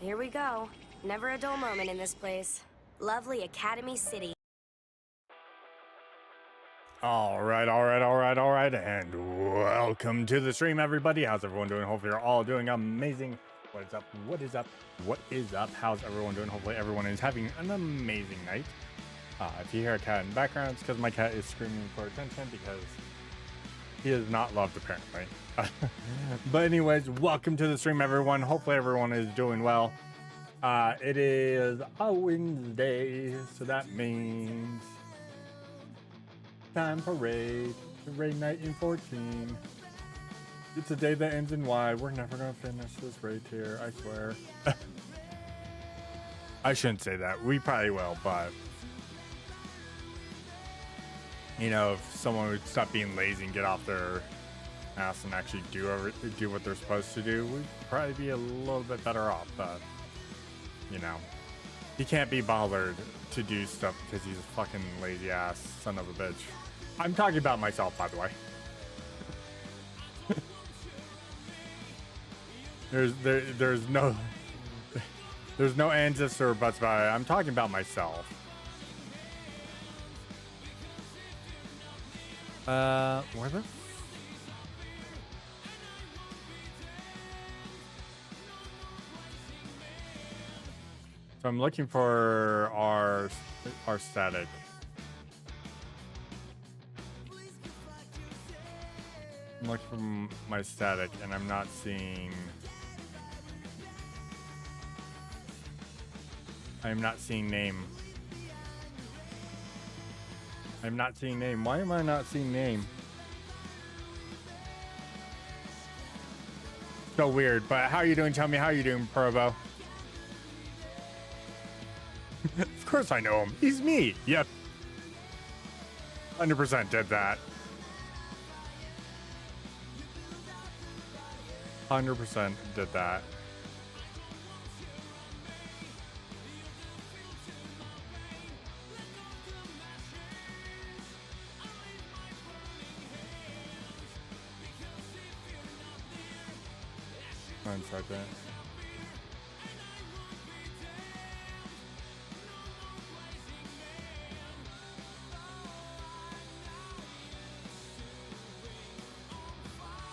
here we go. Never a dull moment in this place. Lovely Academy City. All right, and welcome to the stream, everybody. How's everyone doing? Hopefully you're all doing amazing. What is up? What is up? What is up? How's everyone doing? Hopefully everyone is having an amazing night. If you hear a cat in the background, it's because my cat is screaming for attention because he is not loved, apparently. But anyways, welcome to the stream, everyone. Hopefully everyone is doing well. It is a Wednesday, so that means time for raid night in 14. It's a day that ends in Y. We're never gonna finish this raid here, I swear. I shouldn't say that. We probably will, but you know, if someone would stop being lazy and get off their ass and actually do what they're supposed to do, we'd probably be a little bit better off. But you know, he can't be bothered to do stuff because he's a fucking lazy ass son of a bitch. I'm talking about myself, by the way. there's no ands, ifs, or buts about it. I'm talking about myself. Where the? So I'm looking for our static. I'm looking for my static, and I'm not seeing. I'm not seeing name. I'm not seeing name. Why am I not seeing name? So weird. But how are you doing? Tell me how you doing, Probo. Of course I know him. He's me. Yep. 100% did that. 100% did that. One second.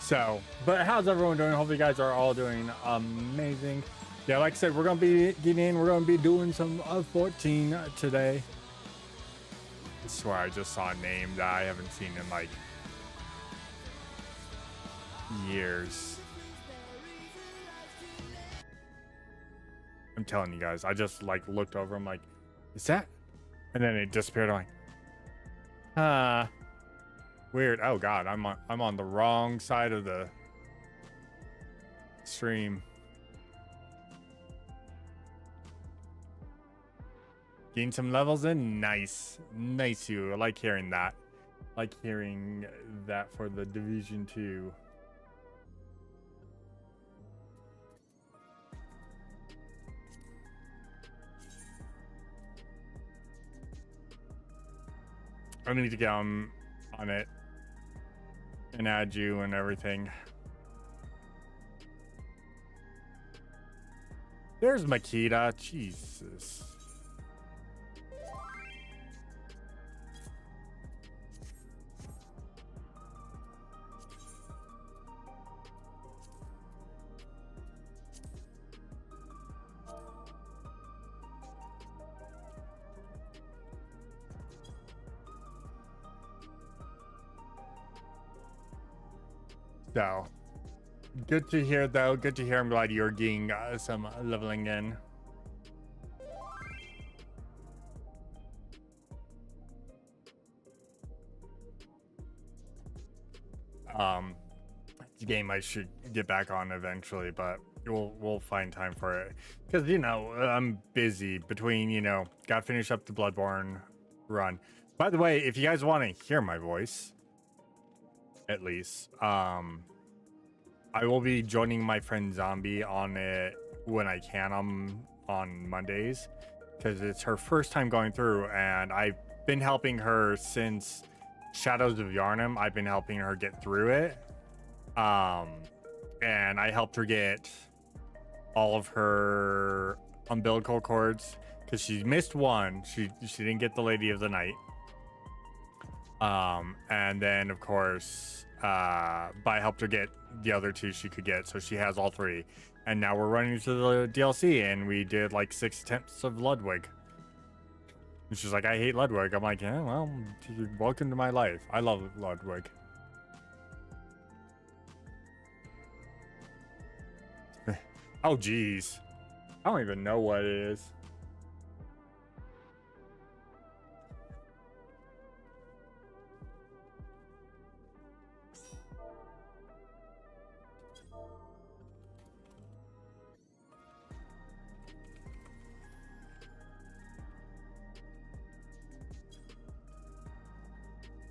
So, but how's everyone doing? Hopefully you guys are all doing amazing. Yeah, like I said, we're gonna be doing some of 14 today. I swear I just saw a name that I haven't seen in like years. I'm telling you guys, I just like looked over, I'm like, is that? And then it disappeared. I'm like, weird. Oh god, I'm on the wrong side of the stream. Gain some levels in. Nice you. I like hearing that. Like hearing that for the Division 2. I need to get on it and add you and everything. There's Makita. Jesus. So, good to hear, though. Good to hear. I'm glad you're getting some leveling in. This game I should get back on eventually, but we'll find time for it. Because, you know, I'm busy between, you know, got to finish up the Bloodborne run. By the way, if you guys want to hear my voice, at least, I will be joining my friend Zombie on it when I can on Mondays, because it's her first time going through, and I've been helping her since Shadows of Yharnam. I've been helping her get through it, and I helped her get all of her umbilical cords because she missed one. She didn't get the Lady of the Night. And then of course, I helped her get the other two she could get, so she has all three. And now we're running to the DLC, and we did like 6 attempts of Ludwig. And she's like, I hate Ludwig. I'm like, yeah, well, welcome to my life. I love Ludwig. Oh, geez. I don't even know what it is.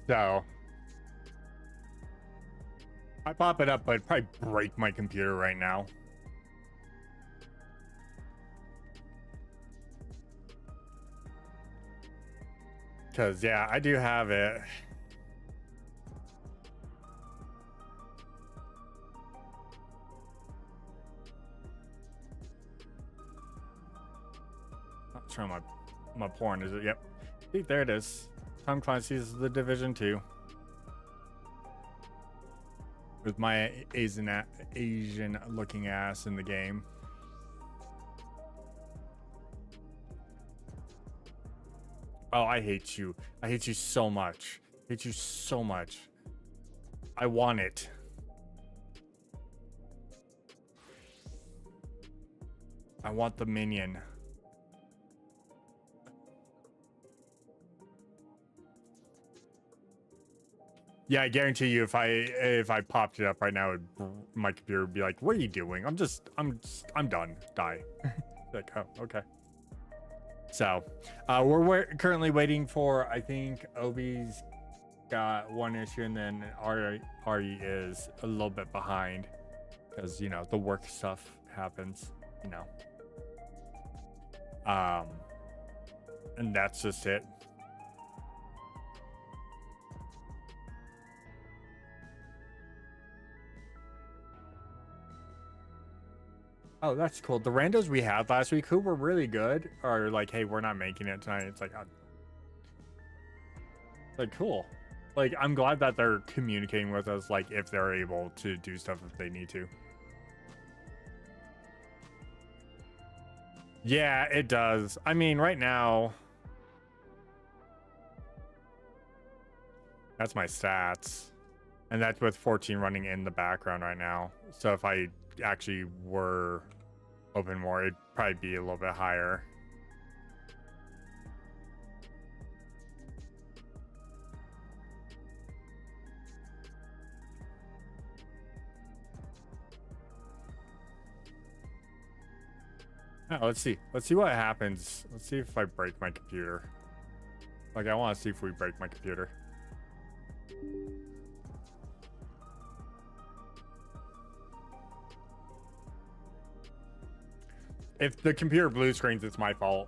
So I pop it up, but it'd probably break my computer right now. Because, yeah, I do have it. Not sure my porn is it? Yep. See, there it is. Tom Clancy's The Division 2. With my Asian looking ass in the game. Oh, I hate you. I hate you so much. I hate you so much. I want it. I want the minion. Yeah, I guarantee you, if I popped it up right now, my computer would be like, "What are you doing? I'm done. Die." Like, oh, okay. So, we're currently waiting for. I think Obi's got one issue, and then Ari is a little bit behind because you know the work stuff happens. You know, and that's just it. Oh, that's cool. The randos we had last week who were really good are like, hey, we're not making it tonight. It's like, cool. Like, I'm glad that they're communicating with us, like, if they're able to do stuff if they need to. Yeah, it does. I mean, right now, that's my stats. And that's with 14 running in the background right now. So if I actually were open more, it'd probably be a little bit higher. Oh, let's see what happens. Let's see if I break my computer. Like, I want to see if we break my computer. If the computer blue screens, it's my fault.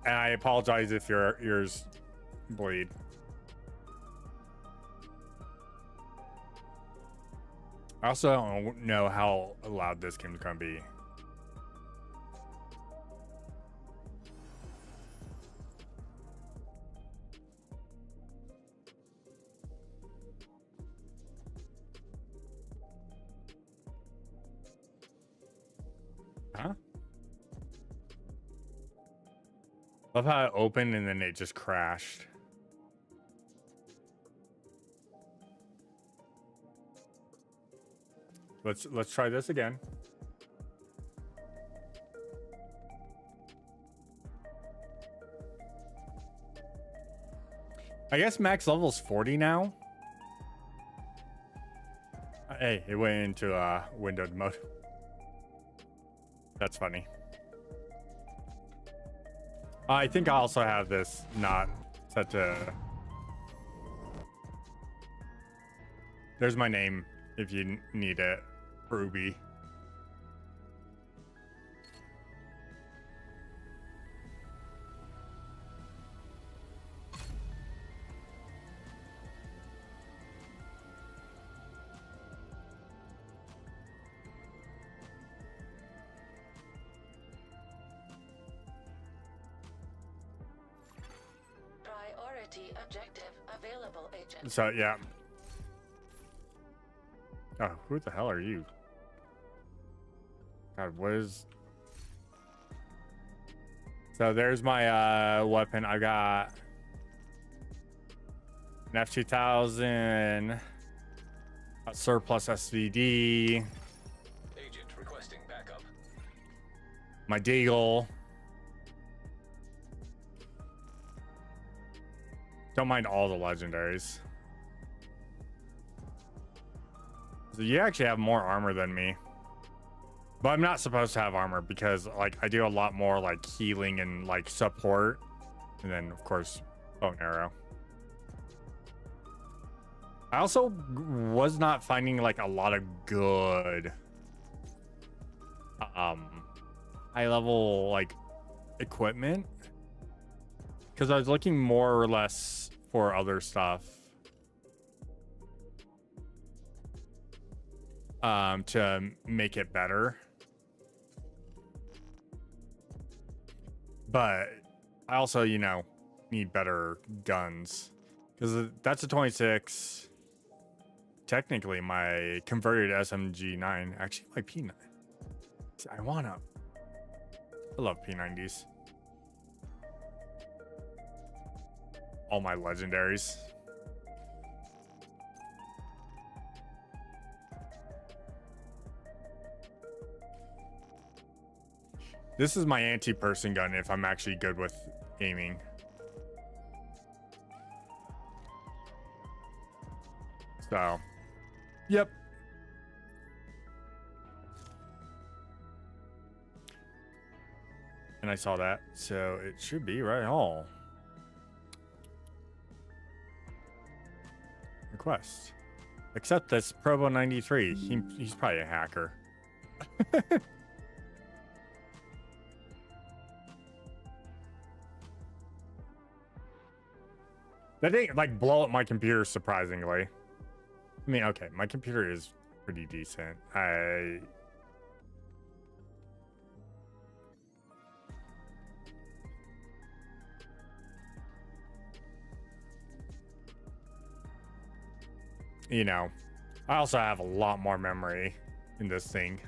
And I apologize if your ears bleed. I also don't know how loud this game's gonna be. Huh? Love how it opened and then it just crashed. Let's try this again. I guess max level's 40 now. Hey, it went into windowed mode. That's funny. I think I also have this not set to... There's my name if you need it. Ruby. Priority objective available, agent. So yeah. Oh, who the hell are you? God, what is... So there's my weapon. I got an F2000, a surplus SVD, Agent requesting backup. my Deagle. Don't mind all the legendaries. So you actually have more armor than me. But I'm not supposed to have armor because like I do a lot more like healing and like support. And then of course, bow and arrow. I also was not finding like a lot of good high level like equipment. Because I was looking more or less for other stuff. To make it better. But I also, you know, need better guns. Because that's a 26. Technically, my converted SMG9. Actually, my P9. I love P90s. All my legendaries. This is my anti-person gun if I'm actually good with aiming. So, yep. And I saw that, so it should be right all. Request. Accept this Probo 93. He's probably a hacker. That didn't like blow up my computer surprisingly. I mean, okay, my computer is pretty decent. You know, I also have a lot more memory in this thing.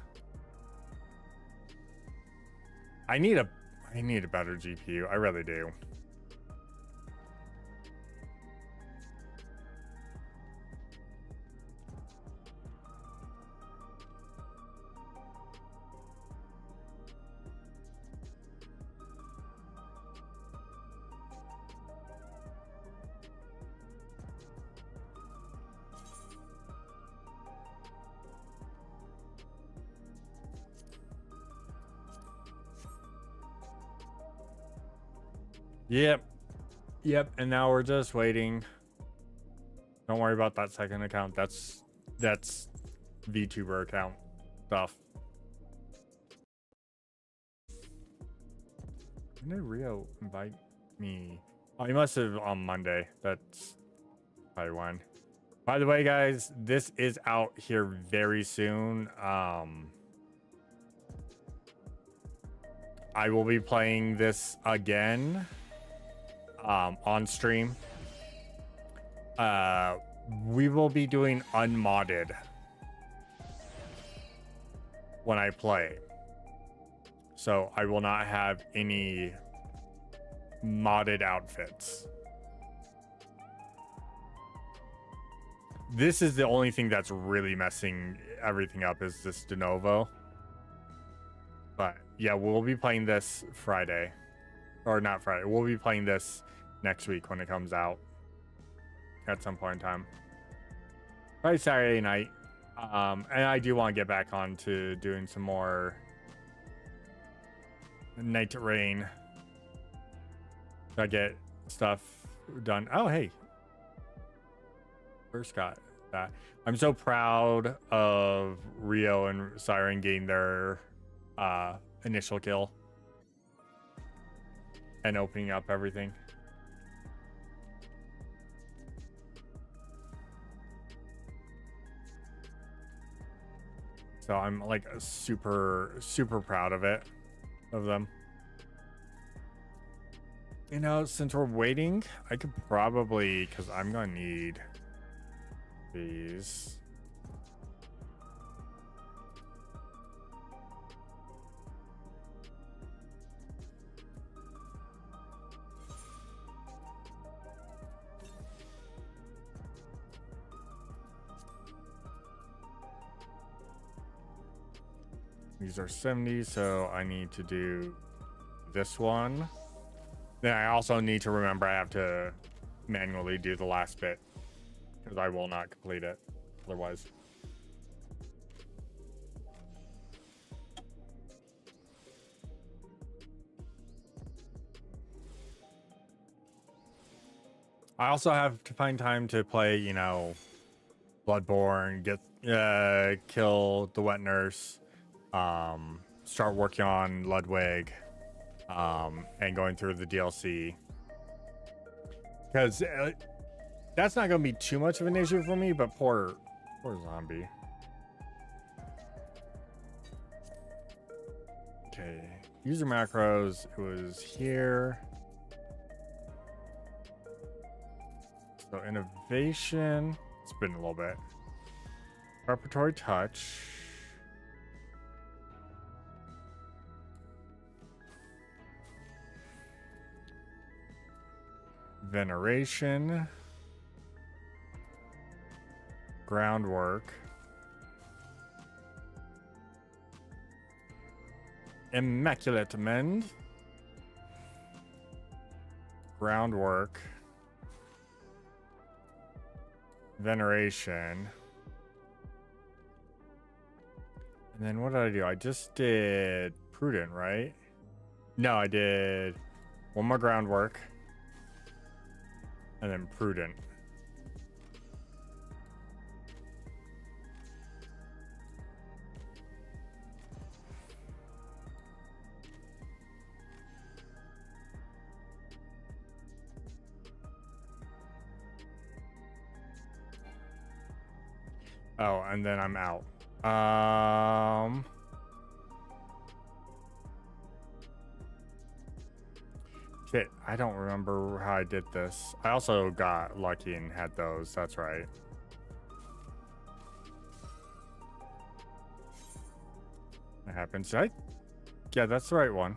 I need a better GPU. I really do. Yep, and now we're just waiting. Don't worry about that second account. That's VTuber account stuff. When did Rio invite me? Oh, he must have on Monday. That's probably when. By the way, guys, this is out here very soon. I will be playing this again. On stream. We will be doing unmodded when I play. So I will not have any modded outfits. This is the only thing that's really messing everything up is this de novo. But yeah, we'll be playing this Friday. Or not Friday. We'll be playing this next week when it comes out. At some point in time. Probably Saturday night. And I do want to get back on to doing some more Night Rain. I get stuff done. Oh, hey. First got that. I'm so proud of Rio and Siren getting their initial kill. And opening up everything. So I'm like super proud of them. You know, since we're waiting, I could probably, because I'm going to need these. These are 70, so I need to do this one. Then I also need to remember I have to manually do the last bit because I will not complete it otherwise. I also have to find time to play, you know, Bloodborne, kill the wet nurse, start working on Ludwig, and going through the DLC. Because that's not going to be too much of an issue for me, but poor zombie. Okay, user macros, it was here. So innovation, it's been a little bit. Preparatory touch. Veneration. Groundwork. Immaculate Mend. Groundwork. Veneration. And then what did I do? I just did Prudent, right? No, I did one more Groundwork. And then Prudent. Oh, and then I'm out. Shit, I don't remember how I did this. I also got lucky and had those. That's right. That happens. Yeah, that's the right one.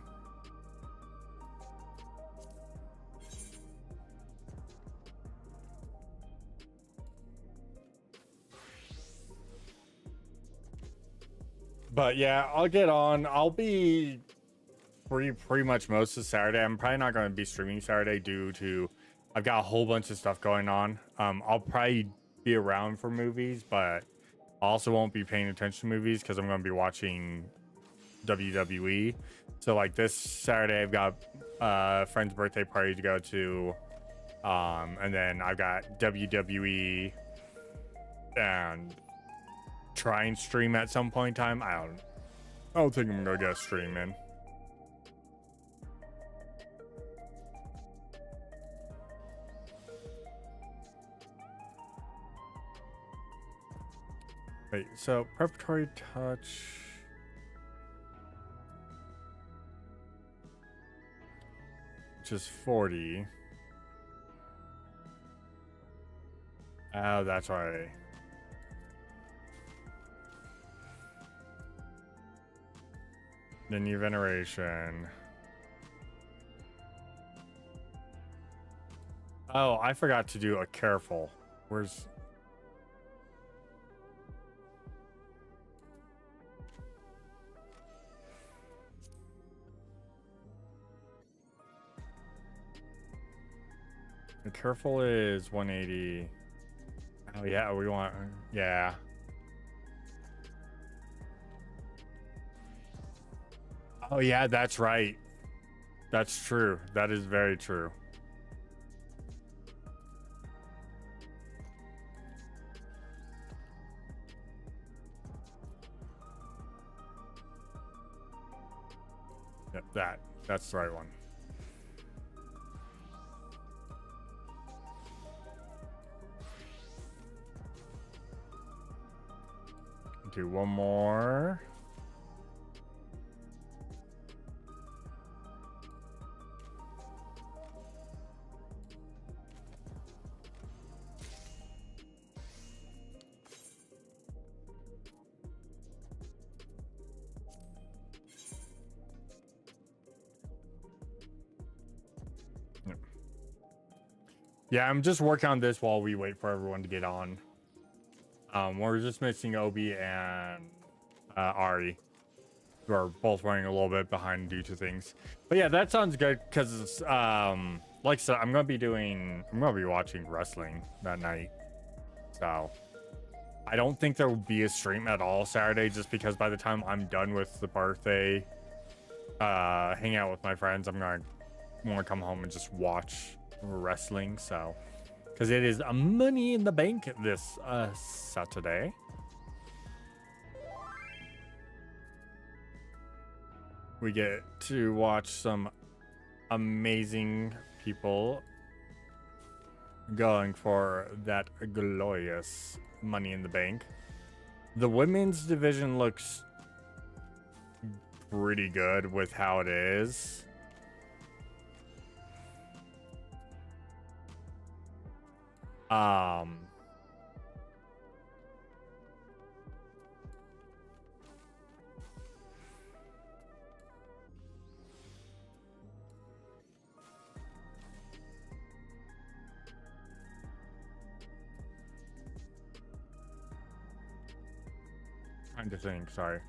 But yeah, I'll get on. I'll be pretty much most of Saturday. I'm probably not going to be streaming Saturday due to I've got a whole bunch of stuff going on. I'll probably be around for movies, but I also won't be paying attention to movies because I'm going to be watching WWE. So like this Saturday, I've got a friend's birthday party to go to, and then I've got WWE and try and stream at some point in time. I don't think I'm gonna get a stream in. Wait, so preparatory touch. Which is 40. Oh, that's right. The new veneration. Oh, I forgot to do a careful. Where's... The careful is 180. Oh yeah, we want... Yeah. Oh yeah, that's right. That's true. That is very true. Yep, that's the right one. Do one more. Yeah, I'm just working on this while we wait for everyone to get on. We're just missing Obi and Ari, who are both running a little bit behind due to things. But yeah, that sounds good because like I said, I'm gonna be watching wrestling that night. So I don't think there will be a stream at all Saturday, just because by the time I'm done with the birthday, hang out with my friends, I'm gonna want to come home and just watch wrestling. So because it is a Money in the Bank this Saturday. We get to watch some amazing people going for that glorious Money in the Bank. The women's division looks pretty good with how it is. Trying to think, sorry.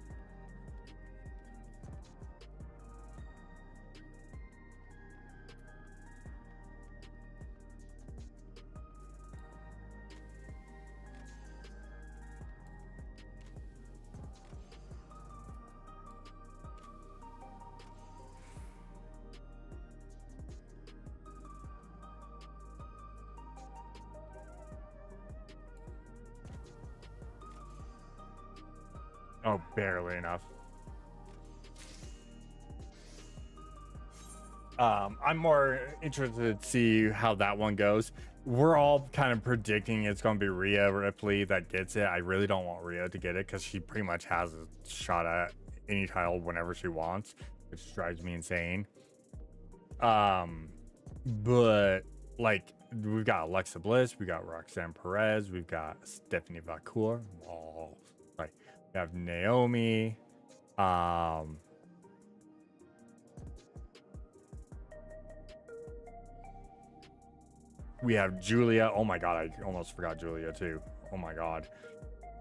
Oh, barely enough. I'm more interested to see how that one goes. We're all kind of predicting it's going to be Rhea Ripley that gets it. I really don't want Rhea to get it because she pretty much has a shot at any title whenever she wants, which drives me insane. But like we've got Alexa Bliss, we got Roxanne Perez, we've got Stephanie Vacour. Oh, right. We have Naomi. We have Julia. Oh my god, I almost forgot Julia too. Oh my god.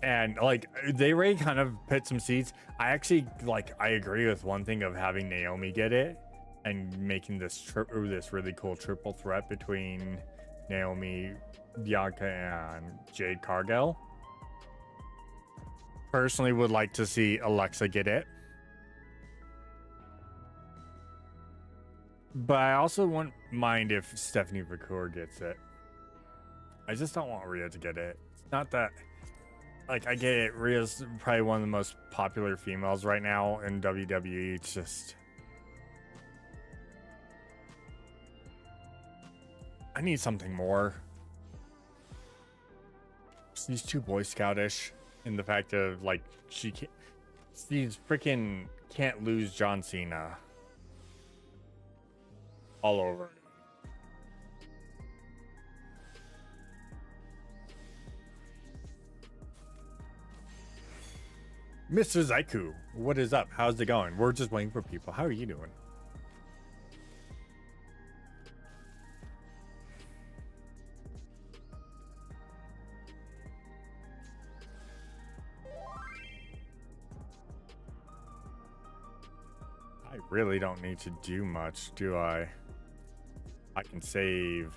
And like they already kind of put some seeds. I actually I agree with one thing of having Naomi get it and making this really cool triple threat between Naomi, Bianca, and Jade Cargill. Personally would like to see Alexa get it. But I also wouldn't mind if Stephanie Vacour gets it. I just don't want Rhea to get it. It's not that... Like, I get it. Rhea's probably one of the most popular females right now in WWE. It's just... I need something more. She's too Boy Scoutish in the fact of, like, she can't... She's freaking can't lose John Cena. All over. Mr. Zaiku, what is up? How's it going? We're just waiting for people. How are you doing? I really don't need to do much, do I? I can save.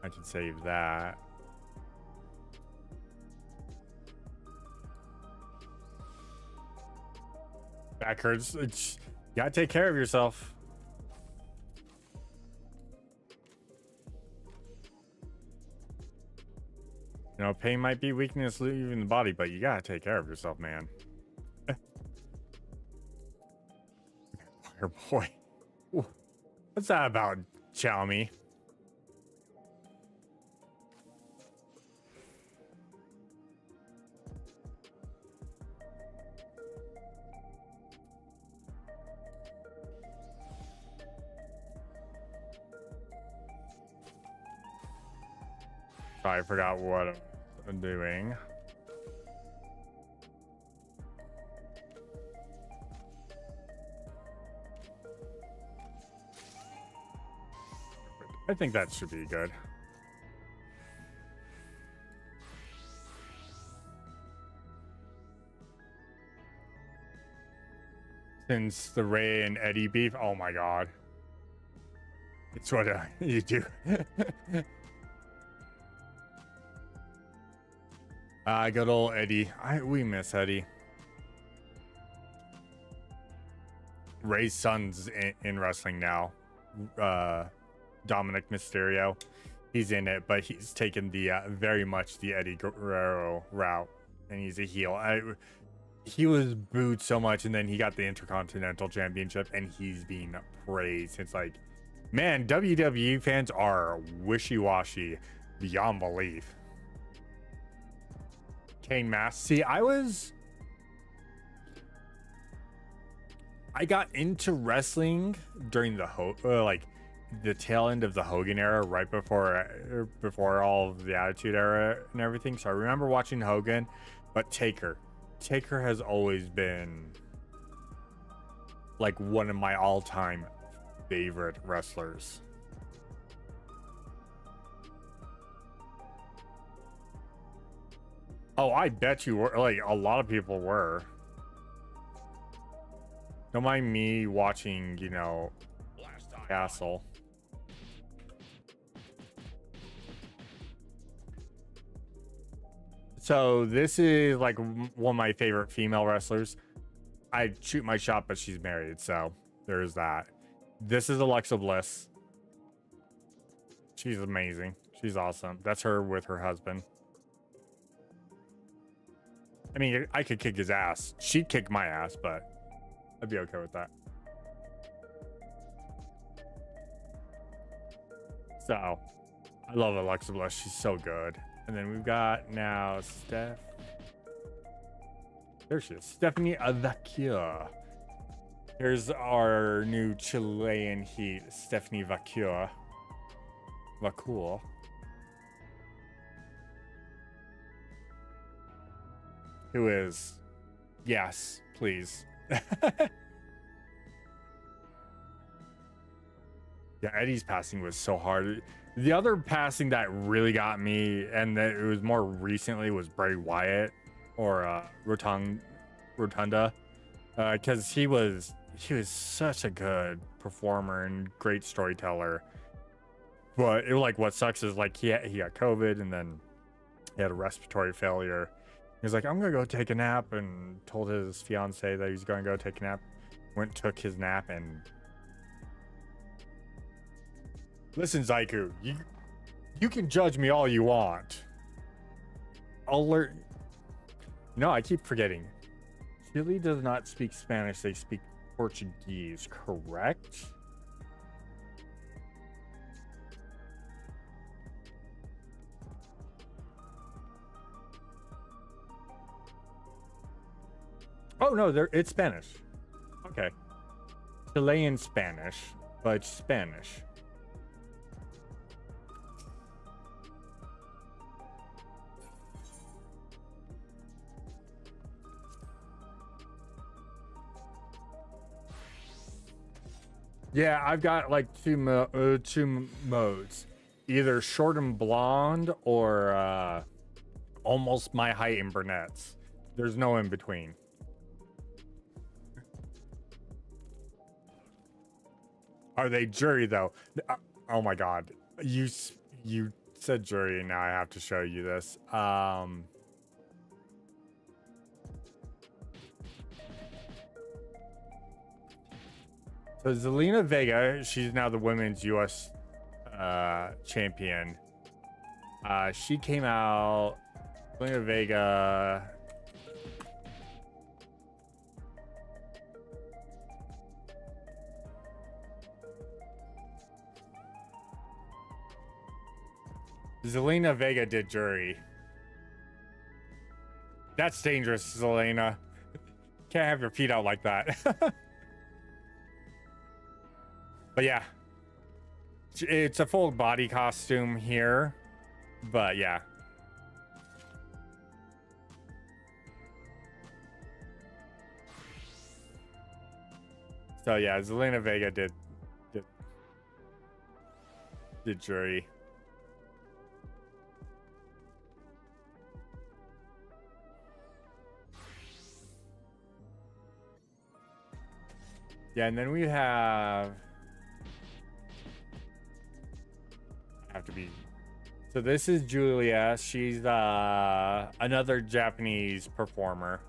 I can save that. Back hurts. You gotta take care of yourself. You know, pain might be weakness leaving the body, but you gotta take care of yourself, man. Fire boy. What's that about, Xiaomi? I forgot what I'm doing. I think that should be good. Since the Ray and Eddie beef, oh my god. It's what you do. Good old Eddie. We miss Eddie. Ray's son's in wrestling now. Dominic Mysterio. He's in it, but he's taken the very much the Eddie Guerrero route, and he's a heel. He was booed so much, and then he got the Intercontinental Championship, and he's being praised. It's like, man, WWE fans are wishy-washy beyond belief. Kane Mass. See, I got into wrestling during the the tail end of the Hogan era, right before all of the Attitude Era and everything. So I remember watching Hogan, but Taker has always been like one of my all-time favorite wrestlers. Oh, I bet you were. Like, a lot of people were. Don't mind me watching, you know, Castle. So this is like one of my favorite female wrestlers. I'd shoot my shot, but she's married, so there's that. This is Alexa Bliss. She's amazing. She's awesome. That's her with her husband. I mean, I could kick his ass. She'd kick my ass, but I'd be okay with that. So, I love Alexa Bliss. She's so good. And then we've got now Steph. There she is. Stephanie Vacchia. Here's our new Chilean heat, Stephanie Vacchia. Vacua. Who is? Yes, please. Yeah, Eddie's passing was so hard. The other passing that really got me, and that it was more recently, was Bray Wyatt or Rotunda, because he was such a good performer and great storyteller. But it, like, what sucks is like he got COVID, and then he had a respiratory failure. He was like, I'm gonna go take a nap, and told his fiance that he's gonna go take a nap. Went, took his nap, and listen, Zaiku, you can judge me all you want. Alert. No, I keep forgetting. Chile does not speak Spanish, they speak Portuguese, correct? Oh no, it's Spanish. Okay. Chilean Spanish, but Spanish. Yeah, I've got like two modes. Either short and blonde or almost my height in brunettes. There's no in between. Are they jury though? Oh my god. You said jury, and now I have to show you this. So Zelina Vega, she's now the women's US champion. She came out, Zelina Vega. Zelina Vega did jury. That's dangerous, Zelina. Can't have your feet out like that. But yeah, it's a full body costume here, but yeah. So yeah, Zelina Vega did the jury. Yeah, and then we have to be. So this is Julia. She's another Japanese performer.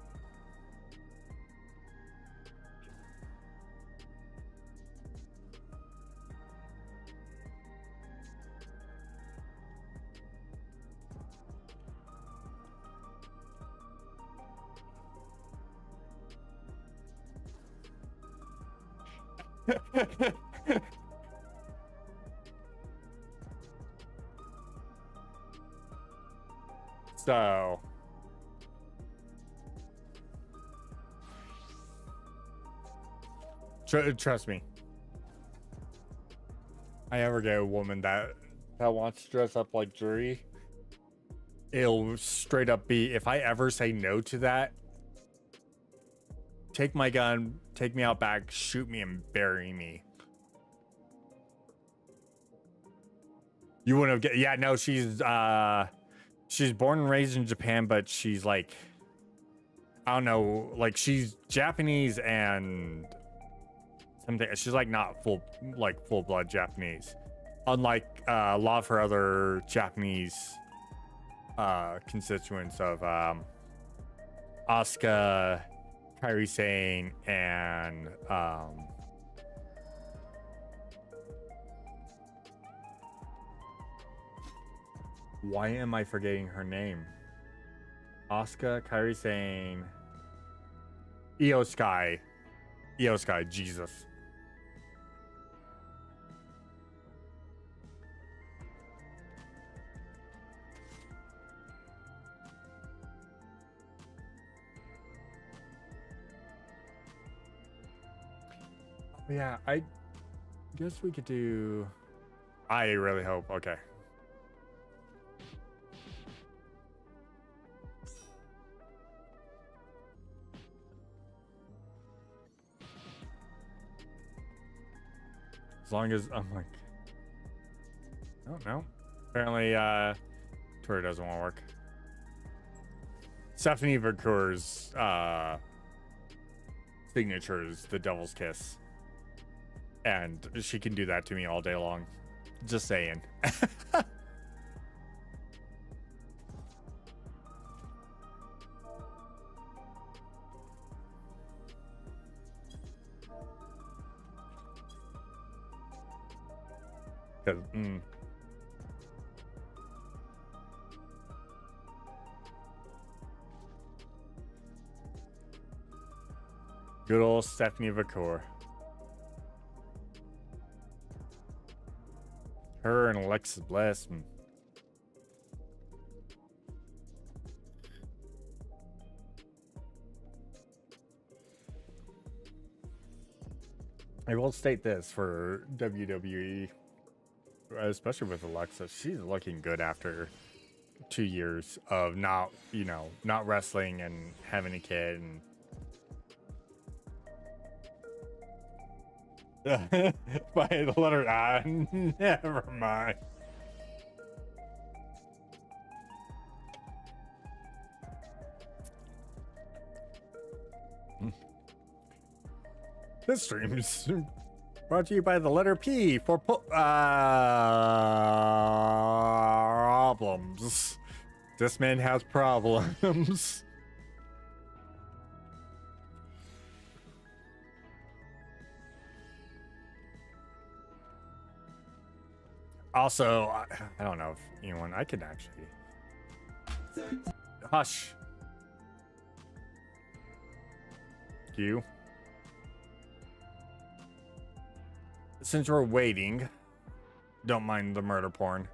So trust me, I ever get a woman that wants to dress up like Jury, it'll straight up be, if I ever say no to that, take my gun, take me out back, shoot me, and bury me. You wouldn't have yeah, no, she's born and raised in Japan, but she's like, I don't know, like she's Japanese and something. She's like not full blood Japanese, unlike a lot of her other Japanese constituents of Asuka, Kairi Sane, and why am I forgetting her name? Asuka, Kairi Sane, Io Sky, Jesus. Yeah, I guess we could do. I really hope. Okay. As long as I'm like, I don't know. Apparently, Twitter doesn't want to work. Stephanie Vercour's signature is the Devil's Kiss, and she can do that to me all day long. Just saying. Good old Stephanie Vercour. Her and Alexis Bliss. I will state this for WWE, especially with Alexa, she's looking good after 2 years of not wrestling and having a kid. And by the letter never mind. This stream is brought to you by the letter P for problems. This man has problems. Also, I don't know if anyone, I could actually. Hush. You. Since we're waiting, don't mind the murder porn.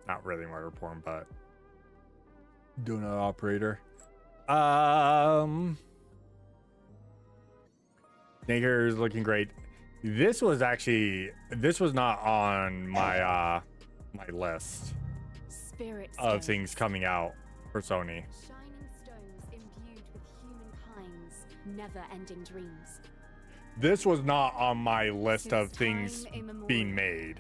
Not really murder porn, but donut operator. Nager is looking great. This was not on my my list of things coming out for Sony. Shining stones imbued with humankind's never-ending dreams. This was not on my list of things being made.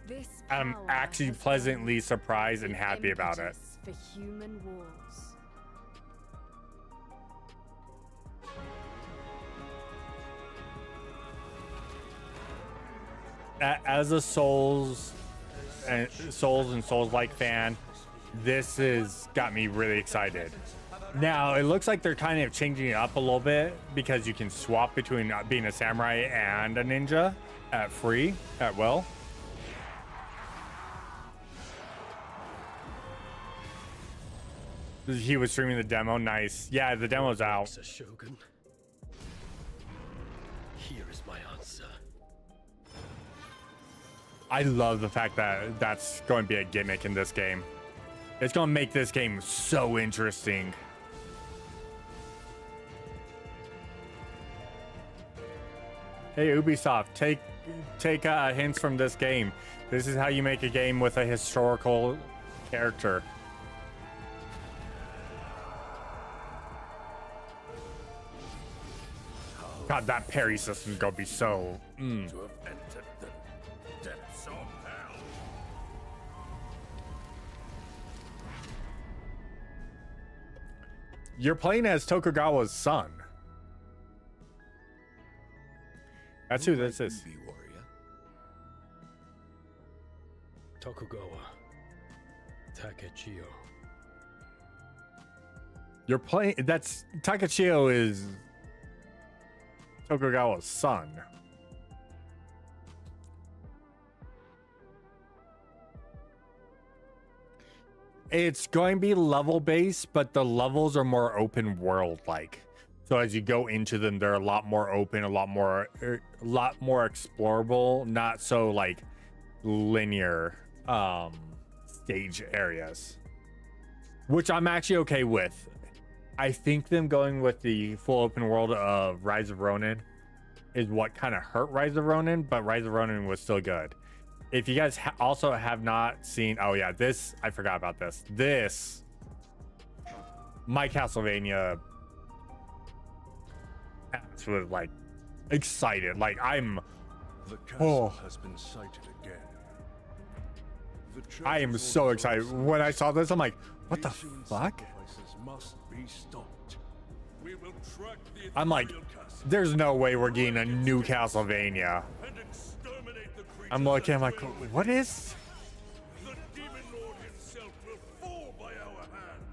This I'm power actually has pleasantly earned surprised and the happy about it. impetus for human wars. As a Souls and Souls-like fan, this has got me really excited. Now, it looks like they're kind of changing it up a little bit because you can swap between being a samurai and a ninja at will. He was streaming the demo. Nice. Yeah, the demo's out. Shogun. Here is my answer. I love the fact that that's going to be a gimmick in this game. It's going to make this game so interesting. Hey, Ubisoft, take hints from this game. This is how you make a game with a historical character. God, that parry system's gonna be so. To have entered the depths of hell. You're playing as Tokugawa's son. That's who this is. Warrior. Tokugawa. Takechio. You're playing. That's Takechio is Tokugawa's son. It's going to be level based, but the levels are more open world like. So as you go into them, they're a lot more open, a lot more explorable, not so like linear stage areas, which I'm actually okay with. I think them going with the full open world of Rise of Ronin is what kind of hurt Rise of Ronin, but Rise of Ronin was still good. If you guys also have not seen, oh yeah, this, I forgot about this. This, my Castlevania, was like excited. Like I'm, The castle has been sighted again. I am so excited. When I saw this, I'm like, what the fuck? Must be stopped. We will track the I'm like, there's no way we're getting a new Castlevania. and exterminate the creatures. I'm looking, I'm like, what is? The demon lord himself will fall by our hand.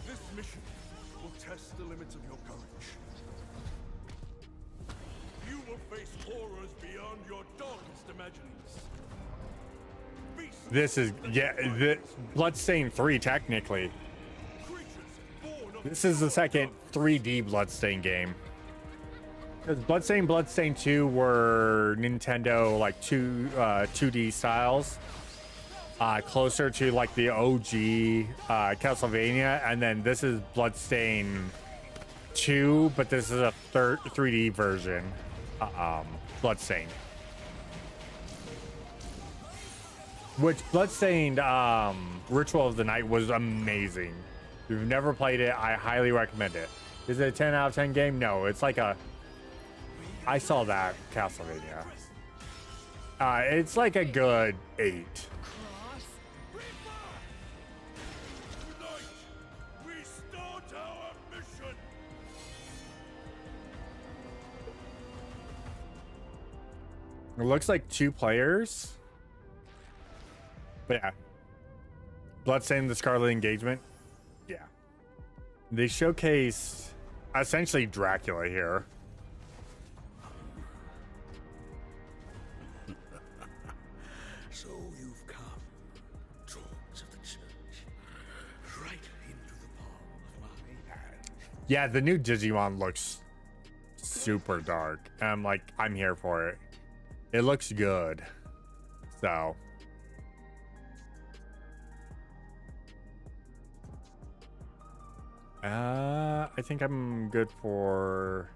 This mission will test the limits of your courage. You will face horrors beyond your darkest imaginings. Beasts This is, yeah, the Bloodstained 3 technically. creatures born of This is the second 3D Bloodstained game. Because Bloodstained 2 were Nintendo like 2D styles. Closer to like the OG Castlevania, and then this is Bloodstained 2, but this is a 3D version. Bloodstained. Which Bloodstained Ritual of the Night was amazing. If you've never played it, I highly recommend it. Is it a 10 out of 10 game? No, it's like a... I saw that Castlevania. It's like a good 8. Tonight, we start our mission. It looks like 2 players. But yeah. Bloodstained the Scarlet Engagement. Yeah. They showcase essentially Dracula here. So you've come, dogs of the church, right into the palm of my hand. Yeah, the new Digimon looks super dark. I'm like, I'm here for it. It looks good. So. I think I'm good for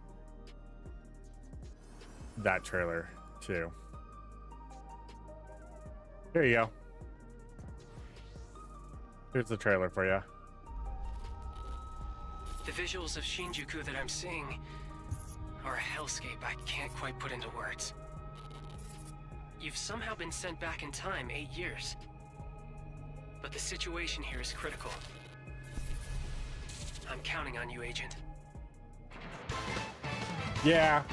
that trailer too. Here you go. Here's the trailer for you. The visuals of Shinjuku that I'm seeing are a hellscape I can't quite put into words. You've somehow been sent back in time 8 years. But the situation here is critical. I'm counting on you, Agent. Yeah.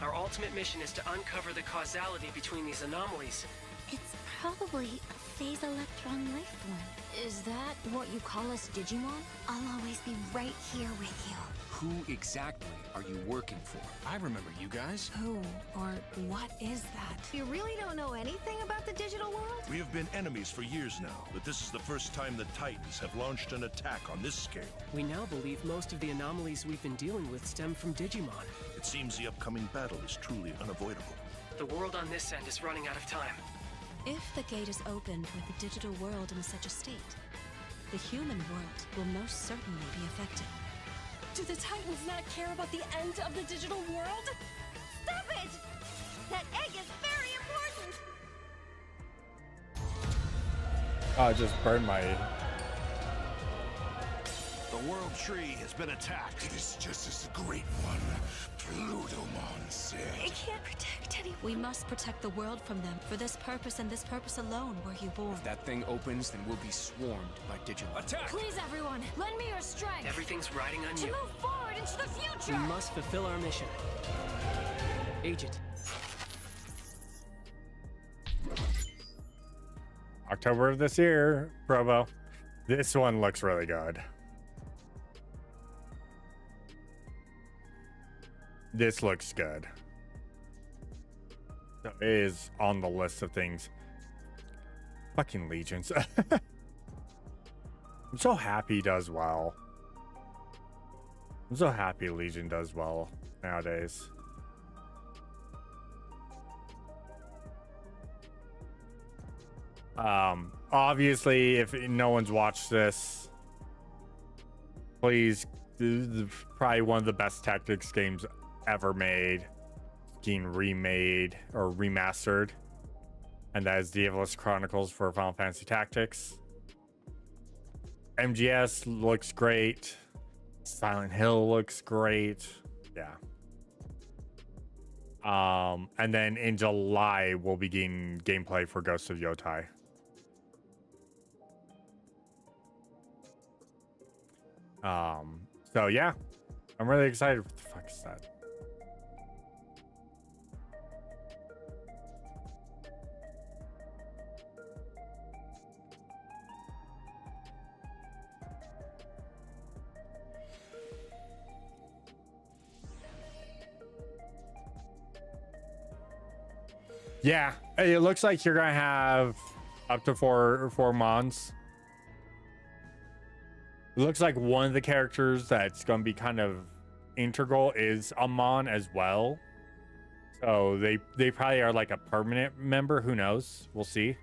Our ultimate mission is to uncover the causality between these anomalies. It's probably a phase electron life form. Is that what you call us Digimon? I'll always be right here with you. Who exactly are you working for? I remember you guys. Who or what is that? You really don't know anything about the digital world? We have been enemies for years now, but this is the first time the Titans have launched an attack on this scale. We now believe most of the anomalies we've been dealing with stem from Digimon. It seems the upcoming battle is truly unavoidable. The world on this end is running out of time. If the gate is opened with the digital world in such a state, the human world will most certainly be affected. Do the Titans not care about the end of the digital world? Stop it! That egg is very important! Oh, I just burned my... The World Tree has been attacked. It is just as the Great One, Plutomon, said. It can't protect anyone. We must protect the world from them. For this purpose and this purpose alone were you born. If that thing opens, then we'll be swarmed by Digimon. Attack! Please, everyone, lend me your strength Everything's riding on to you. move forward into the We future! must fulfill our mission. Agent, October of this year, Probo. This one looks really good. This looks good. So it is on the list of things. Fucking Legions. I'm so happy he does well. I'm so happy Legion does well nowadays. Obviously, if no one's watched this, please, this is probably one of the best tactics games ever made, getting remade or remastered, and that is the Evilist Chronicles for Final Fantasy Tactics. MGS looks great. Silent Hill looks great. Yeah. And then in July we'll begin gameplay for Ghost of Yotai. So yeah, I'm really excited. What the fuck is that? Yeah, it looks like you're gonna have up to four mons. It looks like one of the characters that's gonna be kind of integral is a mon as well. So they probably are like a permanent member. Who knows? We'll see.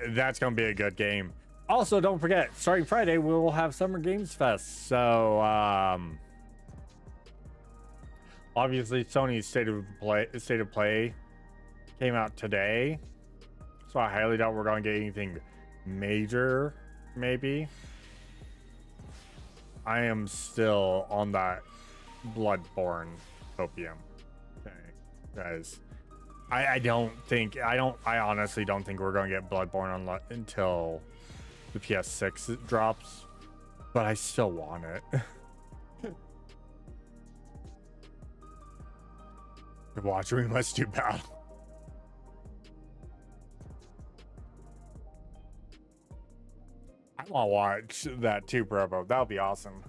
That's gonna be a good game. Also, don't forget, starting Friday we will have Summer Games Fest. So obviously Sony's State of Play came out today, so I highly doubt we're gonna get anything major. Maybe I am still on that Bloodborne copium. Okay, guys. I honestly don't think we're gonna get Bloodborne until the PS6 drops, but I still want it. To watch, we must do battle. I want to watch that too, bro. That would be awesome.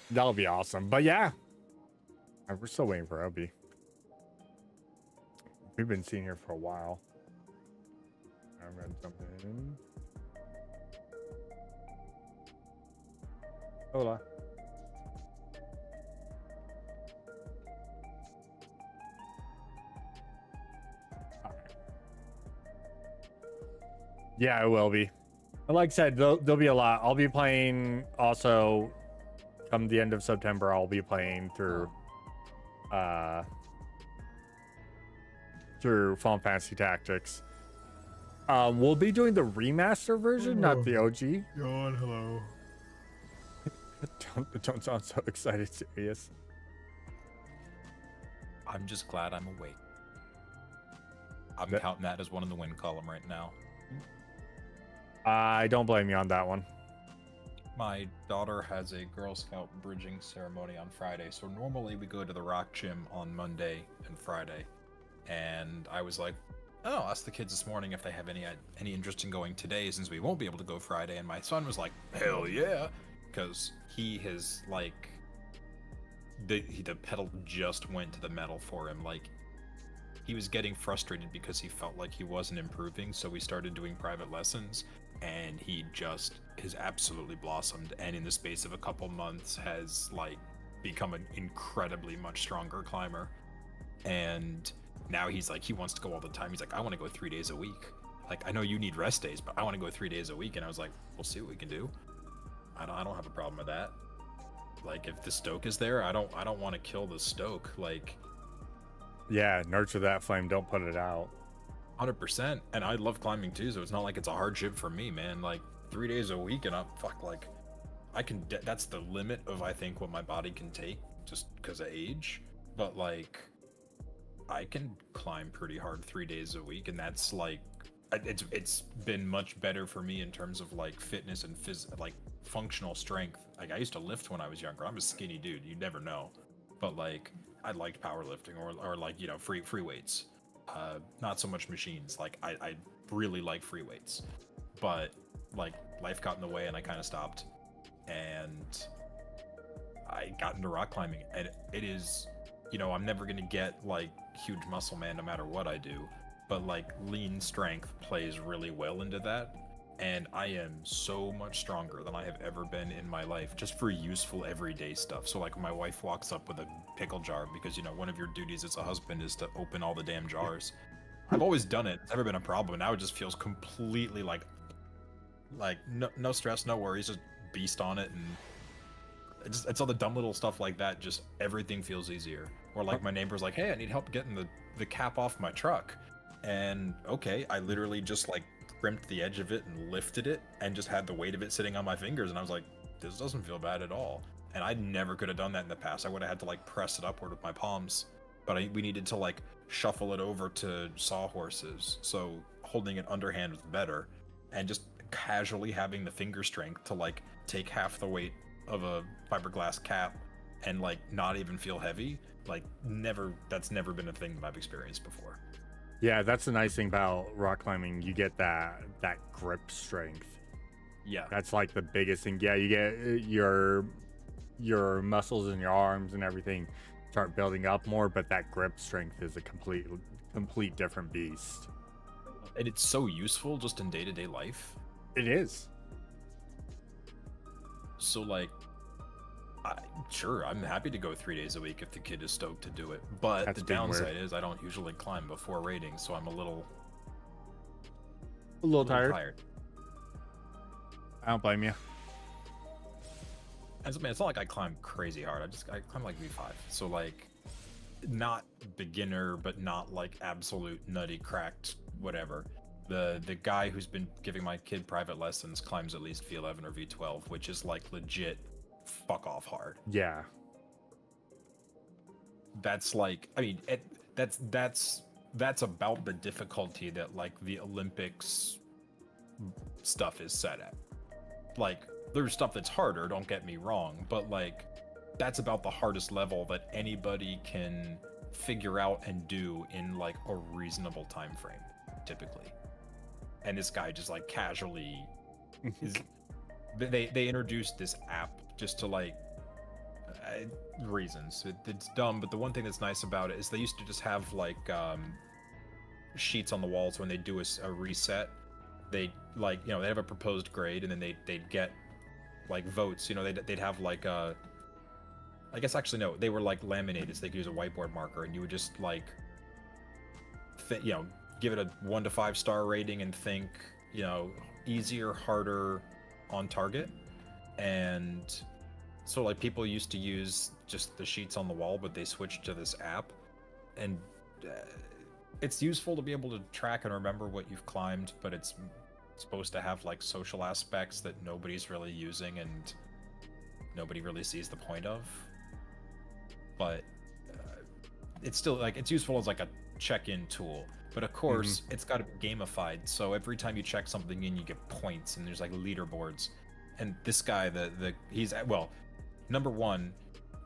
That'll be awesome. But yeah, we're still waiting for Obi. We've been seeing her for a while. I'm gonna jump in. Hola. Yeah, it will be. Like I said, there'll be a lot. I'll be playing also come the end of September. I'll be playing through Final Fantasy Tactics. We'll be doing the remaster version, not the OG. Yawn, hello. Don't sound so excited, serious. I'm just glad I'm awake. I'm counting that as one in the win column right now. I don't blame you on that one. My daughter has a Girl Scout bridging ceremony on Friday, so normally we go to the rock gym on Monday and Friday. And I was like, oh, I'll ask the kids this morning if they have any interest in going today, since we won't be able to go Friday. And my son was like, hell yeah, because he has like the pedal just went to the metal for him. Like, he was getting frustrated because he felt like he wasn't improving, so we started doing private lessons, and he just has absolutely blossomed, and in the space of a couple months has like become an incredibly much stronger climber. And now he's like, he wants to go all the time. He's like, I want to go 3 days a week. Like, I know you need rest days, but I want to go 3 days a week. And I was like, we'll see what we can do. I don't have a problem with that. Like, if the stoke is there, I don't want to kill the stoke. Like, yeah, nurture that flame, don't put it out. 100%. And I love climbing too, so it's not like it's a hardship for me, man. Like, 3 days a week, and I can that's the limit of, I think, what my body can take, just because of age. But like, I can climb pretty hard 3 days a week, and that's like, it's been much better for me in terms of like fitness and like functional strength. Like, I used to lift when I was younger. I'm a skinny dude, you never know, but like, I liked powerlifting or like, you know, free weights. Not so much machines. Like, I really like free weights, but like, life got in the way and I kind of stopped, and I got into rock climbing, and it is, you know, I'm never gonna get like huge muscle man no matter what I do, but like lean strength plays really well into that, and I am so much stronger than I have ever been in my life just for useful everyday stuff. So like, when my wife walks up with a pickle jar, because, you know, one of your duties as a husband is to open all the damn jars. I've always done it, it's never been a problem, and now it just feels completely like no stress, no worries, just beast on it. And it's all the dumb little stuff like that, just everything feels easier. Or like, my neighbor's like, hey, I need help getting the cap off my truck, and okay, I literally just like crimped the edge of it and lifted it and just had the weight of it sitting on my fingers, and I was like, this doesn't feel bad at all. And I never could have done that in the past. I would have had to like press it upward with my palms, but we needed to like shuffle it over to sawhorses, so holding it underhand was better, and just casually having the finger strength to like take half the weight of a fiberglass cap and like not even feel heavy. Like, that's never been a thing that I've experienced before. Yeah, that's the nice thing about rock climbing. You get that grip strength. Yeah, that's like the biggest thing. Yeah, you get your muscles in your arms and everything start building up more, but that grip strength is a complete different beast. And it's so useful just in day-to-day life. It is. So like, sure, I'm happy to go 3 days a week if the kid is stoked to do it, but that's the downside is I don't usually climb before raiding, so I'm a little tired. I don't blame you. And so, man, it's not like I climb crazy hard. I climb like V5, so like, not beginner, but not like absolute nutty cracked whatever. The guy who's been giving my kid private lessons climbs at least V11 or V12, which is like legit fuck off hard. Yeah, that's like, I mean, that's about the difficulty that like the Olympics stuff is set at. Like, there's stuff that's harder, don't get me wrong, but like, that's about the hardest level that anybody can figure out and do in like a reasonable time frame, typically. And this guy just like casually they introduced this app just to like reasons. It's dumb, but the one thing that's nice about it is they used to just have like sheets on the walls. When they do a reset, they like, you know, they have a proposed grade, and then they'd get like votes. You know, they'd have like I guess actually no, they were like laminated, so they could use a whiteboard marker, and you would just like, you know, give it a 1 to 5 star rating and think, you know, easier, harder on target. And so like people used to use just the sheets on the wall, but they switched to this app, and it's useful to be able to track and remember what you've climbed, but it's supposed to have like social aspects that nobody's really using and nobody really sees the point of. But it's still like, it's useful as like a check-in tool, but of course it's got to be gamified, so every time you check something in, you get points, and there's like leaderboards. And this guy, he's, well, number one,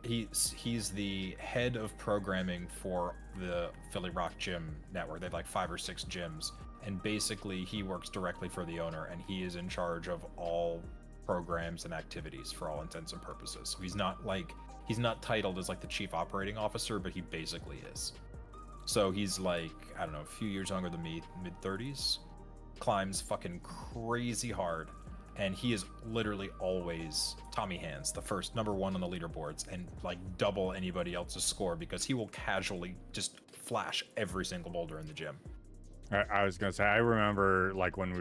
he's the head of programming for the Philly Rock Gym network. They have like 5 or 6 gyms, and basically he works directly for the owner, and he is in charge of all programs and activities for all intents and purposes. So he's not titled as like the chief operating officer, but he basically is. So he's like, I don't know, a few years younger than me, mid-30s, climbs fucking crazy hard, and he is literally always Tommy Hands, the first number 1 on the leaderboards, and like double anybody else's score, because he will casually just flash every single boulder in the gym. I was gonna say, I remember like when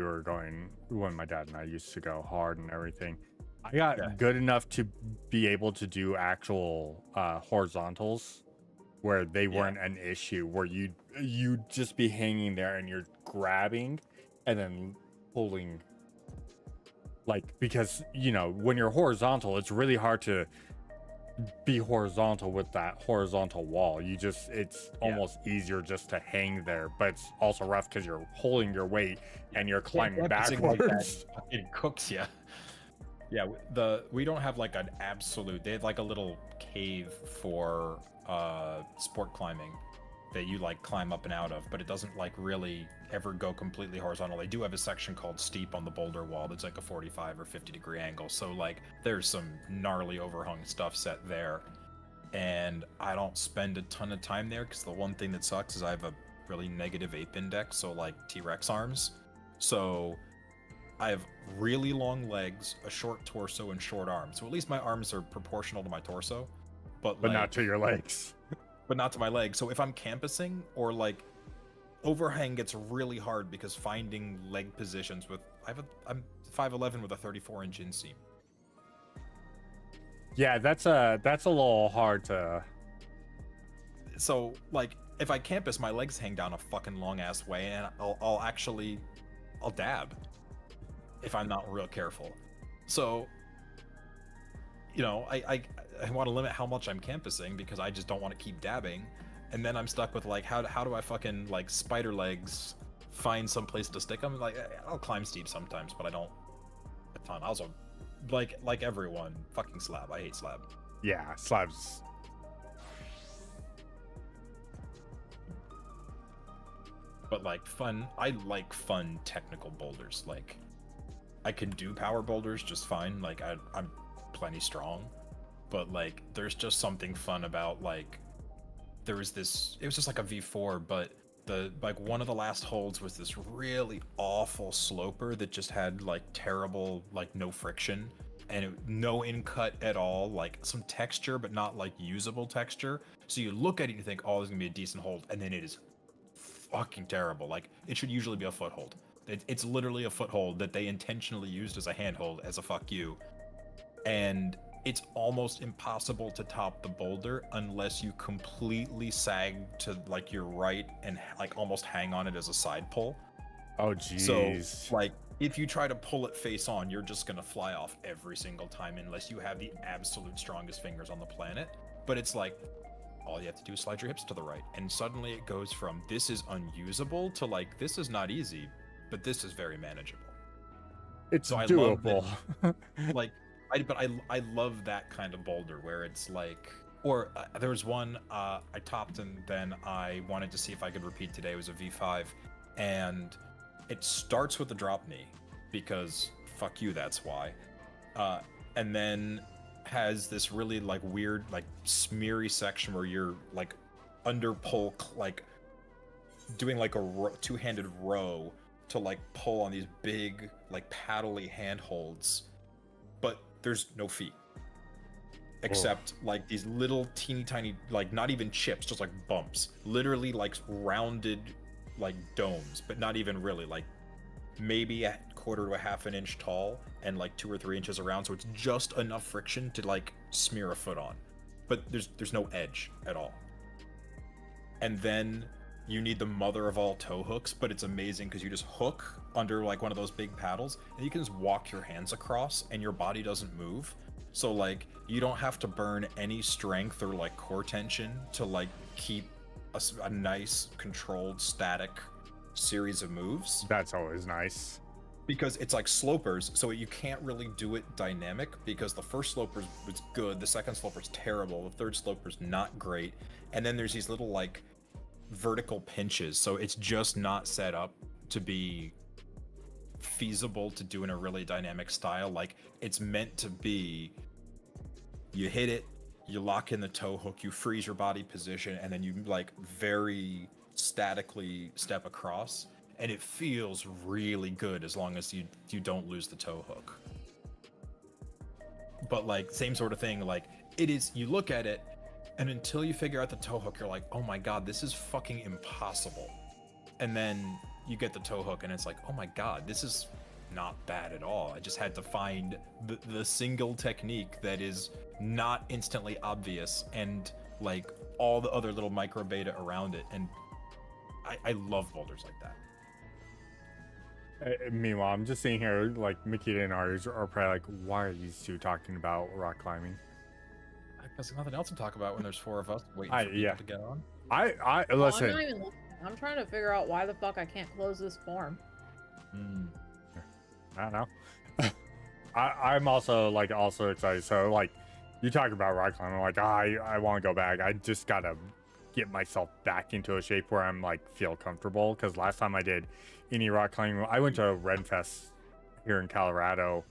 my dad and I used to go hard and everything, I got good enough to be able to do actual horizontals where they weren't an issue, where you'd just be hanging there and you're grabbing and then pulling, like, because, you know, when you're horizontal, it's really hard to be horizontal with that horizontal wall. It's almost easier just to hang there, but it's also rough because you're holding your weight and you're climbing backwards. It cooks you. Yeah, we don't have like an absolute. They have like a little cave for sport climbing that you like climb up and out of, but it doesn't like really ever go completely horizontal. They do have a section called steep on the boulder wall that's like a 45 or 50 degree angle, so like there's some gnarly overhung stuff set there, and I don't spend a ton of time there because the one thing that sucks is I have a really negative ape index, so like T-Rex arms, so I have really long legs, a short torso, and short arms. So at least my arms are proportional to my torso, but like, not to your legs. But not to my legs. So if I'm campusing or like overhang gets really hard because finding leg positions with I'm 5'11" with a 34-inch inseam. Yeah, that's a little hard to. So like if I campus, my legs hang down a fucking long ass way, and I'll dab if I'm not real careful. So, you know, I want to limit how much I'm campusing because I just don't want to keep dabbing, and then I'm stuck with like how do I fucking like spider legs find some place to stick them? Like I'll climb steep sometimes, but I don't a ton. Also, like everyone, fucking slab. I hate slab. Yeah, slabs. But like fun, I like fun technical boulders. Like I can do power boulders just fine. Like I'm plenty strong. But like there's just something fun about like it was just like a V4, but one of the last holds was this really awful sloper that just had like terrible like no friction and no in cut at all, like some texture but not like usable texture. So you look at it and you think, oh, this is gonna be a decent hold, and then it is fucking terrible. Like it should usually be a foothold. It's literally a foothold that they intentionally used as a handhold, as a fuck you, and it's almost impossible to top the boulder unless you completely sag to like your right and like almost hang on it as a side pull. Oh jeez. So like if you try to pull it face on, you're just gonna fly off every single time unless you have the absolute strongest fingers on the planet. But it's like all you have to do is slide your hips to the right, and suddenly it goes from this is unusable to like this is not easy, but this is very manageable. It's so doable. I love that kind of boulder where it's like, or there was one I topped and then I wanted to see if I could repeat today. It was a V5, and it starts with the drop knee because fuck you, that's why. And then has this really like weird like smeary section where you're like under pull, like doing like a two-handed row to like pull on these big like paddly handholds. But there's no feet. Except like these little teeny tiny, like not even chips, just like bumps. Literally like rounded like domes, but not even really, like maybe a quarter to a half an inch tall and like 2 or 3 inches around. So it's just enough friction to like smear a foot on. But there's no edge at all. And then you need the mother of all tow hooks, but it's amazing because you just hook under like one of those big paddles and you can just walk your hands across and your body doesn't move. So like you don't have to burn any strength or like core tension to like keep a nice controlled static series of moves. That's always nice. Because it's like slopers, so you can't really do it dynamic because the first sloper was good, the second sloper is terrible, the third sloper is not great, and then there's these little like vertical pinches, so it's just not set up to be feasible to do in a really dynamic style. Like it's meant to be, you hit it, you lock in the tow hook, you freeze your body position, and then you like very statically step across, and it feels really good as long as you don't lose the tow hook. But like same sort of thing, like it is, you look at it and until you figure out the tow hook, you're like, oh my god, this is fucking impossible. And then you get the tow hook and it's like, oh my god, this is not bad at all. I just had to find the single technique that is not instantly obvious and like all the other little micro beta around it. And I love boulders like that. Meanwhile, I'm just sitting here like Makita and Ari are probably like, why are these two talking about rock climbing? Because there's nothing else to talk about when there's 4 of us waiting for people to get on. I listen. I'm not even listening. I'm trying to figure out why the fuck I can't close this form. I don't know. I'm also excited. So like, you talk about rock climbing, I'm like, I want to go back. I just gotta get myself back into a shape where I'm like feel comfortable. Because last time I did any rock climbing, I went to Renfest here in Colorado,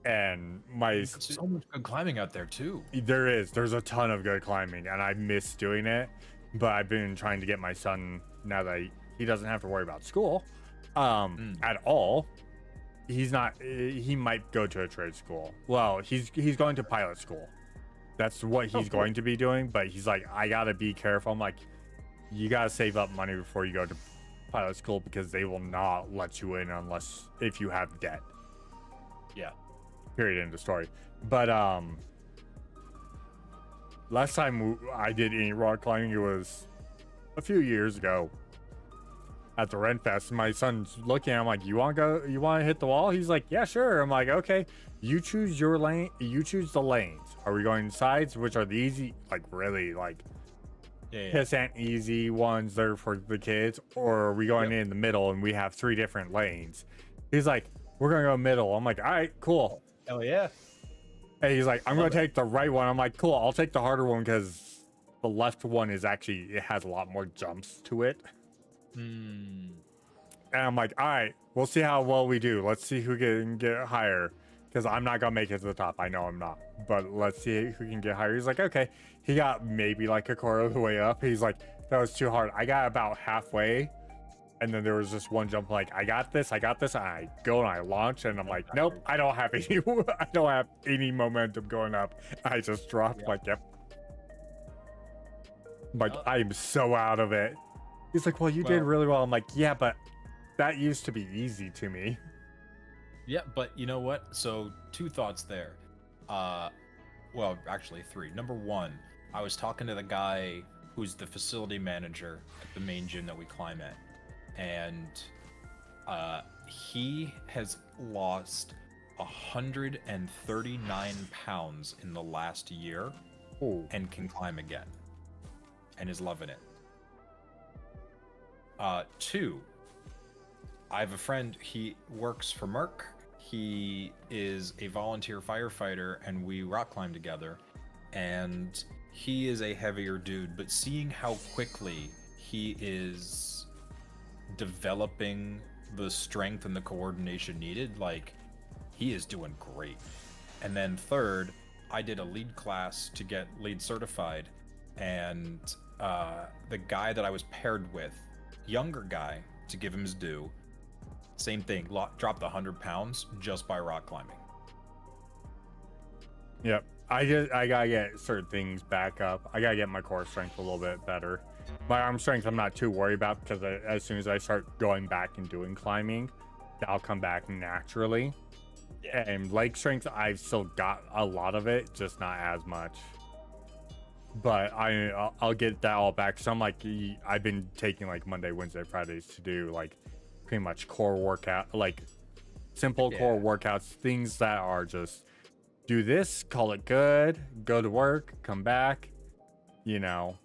and there's so much good climbing out there too. There's a ton of good climbing, and I miss doing it. But I've been trying to get my son, now that he doesn't have to worry about school at all. He might go to a trade school. Well, he's going to pilot school. That's what he's going to be doing. But he's like, I gotta be careful. I'm like, you gotta save up money before you go to pilot school, because they will not let you in unless if you have debt. Yeah. Period. End of story. But last time I did any rock climbing, it was a few years ago at the Renfest. My son's looking, I'm like, you want to hit the wall? He's like, yeah, sure. I'm like, okay, you choose your lane, you choose the lanes. Are we going sides, which are the easy, like really like piss and easy ones that are for the kids, or are we going in the middle and we have 3 different lanes? He's like, we're gonna go middle. I'm like, all right, cool. Hell yeah. And he's like, I'm gonna take the right one. I'm like, cool, I'll take the harder one, because the left one is actually, it has a lot more jumps to it. And I'm like, all right, we'll see how well we do. Let's see who can get higher, because I'm not gonna make it to the top. I know I'm not, but let's see who can get higher. He's like, okay. He got maybe like a quarter of the way up. He's like, that was too hard. I got about halfway, and then there was just one jump, like, I got this. And I go and I launch, and I'm like, nope, I don't have any momentum going up. I just dropped. Like, yep. Like, I'm so out of it. He's like, well, you did really well. I'm like, yeah, but that used to be easy to me. Yeah, but you know what? So 2 thoughts there. Well, actually 3. Number 1, I was talking to the guy who's the facility manager at the main gym that we climb at, and he has lost 139 pounds in the last year. Ooh. And can climb again, and is loving it. 2, I have a friend, he works for Merck. He is a volunteer firefighter, and we rock climb together. And he is a heavier dude, but seeing how quickly he is developing the strength and the coordination needed, like, he is doing great. And then 3rd, I did a lead class to get lead certified, and the guy that I was paired with, younger guy, to give him his due, same thing, dropped 100 pounds just by rock climbing. Yep. I gotta get certain things back up. I gotta get my core strength a little bit better. My arm strength I'm not too worried about because as soon as I start going back and doing climbing, that'll come back naturally. And leg strength, I've still got a lot of it, just not as much. But I'll get that all back. So I'm like, I've been taking like Monday, Wednesday, Fridays to do like pretty much core workout, like simple core workouts, things that are just do this, call it good, go to work, come back, you know,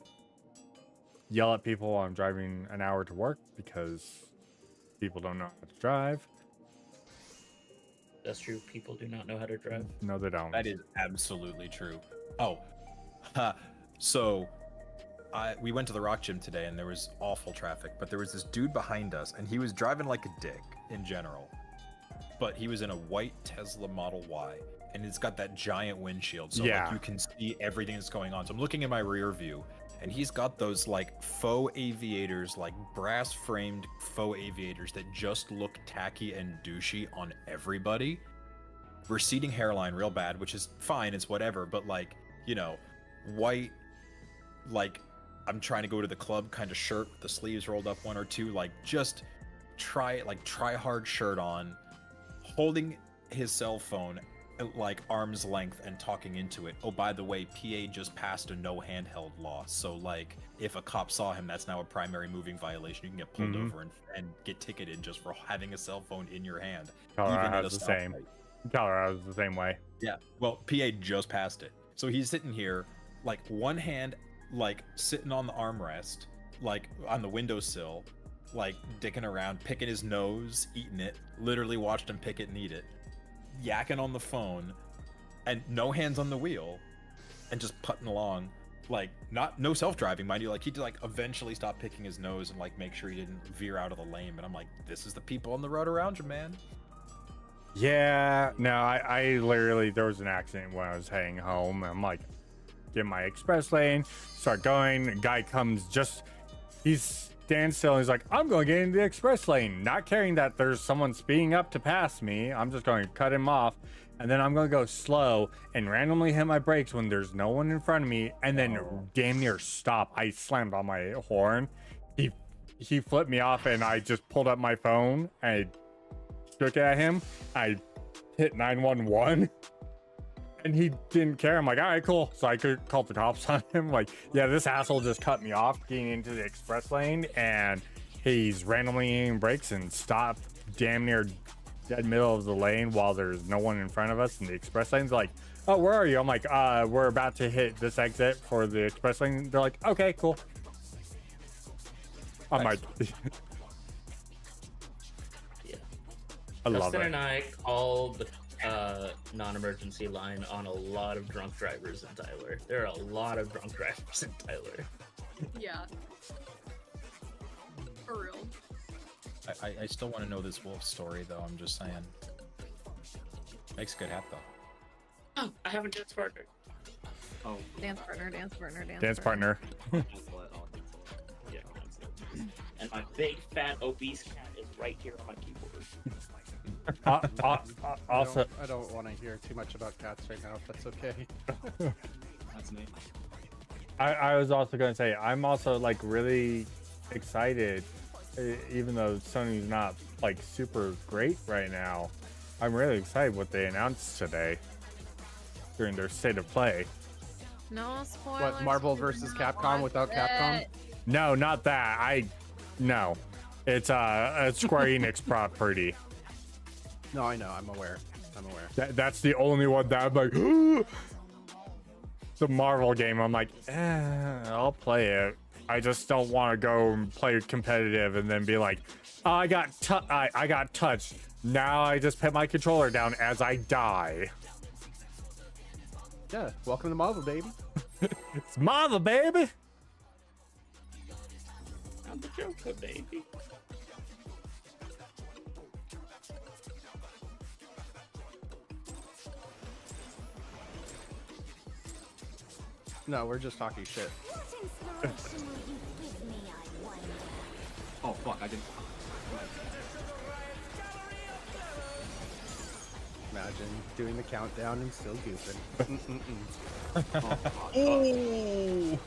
yell at people while I'm driving an hour to work because people don't know how to drive. That's true. People do not know how to drive. No, they don't. That is absolutely true. Oh, so we went to the rock gym today and there was awful traffic, but there was this dude behind us and he was driving like a dick in general, but he was in a white Tesla Model Y and it's got that giant windshield, so like you can see everything that's going on. So I'm looking in my rear view and he's got those like faux aviators, like brass framed faux aviators that just look tacky and douchey on everybody. Receding hairline real bad, which is fine, it's whatever, but like, you know, white, like I'm trying to go to the club kind of shirt with the sleeves rolled up 1 or 2, like just try hard shirt on, holding his cell phone at like arm's length and talking into it. Oh, by the way, PA just passed a no handheld law, so like if a cop saw him, that's now a primary moving violation. You can get pulled over and get ticketed just for having a cell phone in your hand. Colorado's the same. Colorado's the same way. Yeah, well, PA just passed it, so he's sitting here like one hand like sitting on the armrest, like on the windowsill, like dicking around, picking his nose, eating it. Literally watched him pick it and eat it, yakking on the phone, and no hands on the wheel, and just putting along, like no self-driving, mind you. Like he did like eventually stop picking his nose and like make sure he didn't veer out of the lane. But I'm like, this is the people on the road around you, man. Yeah, no, I literally, there was an accident when I was heading home. I'm like, get my express lane, start going. The guy comes he's stands still and he's like, I'm going to get into the express lane, not caring that there's someone speeding up to pass me. I'm just going to cut him off, and then I'm going to go slow and randomly hit my brakes when there's no one in front of me, and then damn near stop. I slammed on my horn. He flipped me off, and I just pulled up my phone and I shook at him. I hit 911. And he didn't care. I'm like, all right, cool. So I could call the cops on him. Like, yeah, this asshole just cut me off getting into the express lane, and he's randomly hitting brakes and stopped damn near dead middle of the lane while there's no one in front of us. And the express lane's like, oh, where are you? I'm like, we're about to hit this exit for the express lane. They're like, okay, cool. I'm like, yeah. I love Justin it. and I called the non-emergency line on a lot of drunk drivers in Tyler. There are a lot of drunk drivers in Tyler. Yeah. For real. I still want to know this wolf story though. I'm just saying. Makes a good hat though. Oh, I have a dance partner. Oh. Dance partner. Dance Yeah, partner. And my big fat obese cat is right here on my keyboard. Also, I don't want to hear too much about cats right now, if that's okay. That's me. I was also going to say, I'm also like really excited, even though Sony's not like super great right now. I'm really excited what they announced today during their state of play. No spoilers. What, Marvel versus Capcom without Capcom? No, not that. No, it's a Square Enix property. No, I know. I'm aware. That's the only one that I'm like, the Marvel game. I'm like, I'll play it. I just don't want to go and play competitive and then be like, oh, I got touched. Now I just put my controller down as I die. Yeah, welcome to Marvel, baby. It's Marvel, baby. I'm the Joker, baby. No, we're just talking shit. Oh fuck, I didn't. Imagine. imagine doing the countdown and still goofing. Ooh.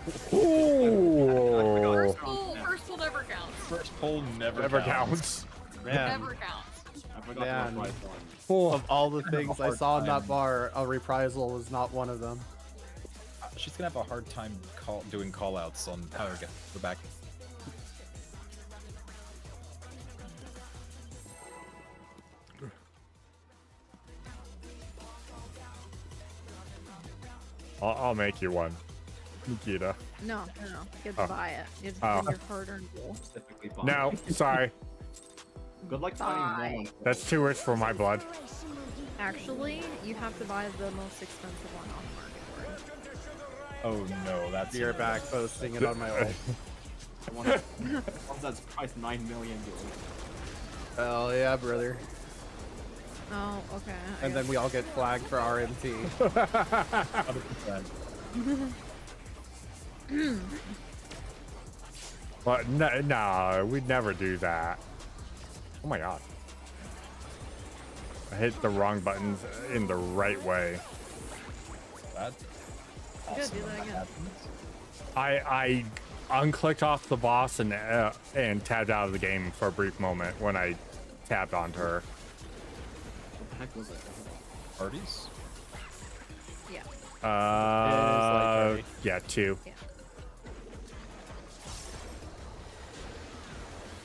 First pull never counts. First pull never counts. Man. Never counts. I forgot Man. the reprise one. Of all the things I hard saw in that time. bar, a reprisal was not one of them. She's gonna have a hard time doing callouts on how to get the back. I'll make you one, Nikita. No. You have to Oh. buy it. You have to Oh. spend your hard-earned gold. Specifically fine. No, sorry. Good luck finding one. That's too rich for my blood. Actually, you have to buy the most expensive one on the market for it. Oh no, that's You're back posting it on my ult. One that's priced 9 million. Hell yeah, brother. Oh, okay. And then we all get flagged for RMT. 100%. But no, we'd never do that. Oh my god. I hit the wrong buttons in the right way. That Good, do that again. I unclicked off the boss and tabbed out of the game for a brief moment when I tapped onto her. What the heck was it? Parties? Yeah. Yeah, 2. Yeah.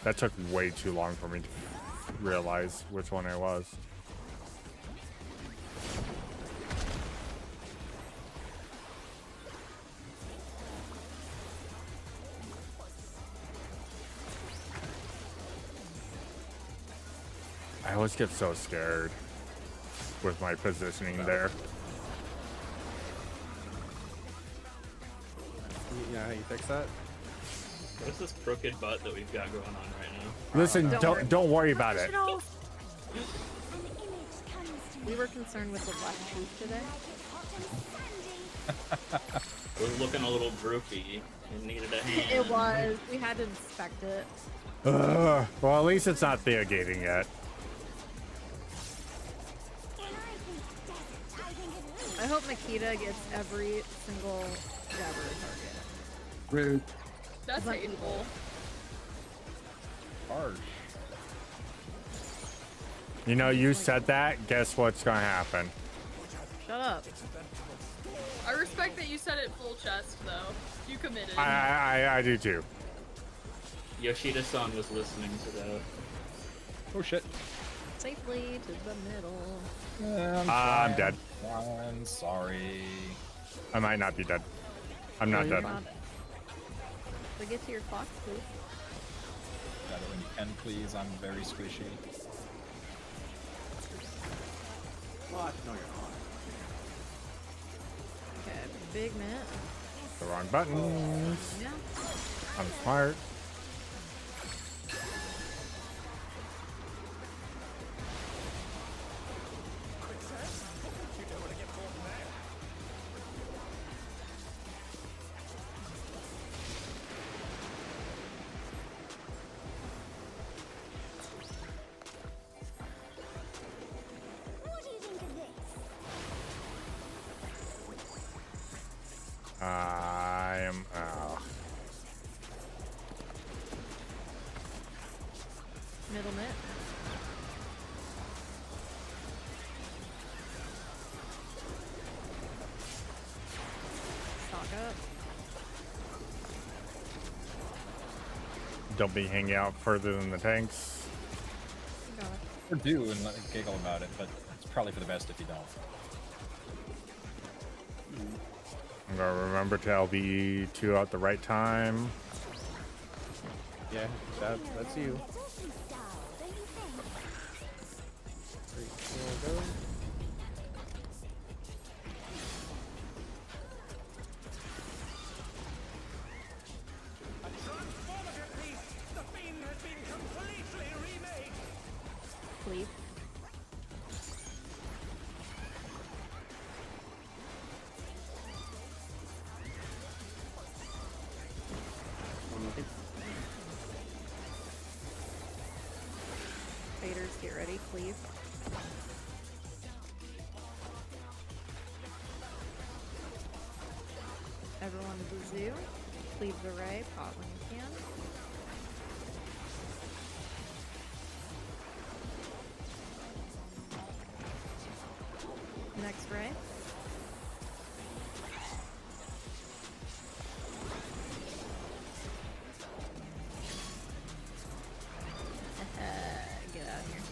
That took way too long for me to realize which one it was. I always get so scared with my positioning there. You know how you fix that? What's this crooked butt that we've got going on right now? Listen, don't worry about it. We were concerned with the left tooth today. It was looking a little droopy. It needed a hand. It was. We had to inspect it. Well, at least it's not theogating yet. I hope Makita gets every single jabber target. Rude. That's hateful. Harsh. You know, you said that. Guess what's gonna happen? Shut up. I respect that you said it full chest, though. You committed. I do too. Yoshida-san was listening to that. Oh shit. Safely to the middle. I'm dead. I'm sorry. I might not be dead. I'm not dead. So get to your clock, please. Got it when you can, please. I'm very squishy. What? No, you're not. Okay, big net. The wrong buttons. Yeah. I'm smart. I am. Middle net. Stock up. Don't be hanging out further than the tanks. Got it. Or do and giggle about it, but it's probably for the best if you don't. I'm gonna remember to LB2 at the right time. Yeah, that's you. 3, 4, go. Sleep. Faders, get ready, please. Everyone to the zoo. Leave the ray, pot when you can. Next ray. Get out of here.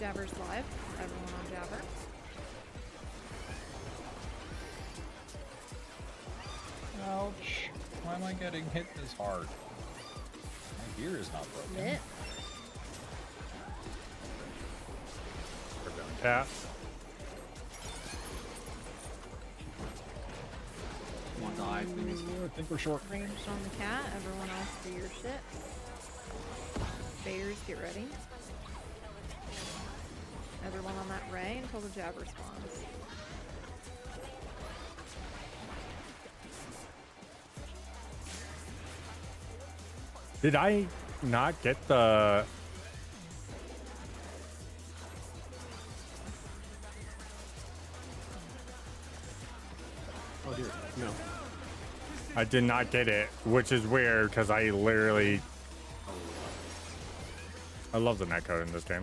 Jabber's live. Everyone on Jabber. Ouch. Why am I getting hit this hard? My gear is not broken. Lit. We're going cat. One die, please. I think we're short. Ranged on the cat. Everyone else do your shit. Bears, get ready. Everyone on that ray until the Jabber spawns. Did I not get the... Oh dear, no. I did not get it, which is weird because I literally... I love the netcode in this game.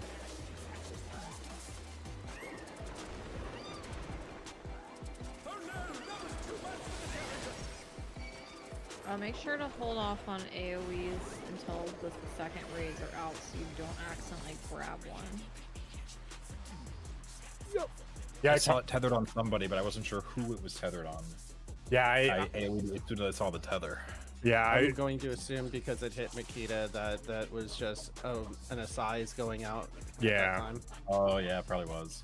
Make sure to hold off on AoEs until the second raids are out so you don't accidentally grab one. Yep. Yeah, I saw it tethered on somebody, but I wasn't sure who it was tethered on. Yeah, I as soon as I saw the tether. Yeah, I'm going to assume because it hit Makita that was just an Asai's going out. Yeah. At that time. Oh yeah, it probably was.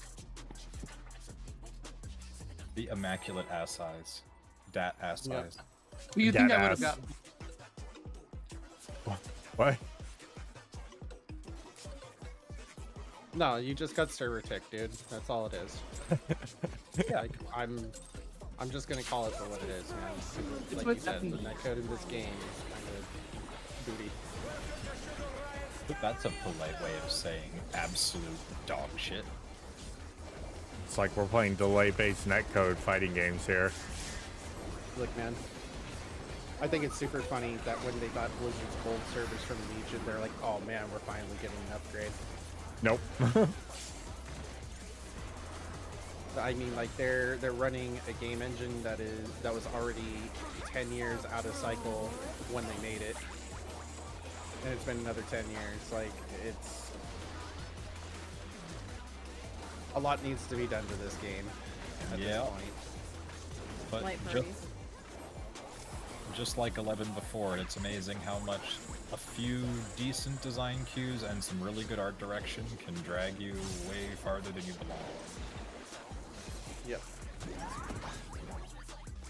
The immaculate ass size. Dat ass size. Who you think I would have got? What? No, you just got server tick, dude. That's all it is. Yeah, I'm just gonna call it for what it is, man. Like you said, the netcode in this game is kind of booty. That's a polite way of saying absolute dog shit. It's like we're playing delay-based netcode fighting games here. Look, man. I think it's super funny that when they got Blizzard's gold servers from Legion, they're like, "Oh man, we're finally getting an upgrade." Nope. I mean, like they're running a game engine that was already 10 years out of cycle when they made it, and it's been another 10 years. Like it's a lot needs to be done to this game at this point. But just like 11 before, it's amazing how much a few decent design cues and some really good art direction can drag you way farther than you belong. Yep.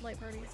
Light parties.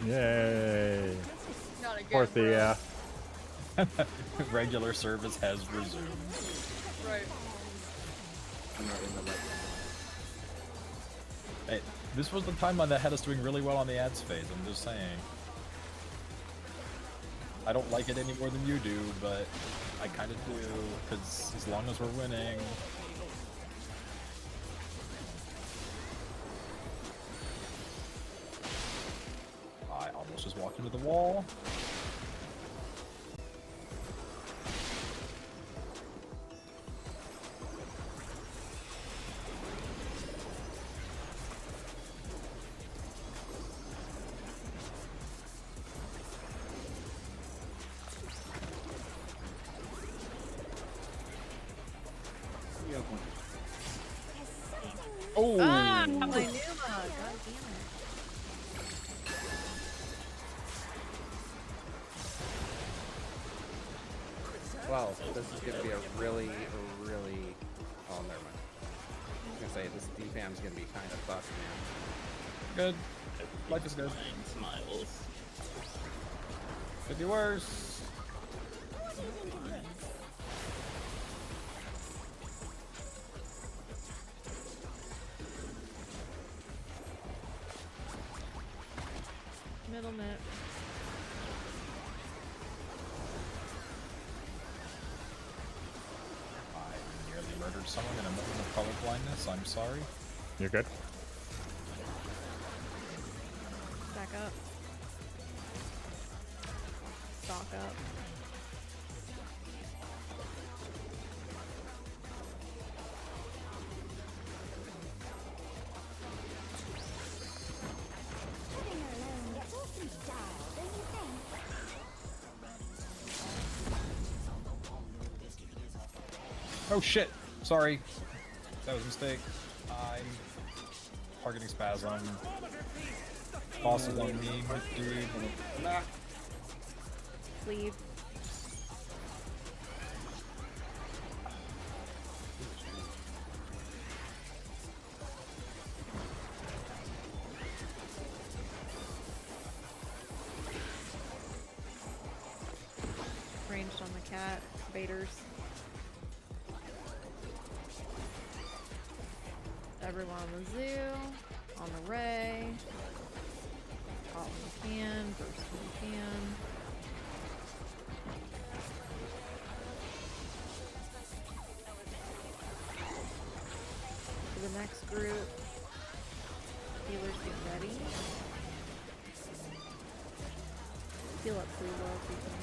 Yay. Not again, Fourth, yeah. Regular service has resumed. Right. I'm not in the right. Hey, this was the timeline that had us doing really well on the ads phase, I'm just saying. I don't like it any more than you do, but I kind of do, because as long as we're winning... I almost just walked into the wall. Oh! Ah, my Numa! God damn it. Well, this is gonna be a really... Oh, never mind. I was gonna say, this DPAM's gonna be kind of fucked, man. Good. Life is good. Smiles. Could be worse. Middle minute. I nearly murdered someone in a moment of color blindness. I'm sorry. You're good. Stack up. Stock up. Oh shit! Sorry. That was a mistake. I'm targeting spasm. Boss is on me, dude. Leave. Ranged on the cat. Baiters. Everyone on the zoo, on the ray, caught when you can, burst when you can. For the next group, healers get ready. Heal up pretty well if you can.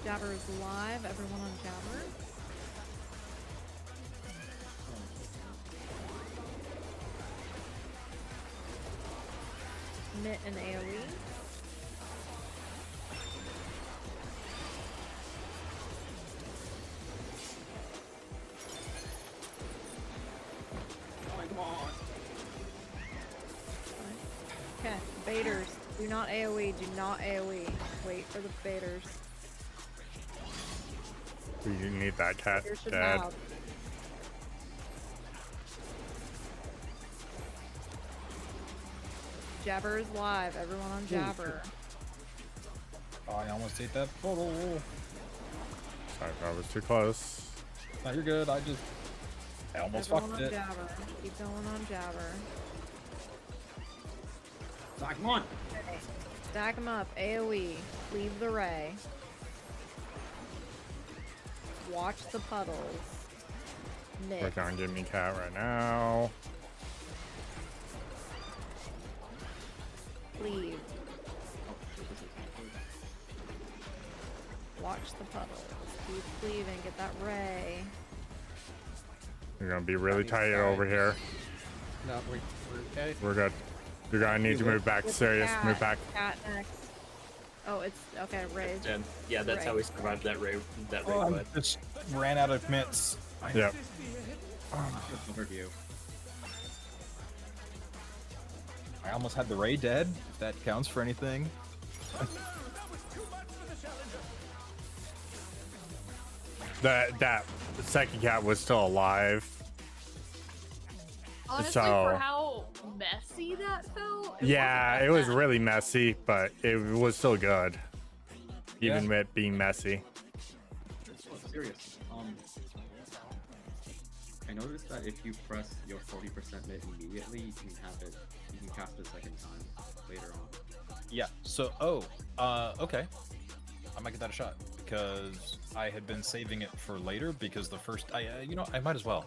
Jabber is alive, everyone on Jabber. Mitt and AoE. Okay, baiters. Do not AoE, do not AoE. Wait for the baiters. You need that cat Baiters should dead. have. Jabber is live. Everyone on Jabber. Oh, I almost ate that portal. Sorry if I was too close. No, you're good. I almost Everyone fucked on it. Jabber. Keep going on Jabber. Stack them on. Stack them up. AoE. Leave the ray. Watch the puddles. Nick. Working on getting me cat right now. Cleave. Watch the puddles. Keep cleaving. Get that ray. You're gonna be really tight over here. No, we're okay. We're good. You're gonna need to move back. Get the Serious, cat. move back. Cat next. Oh, it's okay. Ray. Yeah, that's Ray. how we survived that raid. That Oh, raid I fight. just ran out of mitts. Yep. Overview. I almost had the Ray dead. If that counts for anything. That second cat was still alive. Honestly, So- for how messy that felt. Yeah, it was really messy, but it was still good. Even with being messy. Oh, serious. I noticed that if you press your 40% mitt immediately, you can cast it a second time later on. Yeah. So, okay. I might get that a shot because I had been saving it for later because the first, I might as well.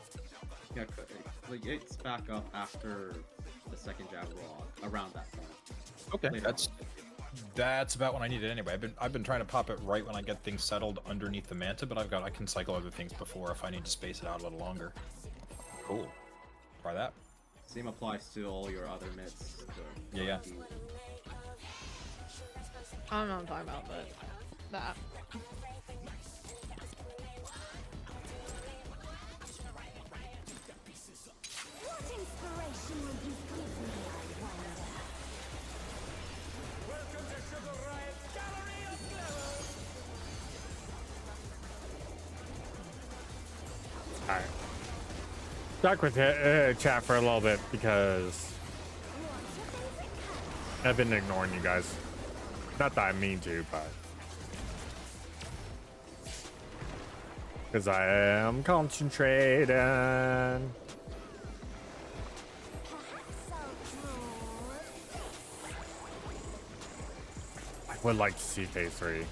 Yeah, like it's back up after the second jab roll around that point. Okay, Later that's about when I need it anyway. I've been trying to pop it right when I get things settled underneath the manta, but I can cycle other things before if I need to space it out a little longer. Cool. Try that. Same applies to all your other mitts. Yeah. I don't know what I'm talking about, but that. Alright. Stuck with chat for a little bit because I've been ignoring you guys. Not that I mean to, but because I am concentrating. I would like to see phase 3.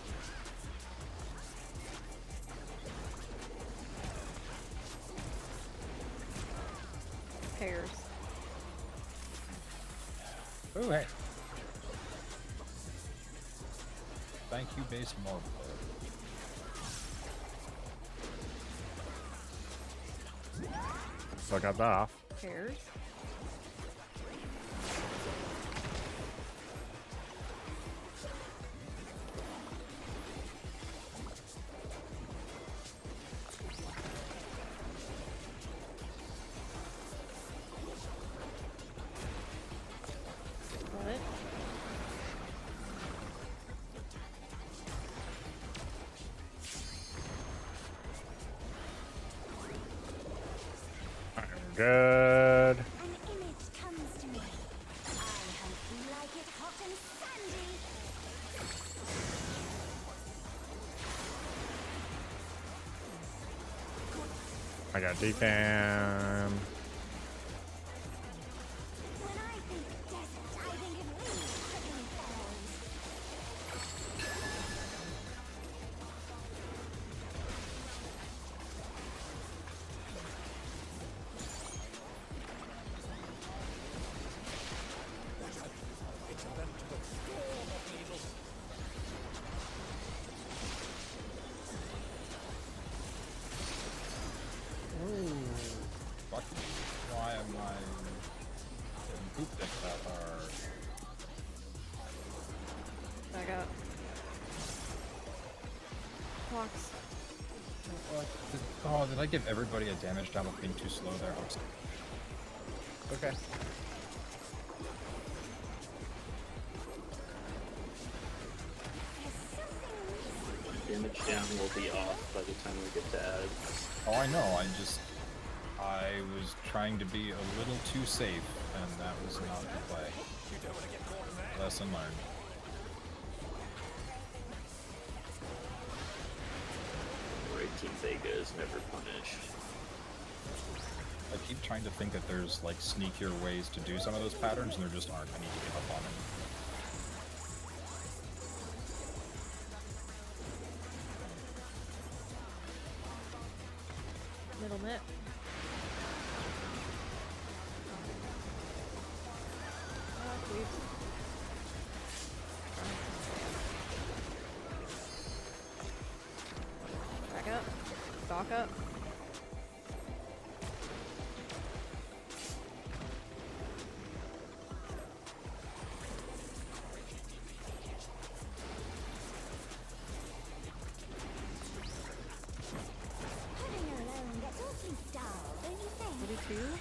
Pairs. Oh, hey. Thank you, base more. So I got that off. Pairs. What? Good. An image comes to me. I hope you like it hot and sandy. I got defam. When I think desert, I think of wings prickling fellows. Fuck. Why am I getting pooped at that hard? Back up. Clocks. Oh, did I give everybody a damage down with being too slow there? Oops. Okay. Damage down will be off by the time we get to ads. Oh, I know. I was trying to be a little too safe, and that was not the play. Lesson learned. Raid Team Vega is never punished. I keep trying to think that there's like sneakier ways to do some of those patterns, and there just aren't. I need to give up on them. Middle knit. Please. Back up. Stock up. Putting her alone gets awfully dull, don't you think? 42.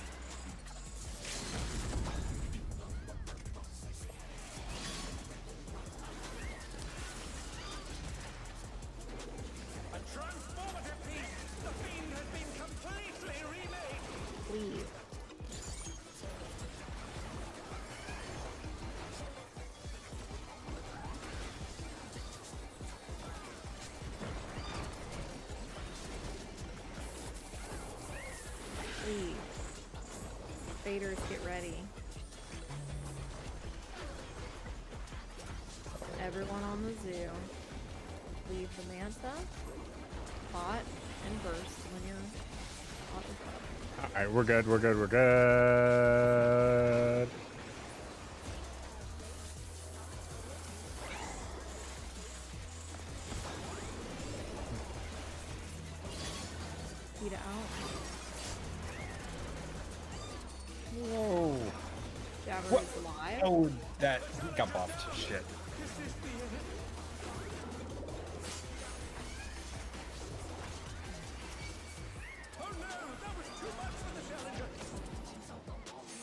Leave. Leave. Faders, get ready. Everyone on the zoo. Leave the manta, pot, and burst when you're on the top. Alright, we're good, we're good, we're good. Feed it out. Whoa. Jabber What? is alive. Oh, that got buffed. Shit.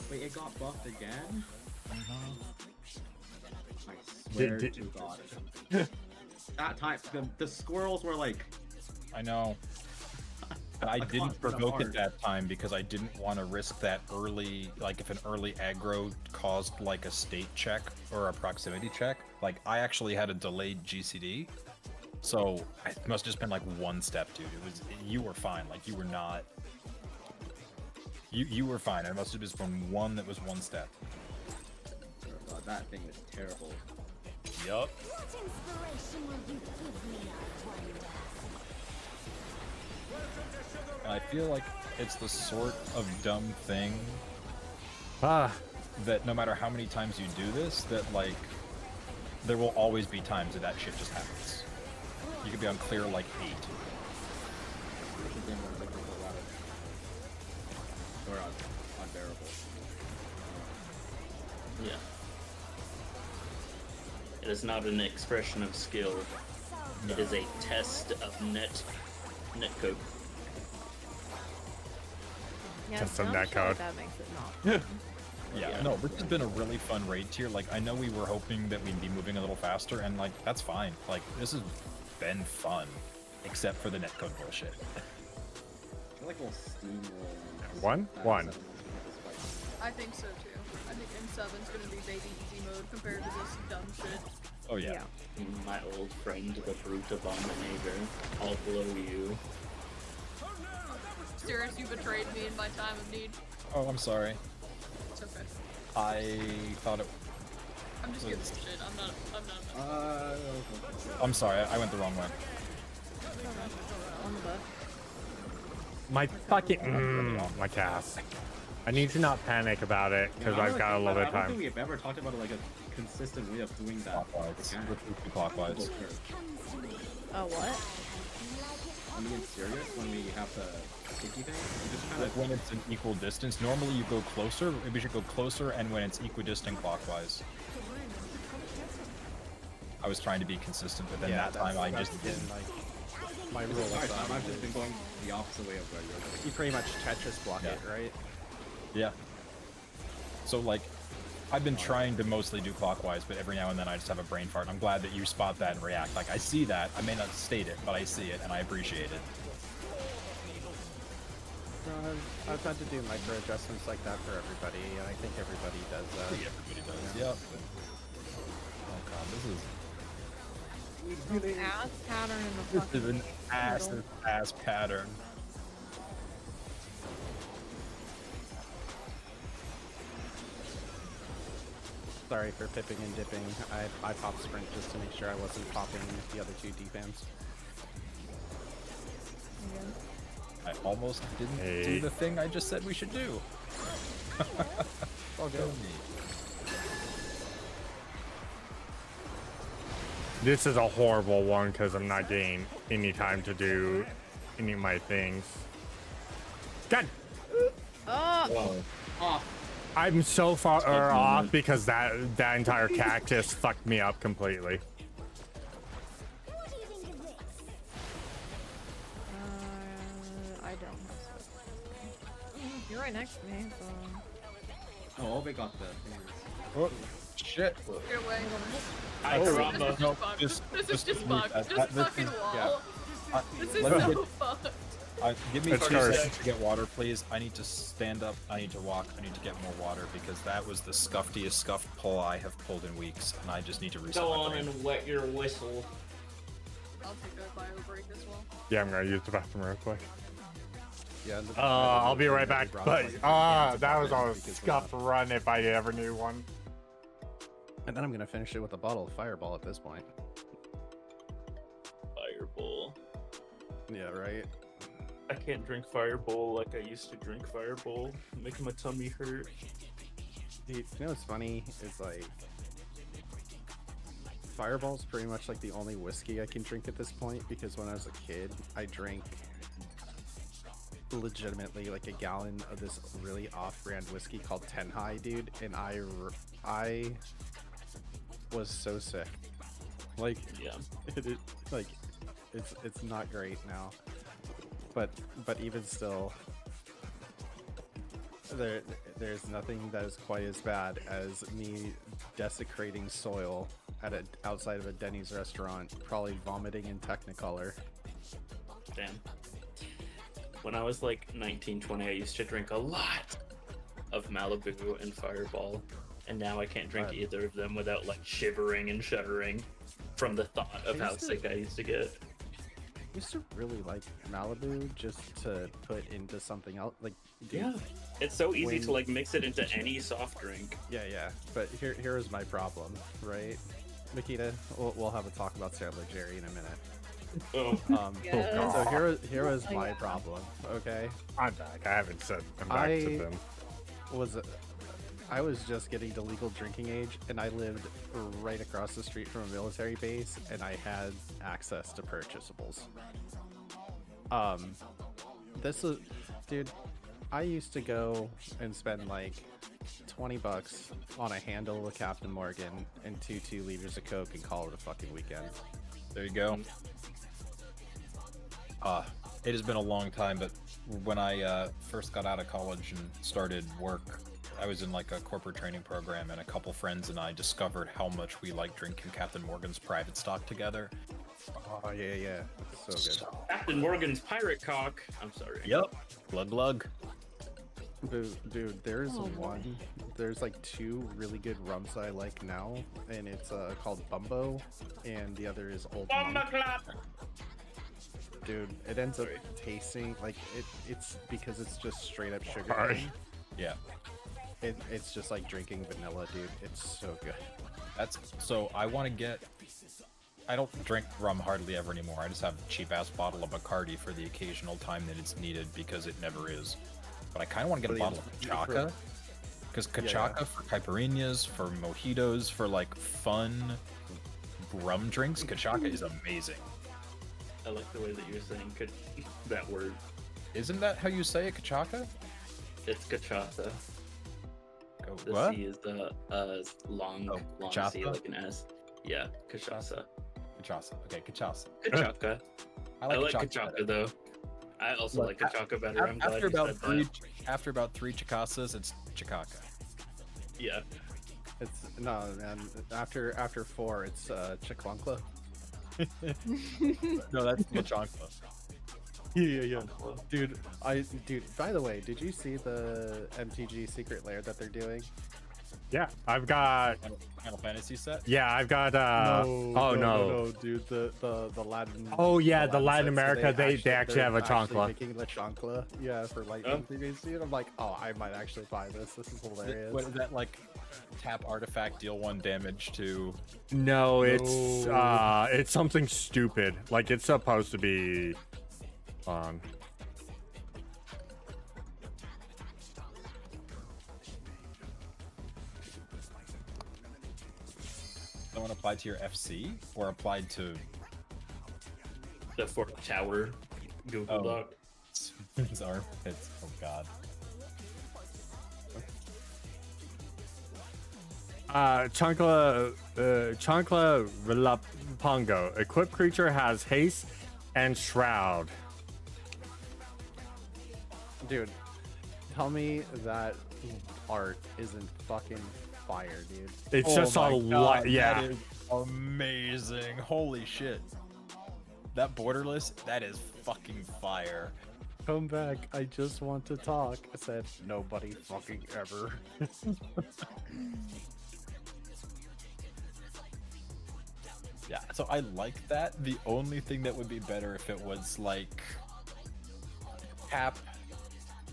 Wait, it got buffed again? I Did- swear to God. That time, the squirrels were like. I know. But I didn't provoke it that time because I didn't want to risk that early, like if an early aggro caused like a state check or a proximity check. Like I actually had a delayed GCD, so it must have just been like one step, dude. It was, you were fine. Like you were not. You were fine. It must have just been one that was one step. God, that thing is terrible. Yup. What inspiration will you give me, I wonder? And I feel like it's the sort of dumb thing that no matter how many times you do this, that like there will always be times that shit just happens. You could be on clear like 8. Or unbearable. Yeah. It is not an expression of skill. No. It is a test of netcode. Yeah, Just some I'm net sure code. that makes it not. Yeah, no, this has been a really fun raid tier. Like, I know we were hoping that we'd be moving a little faster, and like, that's fine. Like, this has been fun, except for the netcode bullshit. I feel like we'll steamroll. One. I think so too. I think M7's gonna be baby easy mode compared to this dumb shit. Oh yeah. My old friend, the brute abominator, I'll blow you. Serious, you betrayed me in my time of need. Oh, I'm sorry. It's okay. I thought it. I'm just giving some shit. I'm not. I'm sorry. I went the wrong way. On the butt. My fucking my cast. I need to not panic about it because I've got a little bit of I don't think time. we've ever talked about like a consistent way of doing that. Clockwise. Oh, what? I'm being serious when we have the sticky thing. We just kind Like when it's an equal distance, normally you go closer. We should go closer, and when it's equidistant clockwise. I was trying to be consistent, but then that time I just didn't. Like, my rule of I've thumb just been is going the opposite way of where you're going. you pretty much Tetris block it, right? Yeah. So like, I've been trying to mostly do clockwise, but every now and then I just have a brain fart. I'm glad that you spot that and react. Like I see that. I may not state it, but I see it and I appreciate it. No, I've had to do micro adjustments like that for everybody, and I think everybody does that. I think everybody does. Yep. Oh god, this is. Ass pattern in the This fucking is an ass pattern. Sorry for pipping and dipping. I popped sprint just to make sure I wasn't popping the other two defams. I almost didn't do the thing I just said we should do. All good. This is a horrible one because I'm not getting any time to do any of my things. God! Oh! I'm so far off because that entire cactus fucked me up completely. I don't have stuff. You're right next to me, so... Oh, Obe got the thing. Oh, shit. Get away. No, This is just move fucked. that. Just This fucking is- wall. yeah. This is Let me so get- fucked. Give me It's 30 cursed. seconds to get water, please. I need to stand up, I need to walk, I need to get more water because that was the scuffiest scuffed pull I have pulled in weeks, and I just need to reset Go my on brain. and wet your whistle. I'll take a bio break as well. Yeah, I'm gonna use the bathroom real quick. Yeah. I'll be right back. But that was a scuffed run if I ever knew one. And then I'm gonna finish it with a bottle of Fireball at this point. Fireball. Yeah, right. I can't drink Fireball like I used to drink Fireball, making my tummy hurt. Dude, you know what's funny is like Fireball's pretty much like the only whiskey I can drink at this point because when I was a kid, I drank legitimately like a gallon of this really off-brand whiskey called Ten High, dude, and I was so sick. Like, yeah, it's not great now. But even still, there's nothing that is quite as bad as me desecrating soil at outside of a Denny's restaurant, probably vomiting in Technicolor. Damn. When I was like 19, 20, I used to drink a lot of Malibu and Fireball, and now I can't drink either of them without like shivering and shuddering from the thought of how sick I used to get. I used to really like Malibu just to put into something else. Like, dude, yeah, it's so easy to like mix it into any soft drink. Yeah. But here is my problem, right? Makita, we'll have a talk about Sailor Jerry in a minute. Oh, Yes. So here is my problem. Okay, I'm back. I haven't said I'm back to them. I was just getting to legal drinking age, and I lived right across the street from a military base, and I had access to purchasables. This is, dude, I used to go and spend like $20 on a handle of Captain Morgan and 2 liters of Coke and call it a fucking weekend. There you go. It has been a long time, but when I first got out of college and started work, I was in like a corporate training program, and a couple friends and I discovered how much we like drinking Captain Morgan's private stock together. Oh yeah, it's so good. Captain Morgan's pirate cock. I'm sorry. Yep. Glug. Dude, there's like 2 really good rums that I like now, and it's called Bumbo, and the other is Old Monk. Dude, it ends up tasting like it's because it's just straight up sugar cane. Yeah. It's just like drinking vanilla, dude. It's so good. So I want to get. I don't drink rum hardly ever anymore. I just have a cheap ass bottle of Bacardi for the occasional time that it's needed, because it never is. But I kind of want to get a bottle of Kachaka, because Kachaka for caipirinhas, for mojitos, for like fun rum drinks, Kachaka is amazing. I like the way that you're saying that word. Isn't that how you say it, Kachaka? It's cachaça. The What? C is the long cachaça? C, like an S. Yeah, cachaça. Cachaça. Okay, cachaça. Cachaca. I like cachaca cachaca though. I also like cachaca better. I'm glad After you about said after about 3 chacasas, it's chacaka. that. Yeah. It's no, man. After 4, it's Chiclunkla. No, that's Machankla. Yeah. Dude, by the way, did you see the MTG secret lair that they're doing? Yeah, I've got Final Fantasy set. Yeah, I've got no, dude, the Latin. Oh yeah, the Latin set, so America, they actually have a chancla. Making the chancla, yeah, for Lightning 3 and I'm like, oh, I might actually buy this. This is hilarious. What is that, like? Tap artifact, deal 1 damage to. No, it's something stupid. Like, it's supposed to be fun. Someone applied to your FC or applied to The Fort Tower Google Doc. It's armpits. Oh god. Chancla Relapongo. Equipped creature has haste and shroud. Dude, tell me that art isn't fucking fire, dude. It's just a lot. Yeah. That is amazing. Holy shit. That borderless, that is fucking fire. Come back. I just want to talk. I said nobody fucking ever. Yeah, so I like that. The only thing that would be better if it was like tap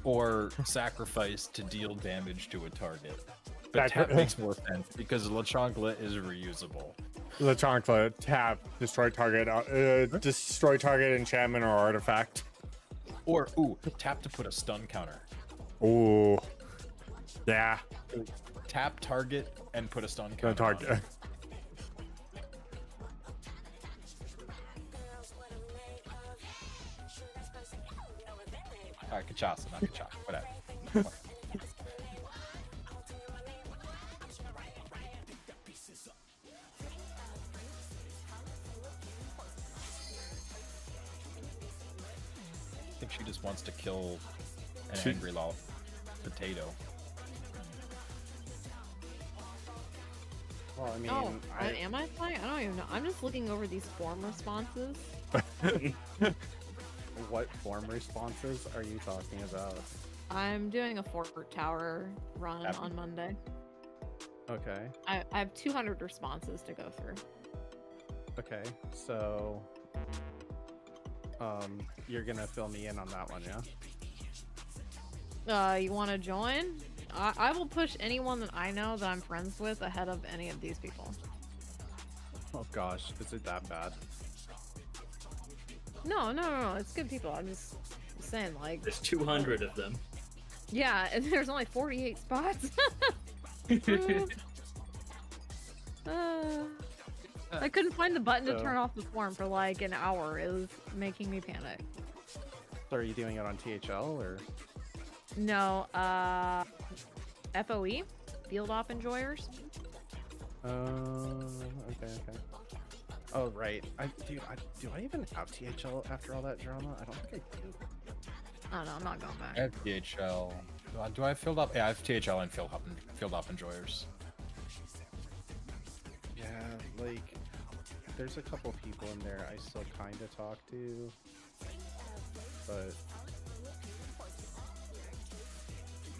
or sacrifice to deal damage to a target. But tap makes more sense because Lachankla is reusable. Lachankla, tap, destroy target, destroy target enchantment or artifact. Or tap to put a stun counter. Ooh, yeah. Tap target and put a stun counter. Target. Alright, Kachasa, not Kachaka, whatever. I think she just wants to kill an angry potato. Well, I mean, Oh, am I playing? I don't even know. I'm just looking over these form responses. What form responses are you talking about? I'm doing a fort tower run on Monday. Okay. I have 200 responses to go through. Okay, so you're gonna fill me in on that one, yeah? You want to join? I will push anyone that I know that I'm friends with ahead of any of these people. Oh gosh, is it that bad? No, it's good people. I'm just saying, like... There's 200 of them. Yeah, and there's only 48 spots. I couldn't find the button to turn off the form for like an hour. It was making me panic. So are you doing it on THL or? No, FOE, Field Op Enjoyers. Okay. Oh right, do I even have THL after all that drama? I don't think I do. Oh no, I'm not going back. I have THL. Do I have Field Op? Yeah, I have THL and Field Op Enjoyers. Yeah, like there's a couple people in there I still kind of talk to, but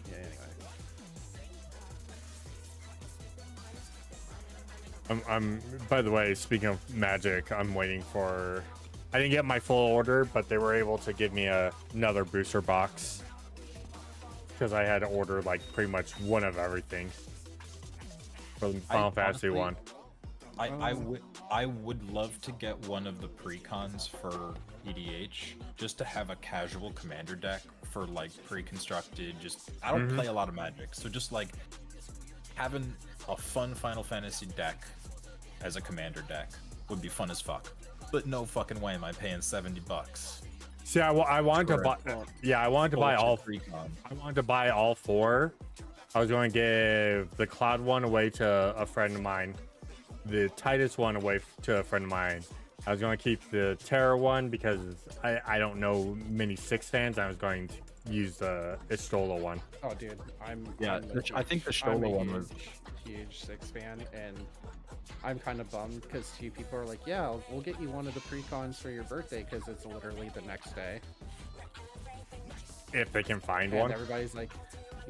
yeah, anyway. I'm by the way, speaking of Magic, I'm waiting for, I didn't get my full order, but they were able to give me another booster box because I had to order like pretty much one of everything for the Final Fantasy 1. I would love to get one of the precons for EDH just to have a casual commander deck for like pre-constructed. Just I don't play a lot of Magic, so just like having a fun Final Fantasy deck as a commander deck would be fun as fuck. But no fucking way am I paying $70. See, I wanted to buy. Yeah, I wanted to buy all. Precon. I wanted to buy all 4. I was going to give the Cloud one away to a friend of mine, the Titus one away to a friend of mine. I was going to keep the Terra one because I don't know many 6 fans. I was going to use the Istola one. Oh, dude, I think the Stola one was huge 6 fan, and I'm kind of bummed because 2 people are like, yeah, we'll get you one of the precons for your birthday because it's literally the next day. If they can find and one. Everybody's like,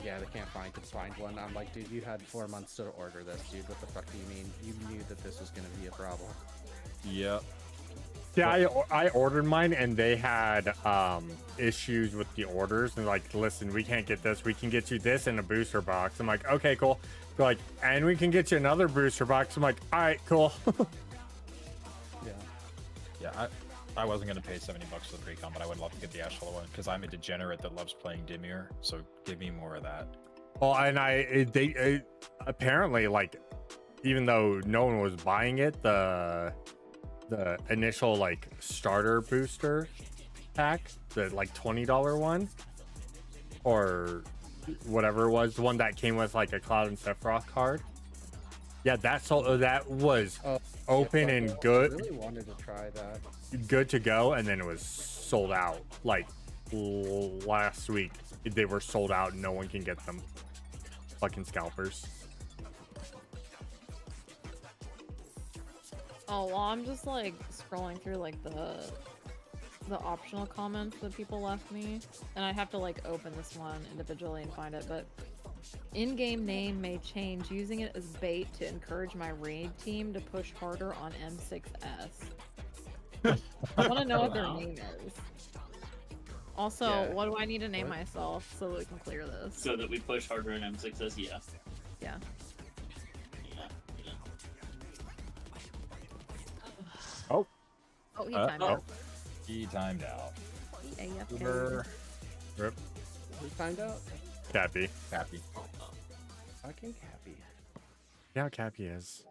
yeah, they can't find one. I'm like, dude, you had 4 months to order this, dude. What the fuck do you mean? You knew that this was going to be a problem. Yep. Yeah, I ordered mine and they had issues with the orders and like, listen, we can't get this. We can get you this in a booster box. I'm like, okay, cool. They're like, and we can get you another booster box. I'm like, all right, cool. Yeah, I wasn't gonna pay $70 for the precon, but I would love to get the Ashla one because I'm a degenerate that loves playing Dimir. So give me more of that. Well, and they apparently, like, even though no one was buying it, the initial like starter booster pack, the like $20 one or whatever it was, the one that came with like a Cloud and Sephiroth card. Yeah, that was open and good. I really wanted to try that. Good to go, and then it was sold out like last week. They were sold out. No one can get them. Fucking scalpers. Oh, well, I'm just like scrolling through like the optional comments that people left me, and I have to like open this one individually and find it, but in-game name may change, using it as bait to encourage my raid team to push harder on M6S. I want to know what their name is. Also, what do I need to name myself so that we can clear this? So that we push harder in M6S, yeah. Yeah. Oh, he timed out. He timed out. Rip. Who timed out? Cappy. Cappy. Fucking Cappy. Yeah, how Cappy is.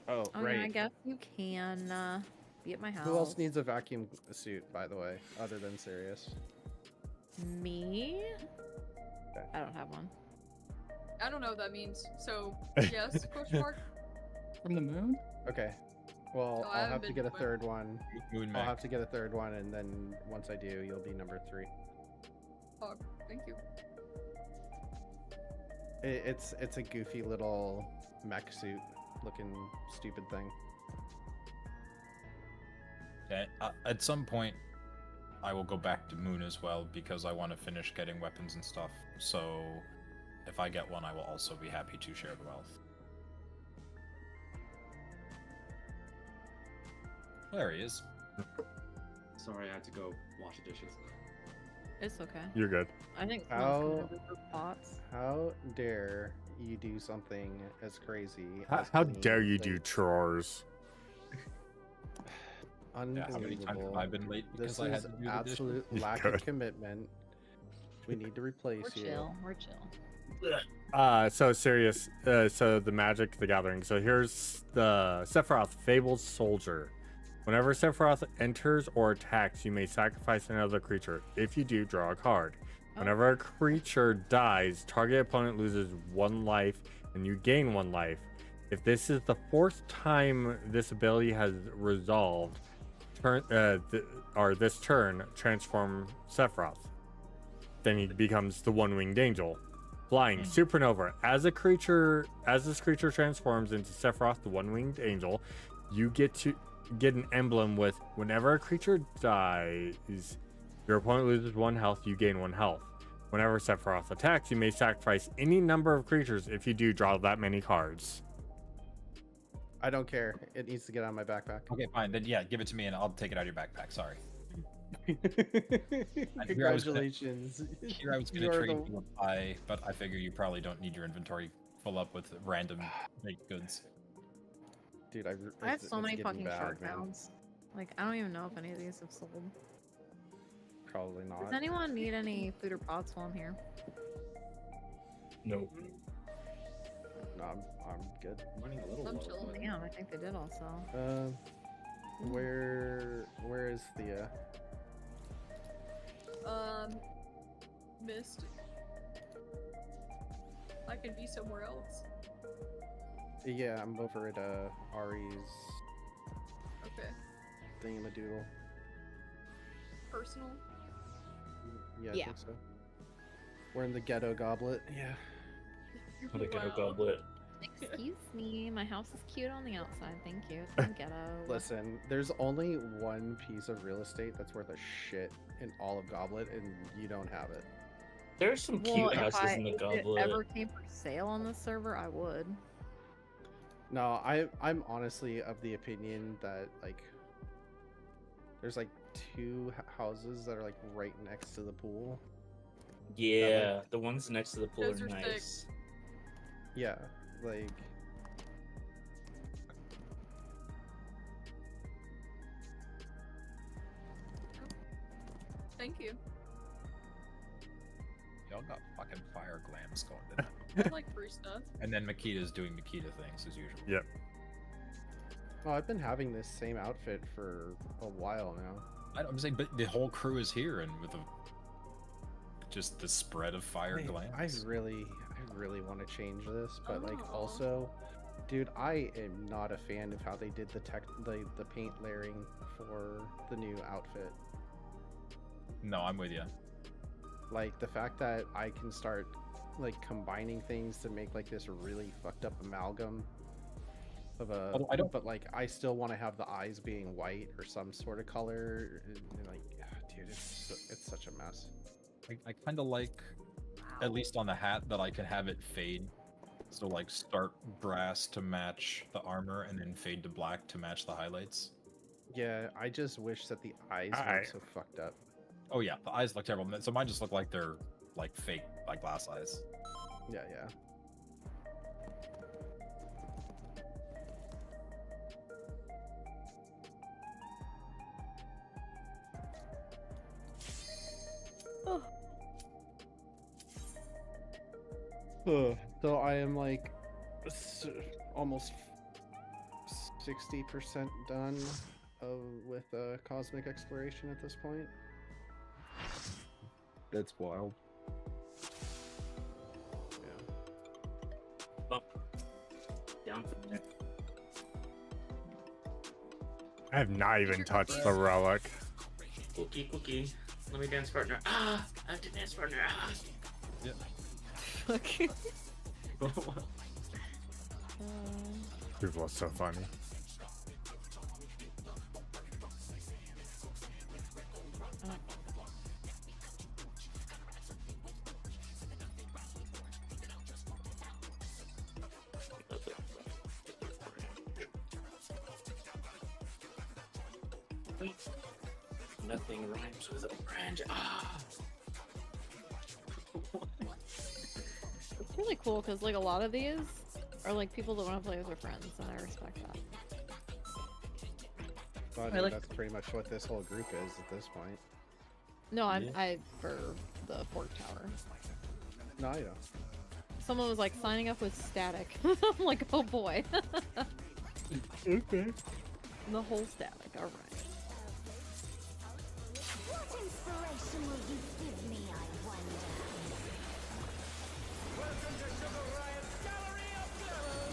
Oh, right. I guess you can be at my house. Who else needs a vacuum suit, by the way, other than Sirius? Me? Okay. I don't have one. I don't know what that means. So, yes, question mark? From the moon? Okay. Well, Oh, I I'll haven't have to been get a to third one. Moon I'll Mac. have to get a third one, and then once I do, you'll be number 3. Oh, thank you. It's a goofy little mech suit looking stupid thing. Yeah, at some point, I will go back to Moon as well because I want to finish getting weapons and stuff. So, if I get one, I will also be happy to share the wealth. There he is. Sorry, I had to go wash the dishes. It's okay. You're good. I think someone's gonna remove pots. How dare you do something as crazy? How dare you do chores? Unbelievable. I've been late because This I had is to do the absolute dishes. lack Good. of commitment. We need to replace We're you. chill. We're chill. So serious. So the Magic the Gathering. So here's the Sephiroth Fabled Soldier. Whenever Sephiroth enters or attacks, you may sacrifice another creature. If you do, draw a card. Whenever a creature dies, target opponent loses 1 life and you gain 1 life. If this is the 4th time this ability has resolved, this turn, transform Sephiroth. Then he becomes the One-Winged Angel. Flying Supernova. As this creature transforms into Sephiroth, the One-Winged Angel, you get an emblem with whenever a creature dies, your opponent loses 1 health, you gain 1 health. Whenever Sephiroth attacks, you may sacrifice any number of creatures. If you do, draw that many cards. I don't care. It needs to get out of my backpack. Okay, fine. Then yeah, give it to me and I'll take it out of your backpack. Sorry. Congratulations. Here I was gonna trade you a pie, but I figure you probably don't need your inventory full up with random baked goods. Dude, I have so many fucking bad, shark man. mounts. Like, I don't even know if any of these have sold. Probably not. Does anyone need any food or pots while I'm here? Nope. No, I'm good. I'm running a little I'm low. chilling. but- Damn, I think they did also. Where is Thea? Missed. I could be somewhere else. Yeah, I'm over at Ari's Okay. thingamadoodle. Personal? Yeah, I Yeah. think so. We're in the ghetto goblet. Yeah. What a ghetto goblet. Excuse me, my house is cute on the outside. Thank you. It's in ghetto. Listen, there's only one piece of real estate that's worth a shit in all of Goblet, and you don't have it. There's some Well, cute if houses in the if goblet. it ever came for sale on this server, I would. No, I'm honestly of the opinion that like there's like 2 houses that are like right next to the pool. Yeah, the ones next to the pool Those are are sick. nice. Yeah, like Thank you. Y'all got fucking fire glams going today. I like free stuff. And then Makita's doing Makita things as usual. Yep. oh, I've been having this same outfit for a while now. I'm saying, but the whole crew is here, and with just the spread of fire Man, glams. I really want to change this, but like Oh. also, dude, I am not a fan of how they did the paint layering for the new outfit. No, I'm with you. Like the fact that I can start like combining things to make like this really fucked up amalgam of a Although I don't- but like I still want to have the eyes being white or some sort of color and like dude, it's such a mess. I kind of like, at least on the hat, that I can have it fade. So like start brass to match the armor and then fade to black to match the highlights. Yeah, I just wish that the eyes I- weren't so fucked up. Oh yeah, the eyes look terrible. So mine just look like they're like fake, like glass eyes. Yeah, yeah. So I am like almost 60% done with cosmic exploration at this point. That's wild. Down from there. I have not even touched the relic. Cookie, cookie. Let me dance partner. Ah! I have to dance partner. Ah! Yeah. People are so funny. Nothing rhymes with orange. Ah. It's really cool because like a lot of these are like people that want to play with their friends, and I respect that. Well, I mean, that's pretty much what this whole group is at this point. No, I for the Fort Tower. No, I know. Someone was like signing up with static. I'm like, oh boy. Okay. The whole static. All right. What inspiration will you give me, I wonder? Welcome to Sugar Riot's Gallery of Glamour!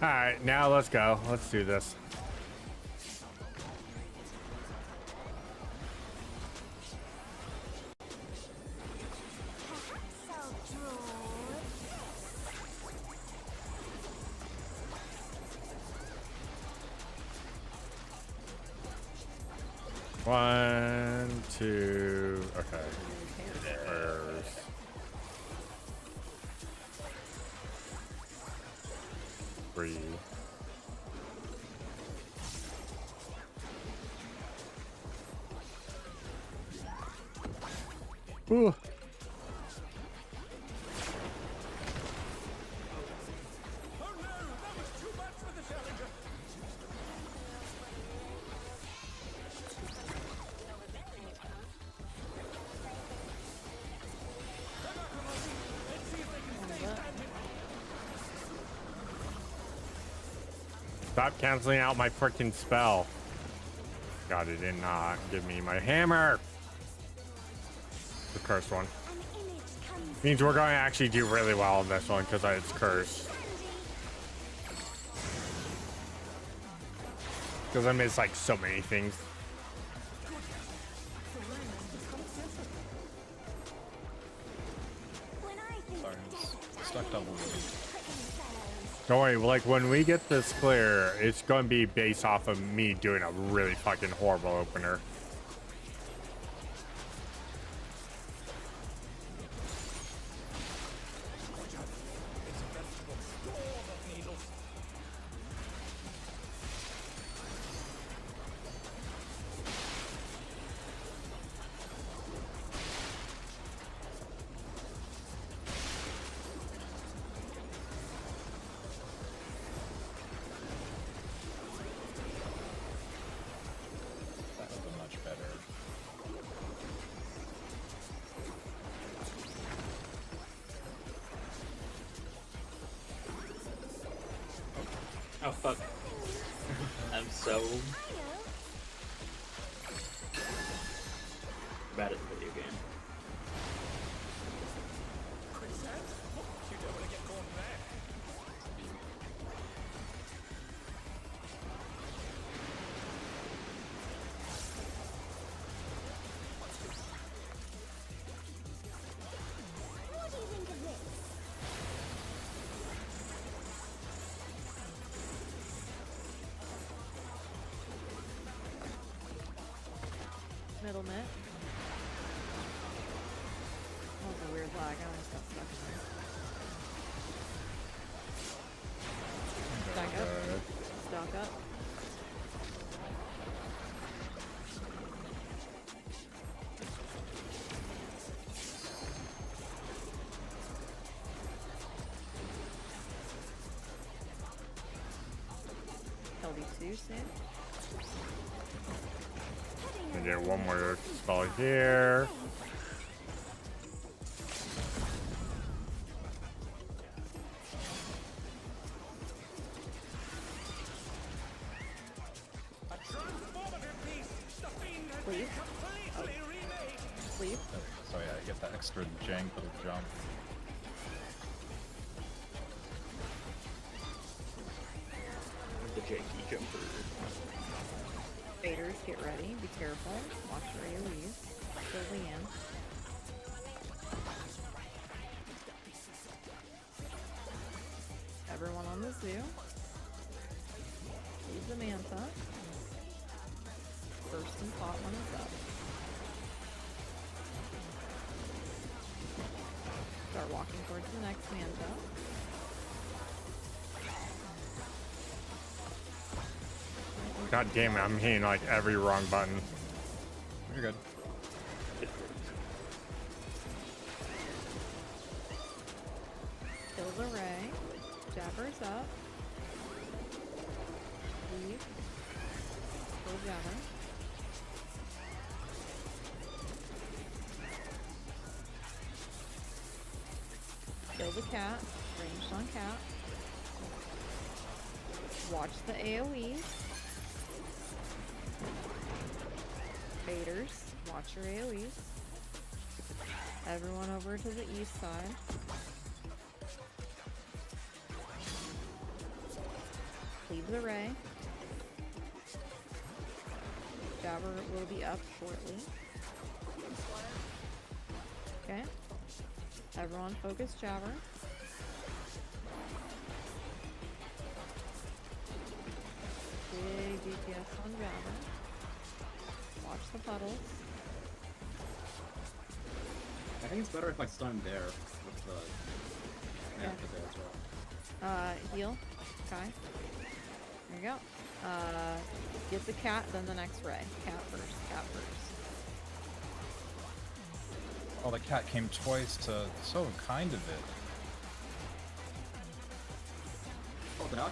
All right, now let's go. Let's do this. One, two, okay. First. Three. Ooh. Stop canceling out my freaking spell. God, it did not give me my hammer. The cursed one. Means we're going to actually do really well on this one because it's cursed. Because I miss like so many things. Sorry, stuck double. Don't worry, like when we get this clear, it's going to be based off of me doing a really fucking horrible opener. Oh fuck. I'm so bad at the video game. Middle net. That was a weird lag. I almost got stuck in there. Stack up. Stock up. LD2 soon. And get one more spell here. Sleep. Oh. Sleep. So yeah, I get that extra jank for the jump. janky jumper. Faders, get ready. Be careful. Watch your AoEs. Kill the end. Everyone on the zoo. Leave the manta. First and pot when it's up. Start walking towards the next manta. God damn it, I'm hitting like every wrong button. You're good. Kill the ray. Jabbers up. Leave. Kill Jabber. Kill the cat. Ranged on cat. Watch the AoEs. Faders. Watch your AoEs. Everyone over to the east side. Leave the ray. Jabber will be up shortly. Okay. Everyone focus Jabber. Big DPS on Jabber. Watch the puddles. I think it's better if I stun there with the there as well. Heal. Okay. There you go. Get the cat, then the next ray. Cat first. Cat first. Oh, the cat came twice to so kind of it. Oh, the dog?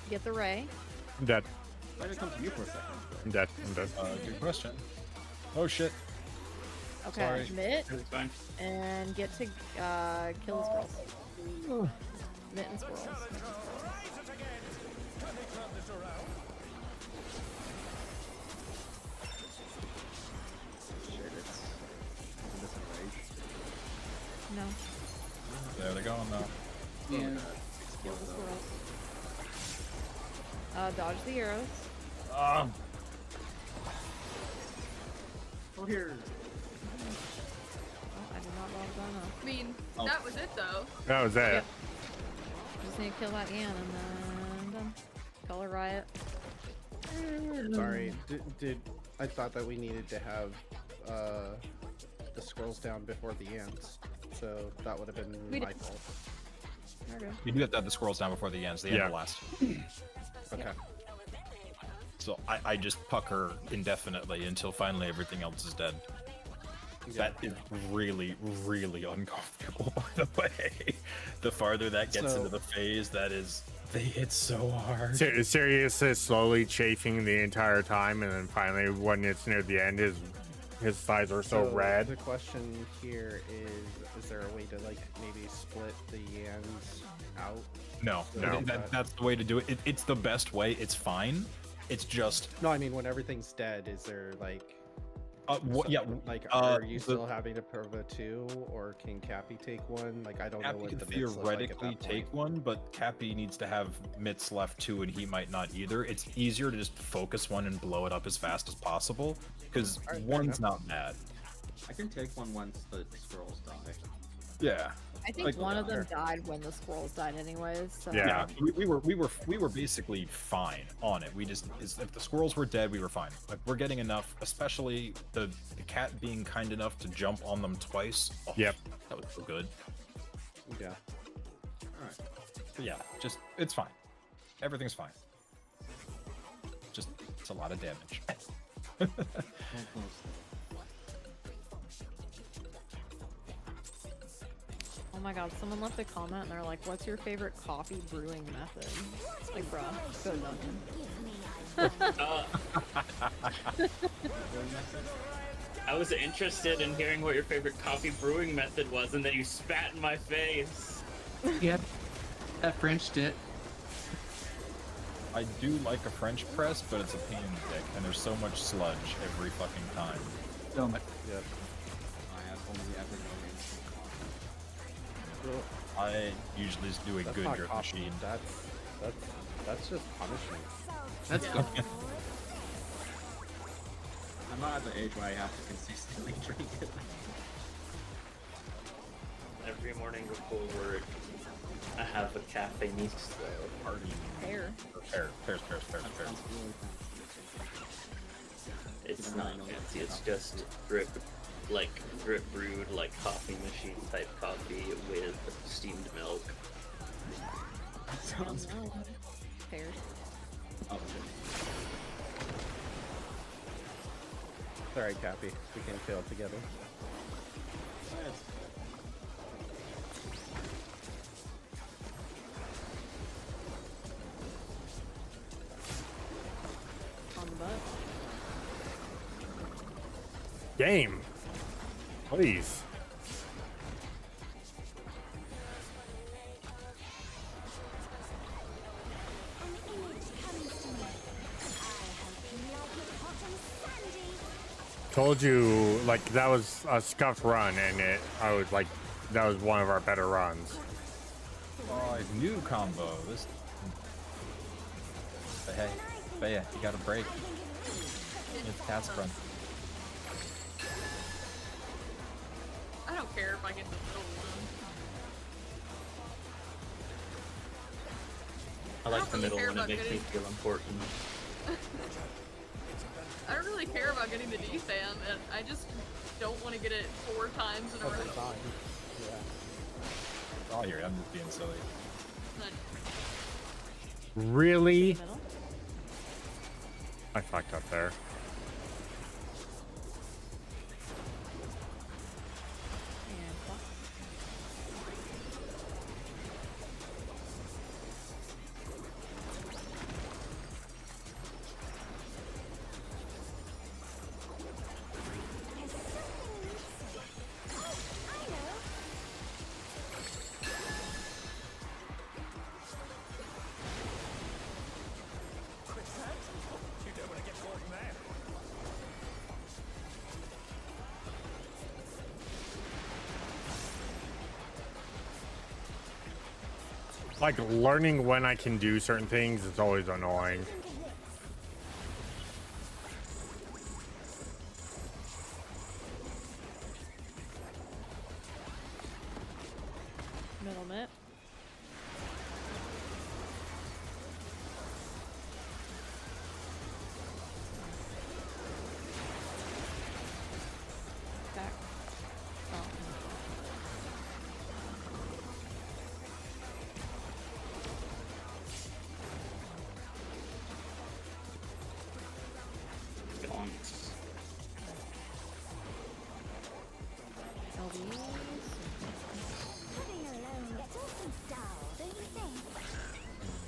Get the ray. I'm dead. Why did it come to you for a second? I'm dead. I'm dead. Good question. Oh shit. Okay, Sorry. Mitt. It's fine. And get to kill the squirrels. Mitt and squirrels. No. There they go now. Yeah. Kill the squirrels. Dodge the arrows. Oh, here. Oh, I did not log that up. I mean, that was it though. That was it. Yep. Just need to kill that Yan and then done. Color riot. Sorry, did I thought that we needed to have the scrolls down before the ends, so that would have been my fault. Okay. You do have to have the squirrels down before the ends. The end are last. Okay. So I just pucker indefinitely until finally everything else is dead. Yeah. That is really, really uncomfortable, by the way. The farther that gets into the phase, that is, they hit so hard. Sirius is slowly chafing the entire time, and then finally, when it's near the end, his thighs are so red. The question here is there a way to like maybe split the Yans out? No, No. that's the way to do it. It's the best way. It's fine. It's just No, I mean when everything's dead, is there like like are are you still having to Perva 2, or can Cappy take one? Like I don't know Cappy what can the mix look like at theoretically that take point. one, but Cappy needs to have mitts left too, and he might not either. It's easier to just focus one and blow it up as fast as possible, because Alright, fair one's enough. not bad. I can take one once the scrolls die. Yeah. I think one of them died when the squirrels died anyways, so... Yeah, we were basically fine on it. We just, if the squirrels were dead, we were fine. Like, we're getting enough, especially the cat being kind enough to jump on them twice. Oh, Yep. That was so good. Yeah. Alright. But yeah, just, it's fine. Everything's fine. Just, it's a lot of damage. Oh my god, someone left a comment and they're like, what's your favorite coffee brewing method? Like, bruh, go Duncan. I was interested in hearing what your favorite coffee brewing method was, and then you spat in my face. Yep. That Frenched it. I do like a French press, but it's a pain in the dick, and there's so much sludge every fucking time. So much. Yep. I have only ever known I usually just do a That's good not drip coffee, machine. That's just punishment. That's Yeah. good. I'm not at the age where I have to consistently drink it. Every morning before work, I have a cafe party. Pears. It's not fancy. It's just drip brewed like coffee machine type coffee with steamed milk. That sounds cool. Pears. Oh, It's alright, Cappy. We can chill together. On the butt. Game. Please. Told you, like, that was a scuffed run, and I was like, that was one of our better runs. Oh, new combo. This. But hey, Bea, you got a break. It's task run. I don't care if I get the middle one. I like the middle care one. It about makes me getting- feel important. I don't really care about getting the defam, and I just don't want to get it 4 times in a row. Oh, here, I'm just being silly. Really? I fucked up there. Like, learning when I can do certain things is always annoying. Middle mitt. Back. Oh.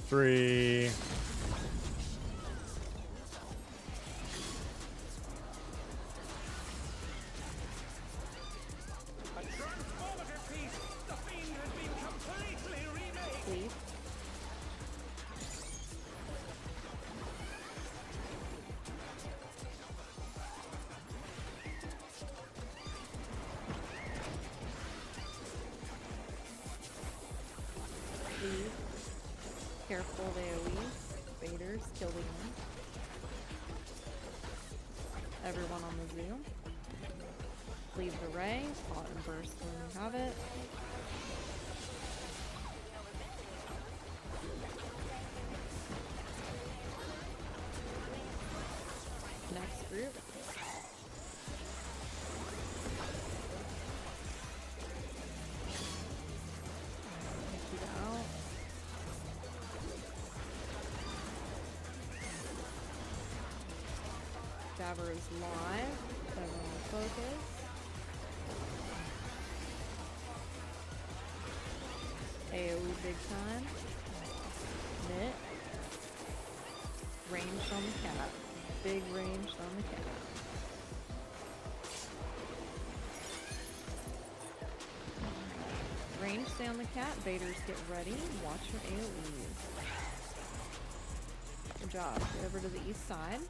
Three. Please. Please. Careful of AoE. Vaders, kill the one. Everyone on the zoo. Leave the ray. Pot and burst when you have it. Next group. Keep it out. Jabber is live. Everyone focus. AoE big time. Knit. Range on the cat. Big range on the cat. Range stay on the cat. Vaders get ready. Watch your AoEs. Good job. Get over to the east side.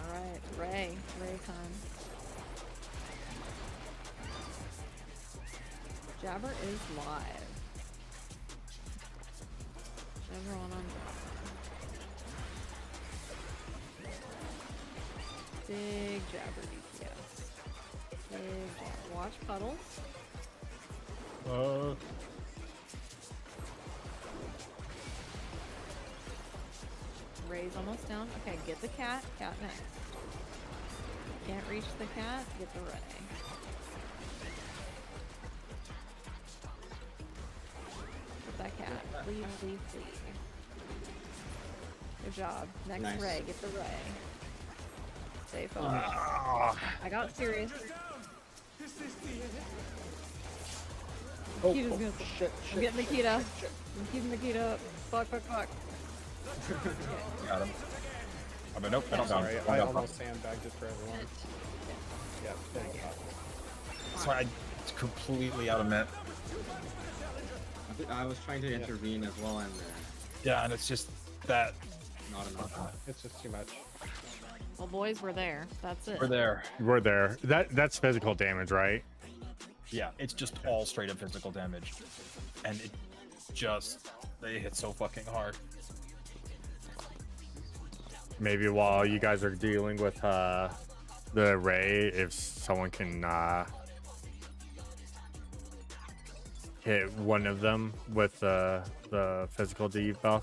Alright, Ray time. Jabber is live. Everyone on big jabber DPS. Big jabber. Watch puddles. Ray's almost down. Okay, get the cat. Cat next. Can't reach the cat. Get the Ray. Get that cat. Flee, flee, flee. Good job. Next Nice. Ray. Get the Ray. Stay focused. I got serious. Oh, Nikita's gonna shit, I'm getting Nikita. I'm keeping Nikita up. Fuck, fuck, fuck. Got him. I mean, nope, I don't got Sorry, him. I almost sandbagged it for everyone. Yeah, Sorry, it's completely out of net. I was trying to intervene as well, and Yeah, and it's just that. not enough. It's just too much. Well, boys, we're there. That's it. We're there. We're there. That's physical damage, right? Yeah, it's just all straight up physical damage. And it just, they hit so fucking hard. Maybe while you guys are dealing with the Ray, if someone can hit one of them with the physical debuff,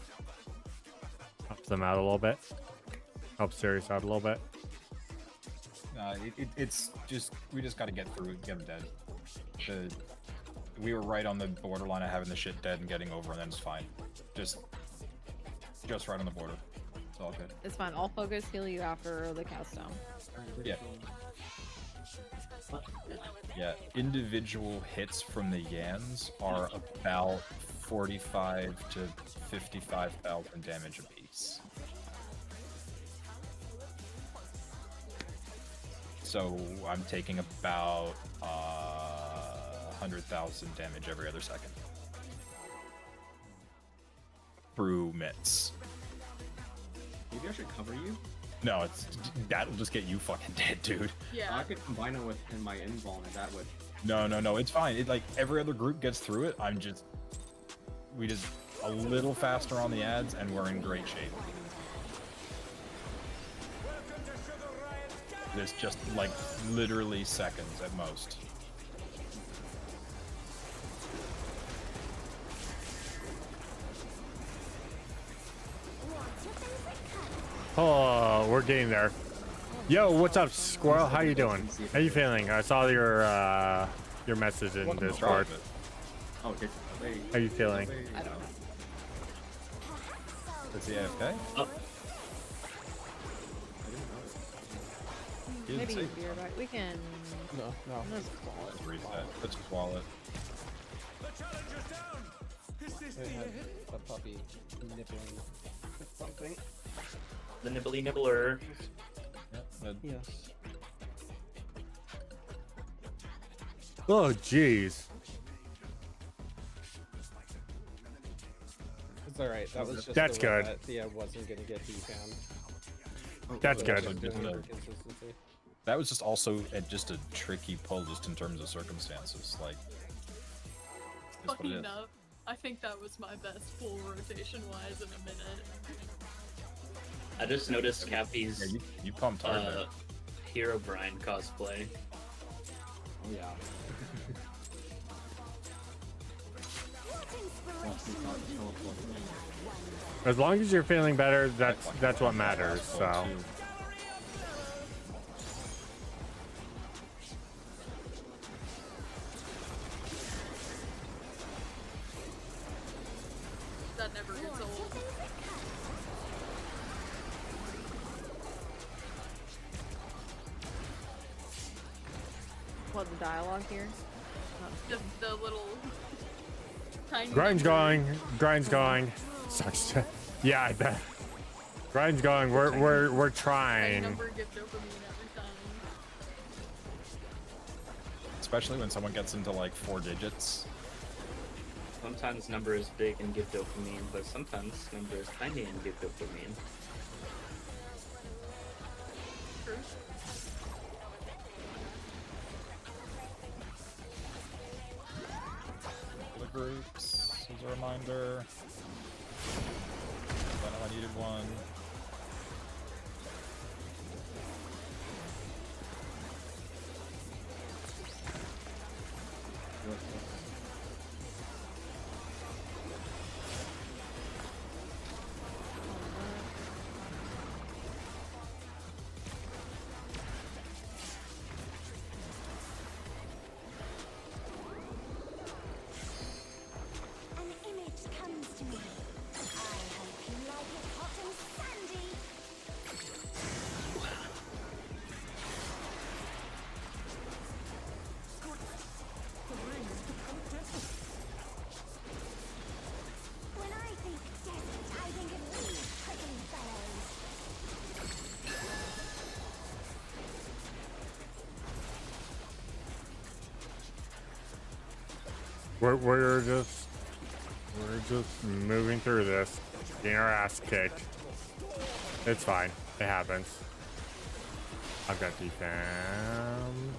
helps them out a little bit. Helps Sirius out a little bit. It's just, we just gotta get through it, get them dead. We were right on the borderline of having the shit dead and getting over, and then it's fine. Just right on the border. It's all good. It's fine. I'll focus heal you after the cast down. Yeah. Yeah, individual hits from the Yans are about 45 to 55,000 damage apiece. So I'm taking about 100,000 damage every other second. Through mitts. Maybe I should cover you? No, that'll just get you fucking dead, dude. Yeah. I could combine it with my invuln, and that would. No, it's fine. It, like, every other group gets through it. We just a little faster on the ads, and we're in great shape. It's just like literally seconds at most. Oh, we're getting there. Yo, what's up, Squirrel? How you doing? How you feeling? I saw your message in Discord. Oh, okay. How you feeling? I don't know. Is he AFK? Oh. Maybe he's beer back. We can. No. Let's call it. Reset. Let's just wall it. They had a puppy nibbling something. The nibbly nibbler. Yes. Oh, jeez. It's alright. That was just That's the way good. that Thea wasn't gonna get defanned. That's good. Consistency. That was just also just a tricky pull, just in terms of circumstances. Like, it's what it Fucking is. up. I think that was my best pull rotation wise in a minute. I just noticed Cappy's you pumped hard there. Hero Brian cosplay. Oh yeah. As long as you're feeling better, that's what matters. So. That never gets old. What, the dialogue here? The little tiny Grind's going. Sucks. Yeah, I bet. Grind's going. We're trying. number give dopamine every time. Especially when someone gets into like 4 digits. Sometimes number is big and give dopamine, but sometimes number is tiny and give dopamine. True. The groups as a reminder. Needed one. An image comes to me. I hope you like it hot and sandy. When I think desert, I think of these prickly fellows. We're just moving through this, getting our ass kicked. It's fine. It happens. I've got defam.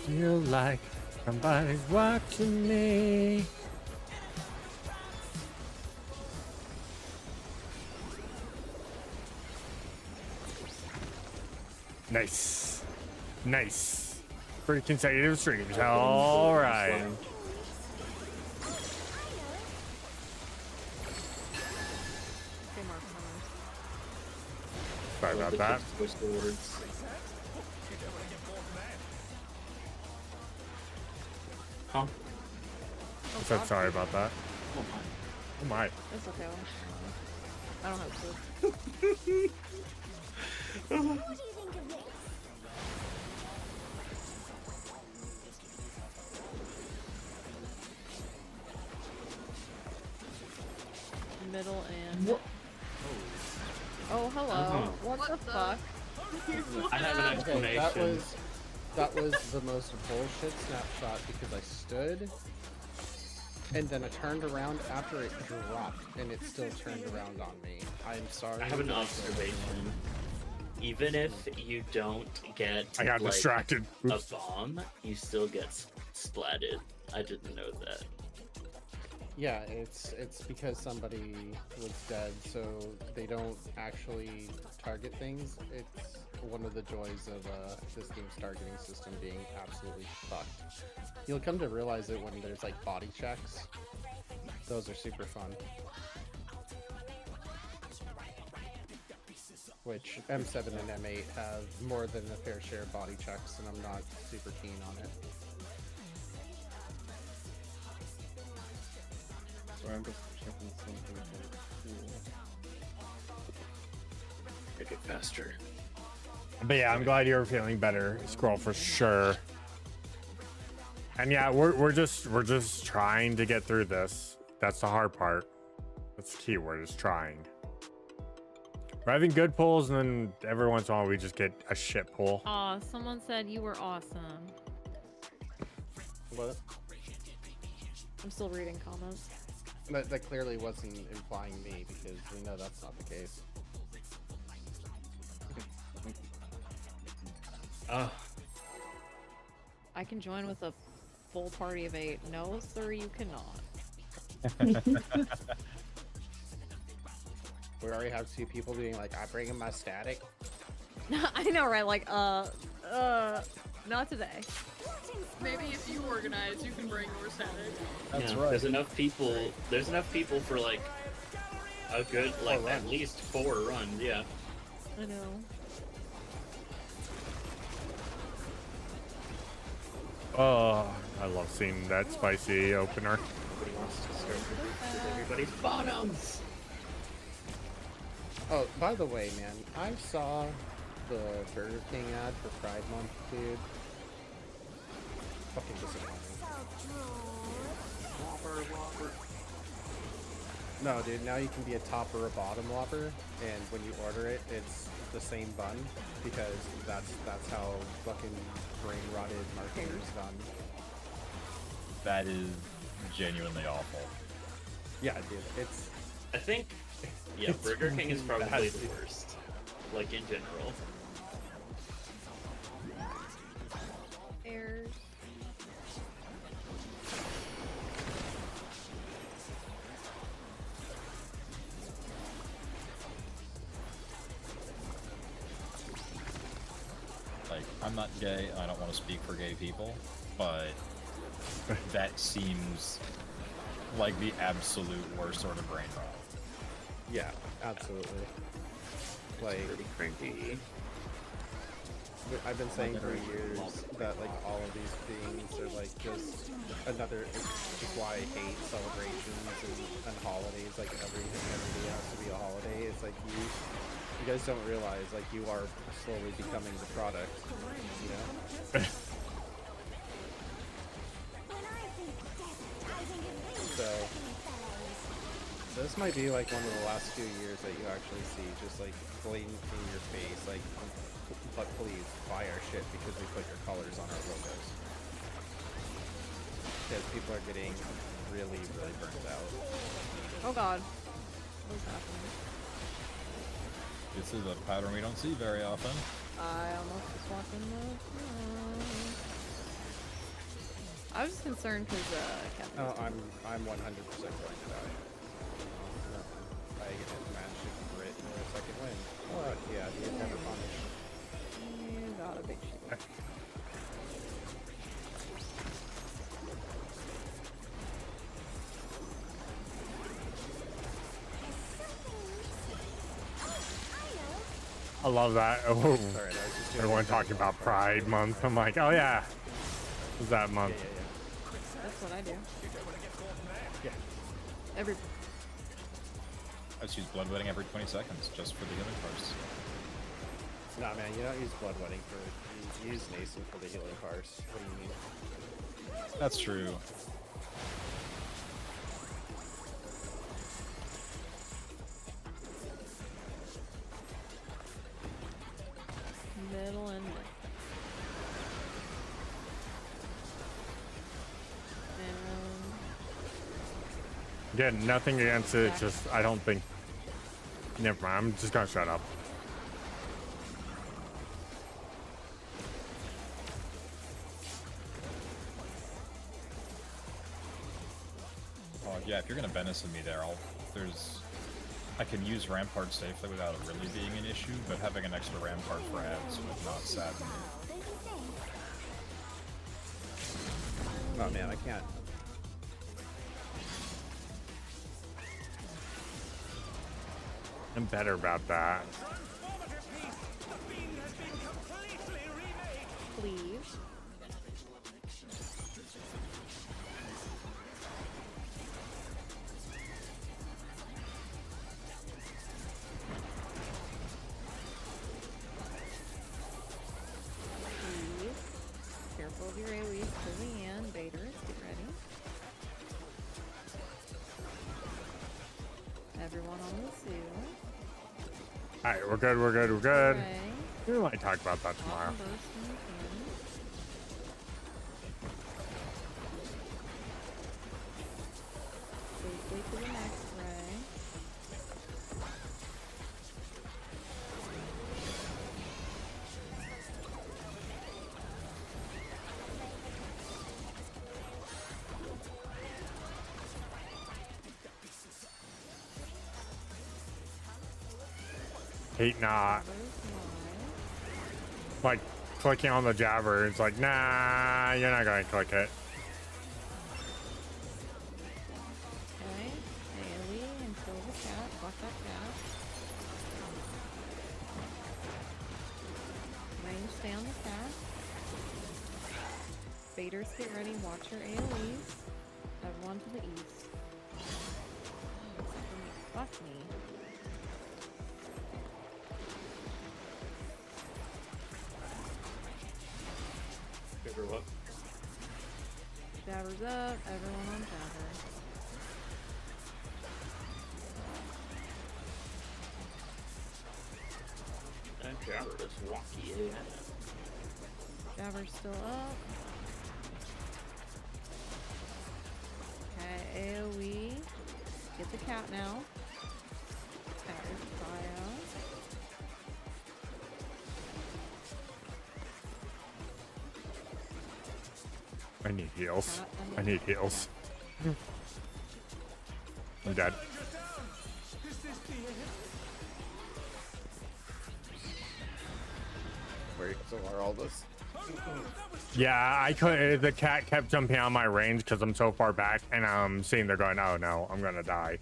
Feel like somebody's watching me. Nice. Nice. Pretty consecutive streams. All right. Sorry about that. Huh? I said sorry about that. Oh my. It's okay. I don't have to. What do you think of this? Middle and. Oh, hello. What the fuck? I have an Okay, explanation. that was the most bullshit snapshot because I stood and then I turned around after it dropped and it still turned around on me. I'm sorry. I have an observation. Even if you don't get I got distracted. a Oops. bomb, you still get splatted. I didn't know that. Yeah, it's because somebody was dead, so they don't actually target things. It's one of the joys of this game's targeting system being absolutely fucked. You'll come to realize it when there's like body checks. Those are super fun. Which M7 and M8 have more than a fair share of body checks, and I'm not super keen on it. Sorry, I'm just checking something cool. Make it faster. But yeah, I'm glad you're feeling better, Scroll, for sure. And yeah, we're just trying to get through this. That's the hard part. That's the key word, is trying. We're having good pulls, and then every once in a while we just get a shit pull. Aw, someone said you were awesome. What? I'm still reading comments. That clearly wasn't implying me, because we know that's not the case. I can join with a full party of 8. No, sir, you cannot. We already have 2 people being like, I bring in my static. I know, right? Like, not today. Maybe if you organize, you can bring your static. That's right. There's enough people. There's enough people for like a good, like at least 4 runs. Yeah. I know. Oh, I love seeing that spicy opener. Everybody wants to start with everybody's bottoms. Oh, by the way, man, I saw the Burger King ad for Pride Month, dude. Fucking disappointing. Whopper. No, dude, now you can be a top or a bottom Whopper, and when you order it, it's the same bun, because that's how fucking brain-rotted marketing is done. That is genuinely awful. Yeah, dude, it's... I think, yeah, It's Burger King is really probably bad. the worst. Like in general. I'm not gay. I don't want to speak for gay people, but that seems like the absolute worst sort of brain rot. Yeah, absolutely. Like, pretty cringy. I've been saying for years that like all of these things are like just another. It's why I hate celebrations and holidays. Like every day has to be a holiday. It's like you guys don't realize like you are slowly becoming the product. You know. So this might be like one of the last few years that you actually see just like blatant in your face like. But please buy our shit because we put your colors on our logos. Because people are getting really burnt out. Oh god. What's happening? This is a pattern we don't see very often. I almost just walked in the... I was just concerned because, Captain... Oh, I'm 100% going to die. I managed to crit for a second win. Oh, yeah, he never punished. You got a big shield. I love that. Oh, sorry, that was just everyone talking about Pride Month. I'm like, oh yeah, it's that month. Yeah. That's what I do. Yeah. Every... I just use bloodletting every 20 seconds just for the healing parts. Nah, man, you don't use bloodletting for. You use Nason for the healing parts. What do you mean? That's true. Middle and Again, nothing against it. It's just I don't think. Never mind. I'm just gonna shut up. Oh yeah, if you're gonna venison me there, I can use Rampart safely without it really being an issue, but having an extra Rampart for ads would not sadden me. Oh man, I can't. I'm better about that. Please. Careful of your AoEs to the end. Baiters, get ready. Everyone on the zoo. Alright, we're good, we're good, we're good. Okay. We might talk about that tomorrow. Safely to the next ray. Hate not. Like clicking on the jabber, it's like, nah, you're not gonna click it. Okay. AoE and kill the cat. Block that cat. Range stay on the cat. Baiters get ready. Watch your AoEs. Everyone to the east. Fuck me. Up. Jabber's up, everyone on Jabber. That Jabber is rocky, yeah. Jabber's still up. Okay, AoE. Get the cat now. Cat is bio. I need heals. I need heals. I'm dead. Where are all this? Yeah, I could. The cat kept jumping out of my range because I'm so far back, and I'm sitting there going, "Oh no, I'm gonna die."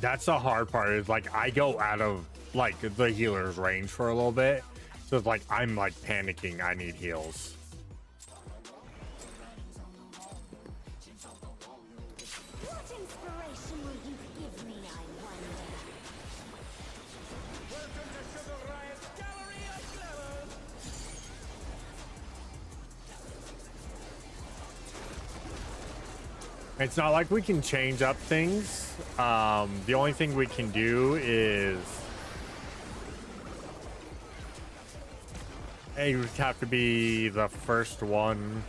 That's the hard part. Is like I go out of like the healer's range for a little bit, so it's like I'm like panicking. I need heals. What inspiration will you give me, I wonder? Welcome to Sugar Riot's Gallery of Flowers! It's not like we can change up things. The only thing we can do is you would have to be the first one.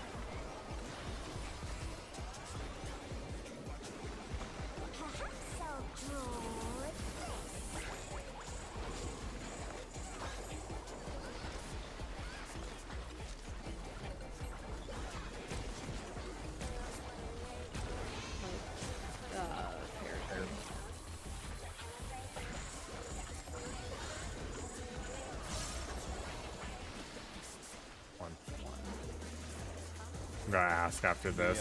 I'm gonna ask after this.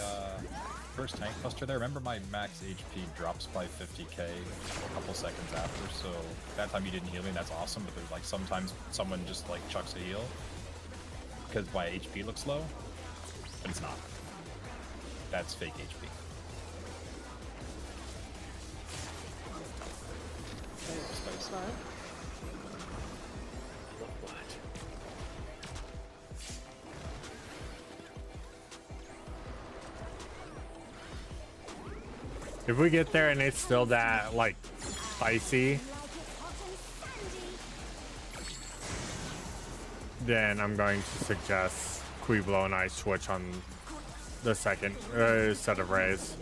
First tank buster there, remember my max HP drops by 50k a couple seconds after, so that time you didn't heal me, that's awesome, but there's like sometimes someone just like chucks a heal because my HP looks low, but it's not. That's fake HP. If we get there and it's still that like spicy, then I'm going to suggest Quiblo and I switch on the second set of rays.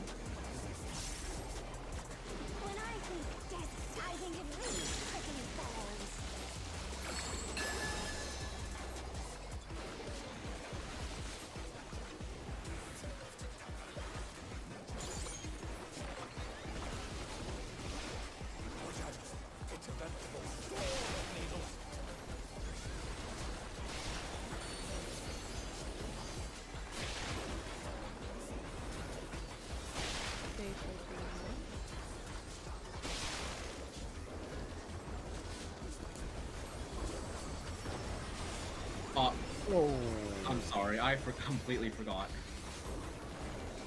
I'm sorry, I completely forgot.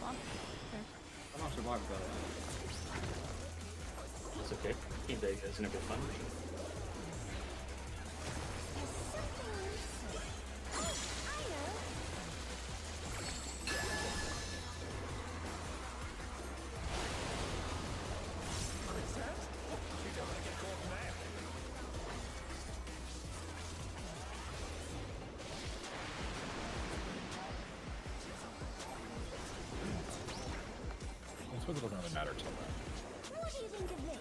I'm not survived though. It's okay. Team Vega is never fun. I suppose it doesn't really matter till then. What do you think of this?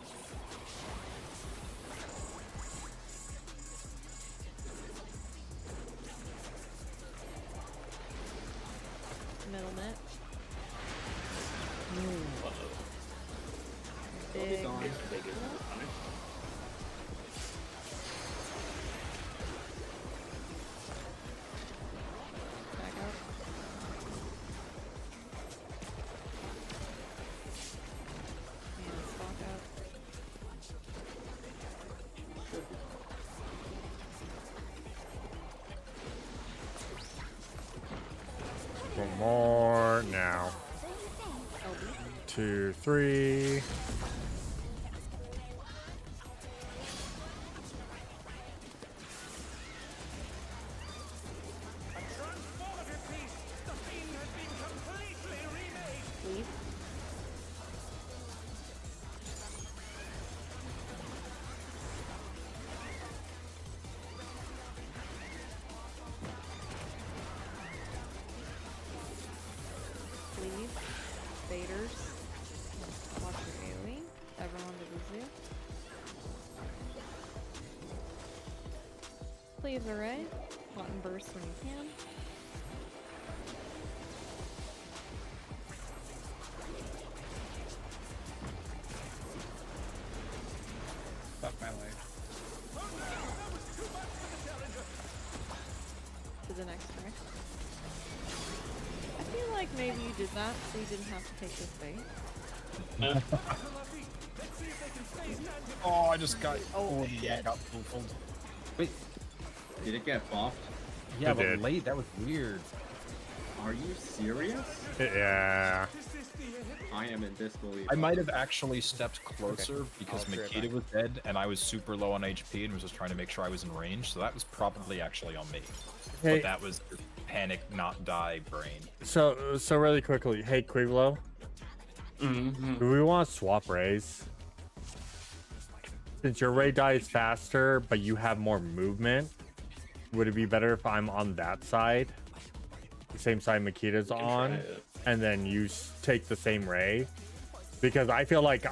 Middle net. Big. Back up. And stock out. One more now. 2, 3. Leave. Leave. Faders. Watch your AoE. Please, array. Button burst when you can. Fuck my life. To the next turn. I feel like maybe you did that so you didn't have to take this bait. Oh, I just got. Oh, yeah, I got fooled. Wait, did it get buffed? Yeah, but late. That was weird. Are you serious? Yeah. I am in disbelief. I might have actually stepped closer Okay. because I'll Makita was dead and I was super low on HP and was just trying to make sure I was in range. So that was probably actually on me. Hey. But that was just panic, not die brain. So really quickly, hey Quivlo, do we want to swap rays? Since your ray dies faster, but you have more movement, would it be better if I'm on that side? The same side Makita's on, and then you take the same ray? Because I feel like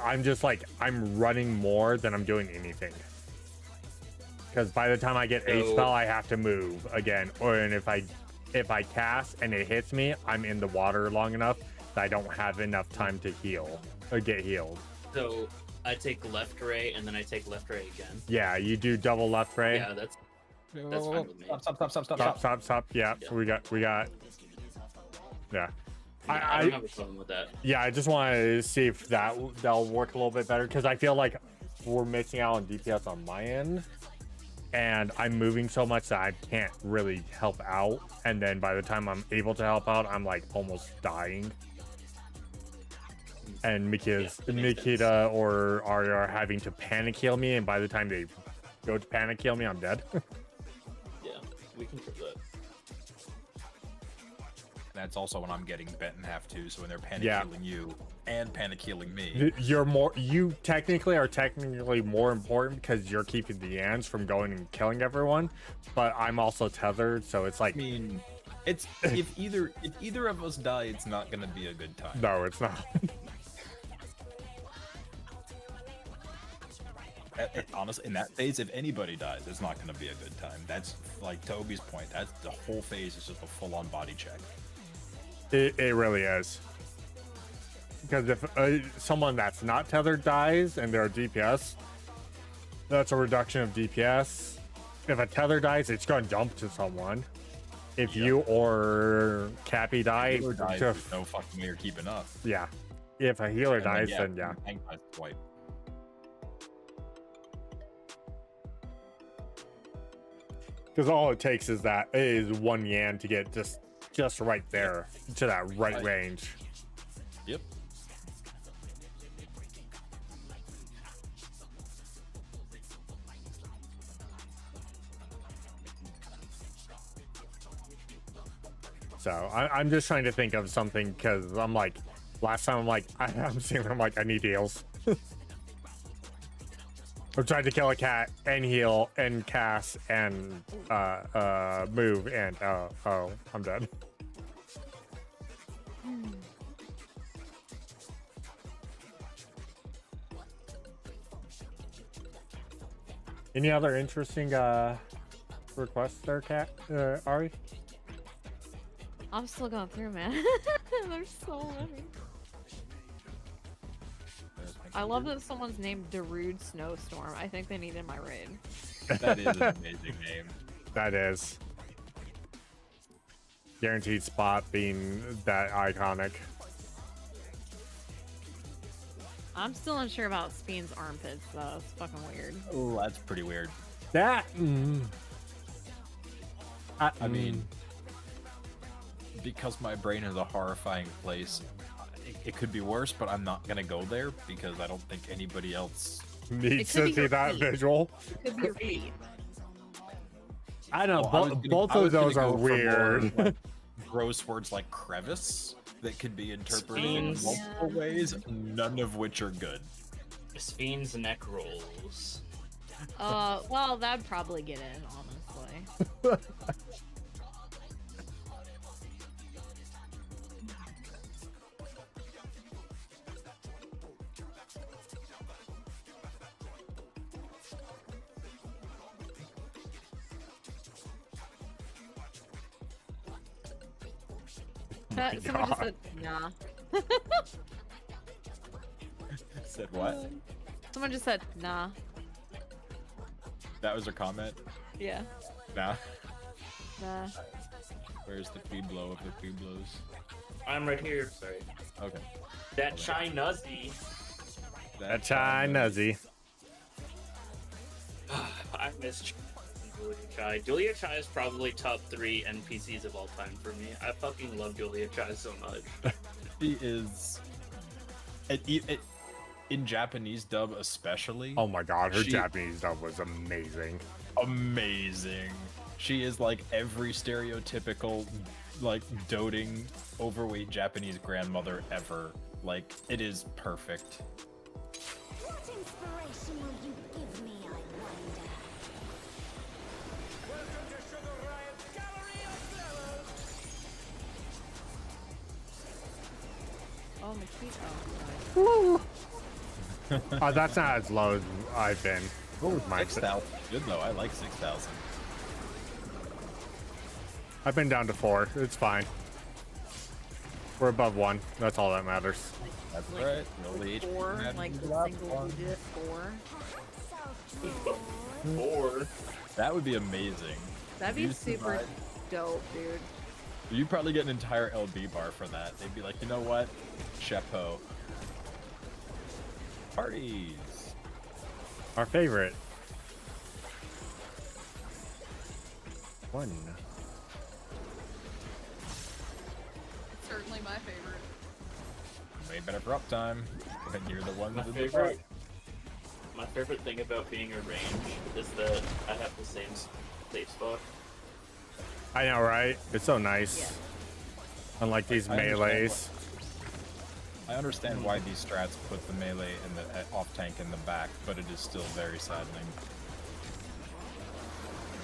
I'm running more than I'm doing anything. Because by the time I get a spell, I have to move again. And if I cast and it hits me, I'm in the water long enough that I don't have enough time to heal or get healed. So I take left ray and then I take left ray again. Yeah, you do double left ray. Yeah, that's fine with me. Stop. Yeah, we got. Yeah. I don't have a problem with that. Yeah, I just want to see if that'll work a little bit better because I feel like we're missing out on DPS on my end, and I'm moving so much that I can't really help out. And then by the time I'm able to help out, I'm like almost dying. And Makita or Arya are having to panic heal me, and by the time they go to panic heal me, I'm dead. Yeah, we can prove that. That's also when I'm getting bent in half too. So when they're panic Yeah. healing you and panic healing me, You technically are more important because you're keeping the ants from going and killing everyone, but I'm also tethered, so it's like. I mean, it's if either of us die, it's not gonna be a good time. No, it's not. Honestly, in that phase, if anybody dies, it's not gonna be a good time. That's like Toby's point. That's the whole phase is just a full-on body check. It really is. Because if someone that's not tethered dies and they're DPS, that's a reduction of DPS. If a tether dies, it's going to jump to someone. If you or Cappy die, Healer dies, there's no fucking way you're keeping up. Yeah. If a healer And then, dies, then yeah. Tank dies twice. Because all it takes is one Yan to get just right there to that right range. Yep. So I'm just trying to think of something because I'm like, last time I'm seeing I'm like, I need heals. I'm trying to kill a cat and heal and cast and move and oh, I'm dead. Any other interesting requests there, Ari? I'm still going through, man. There's so many. I love that someone's named Darude Snowstorm. I think they need in my raid. That is an amazing name. That is. Guaranteed spot being that iconic. I'm still unsure about Speen's armpits, though. It's fucking weird. Oh, that's pretty weird. That. I mean, because my brain is a horrifying place, it could be worse, but I'm not gonna go there because I don't think anybody else needs to see that visual. It could be your feet. I don't know. Both of those are weird. Like, gross words like crevice that could be interpreted in multiple ways, none of which are good. Sphinx neck rolls. Well, that'd probably get in, honestly. my Someone just God. said, nah. Said what? Someone just said, nah. That was her comment? Yeah. Nah. Nah. Where's the Pueblo of the Pueblos? I'm right here. Sorry. Okay. That Chai Nuzzy. That Chai Nuzzy. I miss Julia Chai. Julia Chai is probably top 3 NPCs of all time for me. I fucking love Julia Chai so much. She is... in Japanese dub especially. Oh my God, her Japanese dub was amazing. Amazing. She is like every stereotypical, like, doting, overweight Japanese grandmother ever. Like, it is perfect. What inspiration will you give me, I wonder? Oh, Makito. Oh, that's not as low as I've been. What was mine? 6,000. Good though. I like 6,000. I've been down to 4. It's fine. We're above 1. That's all that matters. That's right. No age. 4, like single digit 4. 4. That would be amazing. That'd be super dope, dude. You'd probably get an entire LB bar for that. They'd be like, you know what? Chapeau. Parties. Our favorite. 1. Certainly my favorite. Way better for uptime. When you're the one My with favorite. My favorite thing about being a range is that I have the same safe spot. I know, right? It's so nice. Unlike these melees. I understand why these strats put the melee and the off tank in the back, but it is still very saddening.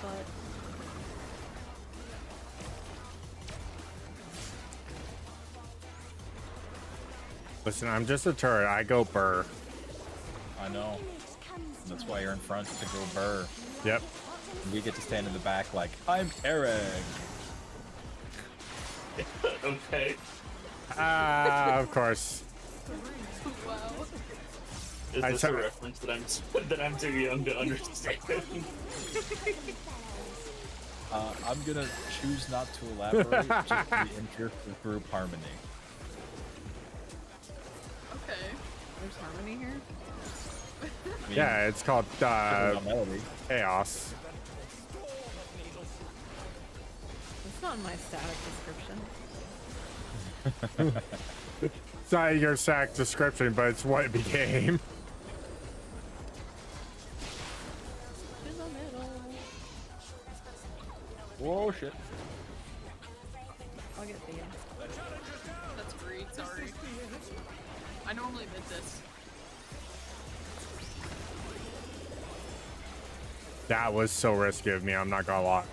But Listen, I'm just a turret. I go burr. I know. That's why you're in front to go burr. Yep. We get to stand in the back like, I'm Eric. Okay. Ah, of course. Wow. Is this a reference that I'm too young to understand? I'm gonna choose not to elaborate, just the inter-group harmony. Okay. there's harmony here. I mean, Yeah, it's called melody. Chaos. It's not in my static description. It's not your exact description, but it's what it became. In the middle. Whoa, shit. I'll get the That's great, sorry. I normally mid this. That was so risky of me, I'm not gonna lie.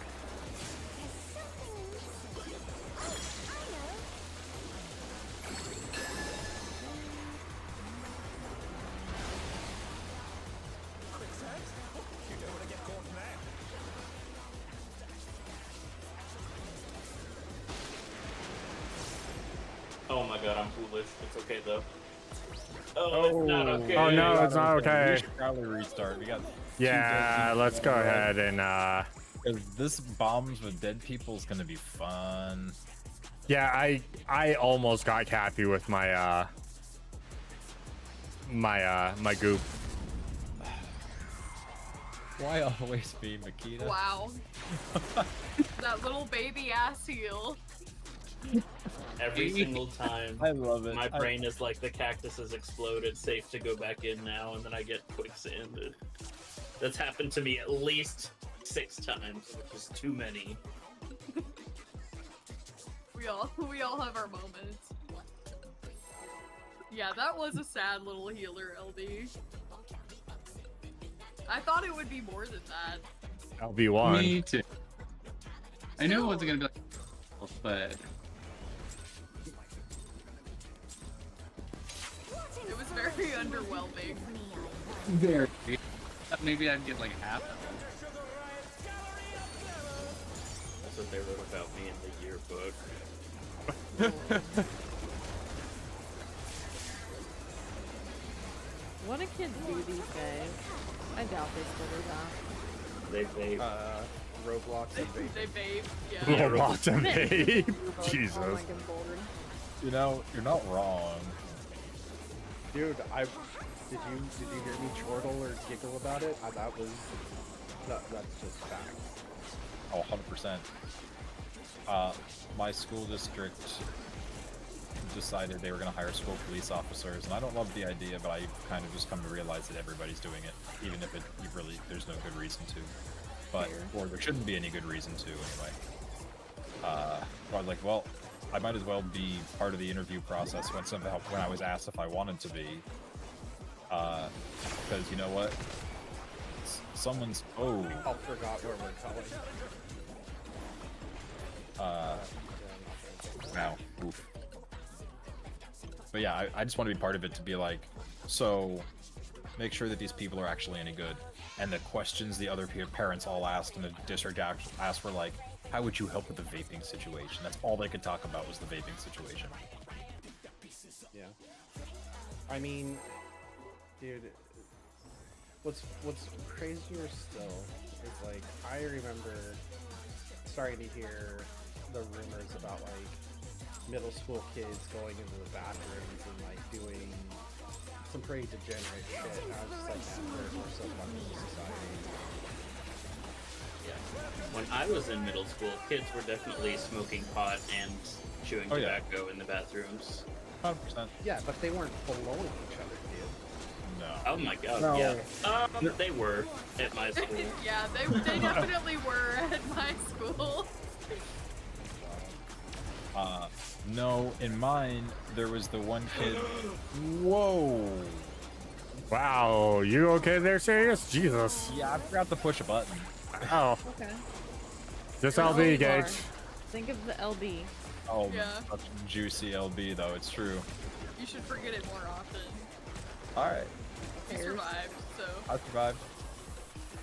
Oh my god, I'm foolish. It's okay though. Oh, it's not okay. Oh no, it's not okay. We should probably restart. We got Yeah, let's go ahead and because this bombs with dead people is gonna be fun. yeah, I almost got Cappy with my my goop. Why always be Makita? Wow. That little baby ass heel. Every single time. I love it. My brain is like, the cactus has exploded, safe to go back in now, and then I get quicksanded. That's happened to me at least 6 times, which is too many. We all have our moments. Yeah, that was a sad little healer, LD. I thought it would be more than that. LB1. Me too. I knew it wasn't gonna be like, but It was very underwhelming. very. Maybe I'd get like half of it. That's what they wrote about me in the yearbook. What do kids do these days? I doubt they still do that. They vape. Roblox and vape. They vape, yeah. Roblox and vape. Jesus. Oh my god, You know, you're not wrong. Dude, did you hear me chortle or giggle about it? That's just fact. Oh, 100%. My school district decided they were going to hire school police officers, and I don't love the idea, but I kind of just come to realize that everybody's doing it, even if there's no good reason to. But, or there shouldn't be any good reason to, anyway. So I was like, well, I might as well be part of the interview process when I was asked if I wanted to be. Because, you know what? Someone's... Oh. I forgot where we're going. Now. Oof. But yeah, I just want to be part of it to be like, so make sure that these people are actually any good. And the questions the other parents all asked and the district asked were like, how would you help with the vaping situation? That's all they could talk about was the vaping situation. Yeah. I mean, dude, what's crazier still is like, I remember starting to hear the rumors about like middle school kids going into the bathrooms and like doing some pretty degenerate shit. And I was just like, man, we're so fucking in society. Yeah. When I was in middle school, kids were definitely smoking pot and chewing tobacco in the bathrooms. 100%. Yeah, but they weren't blowing each other, dude. No. Oh my god, No. yeah. They were at my school. Yeah, they definitely were at my school. No, in mine, there was the one kid... Whoa! Wow, you okay there, Serious? Jesus. Yeah, I forgot to push a button. Oh. Okay. Just You're LB, all Gage. are. Think of the LB. Oh, Yeah. such juicy LB, though, it's true. You should forget it more often. Alright. You survived, so. I survived.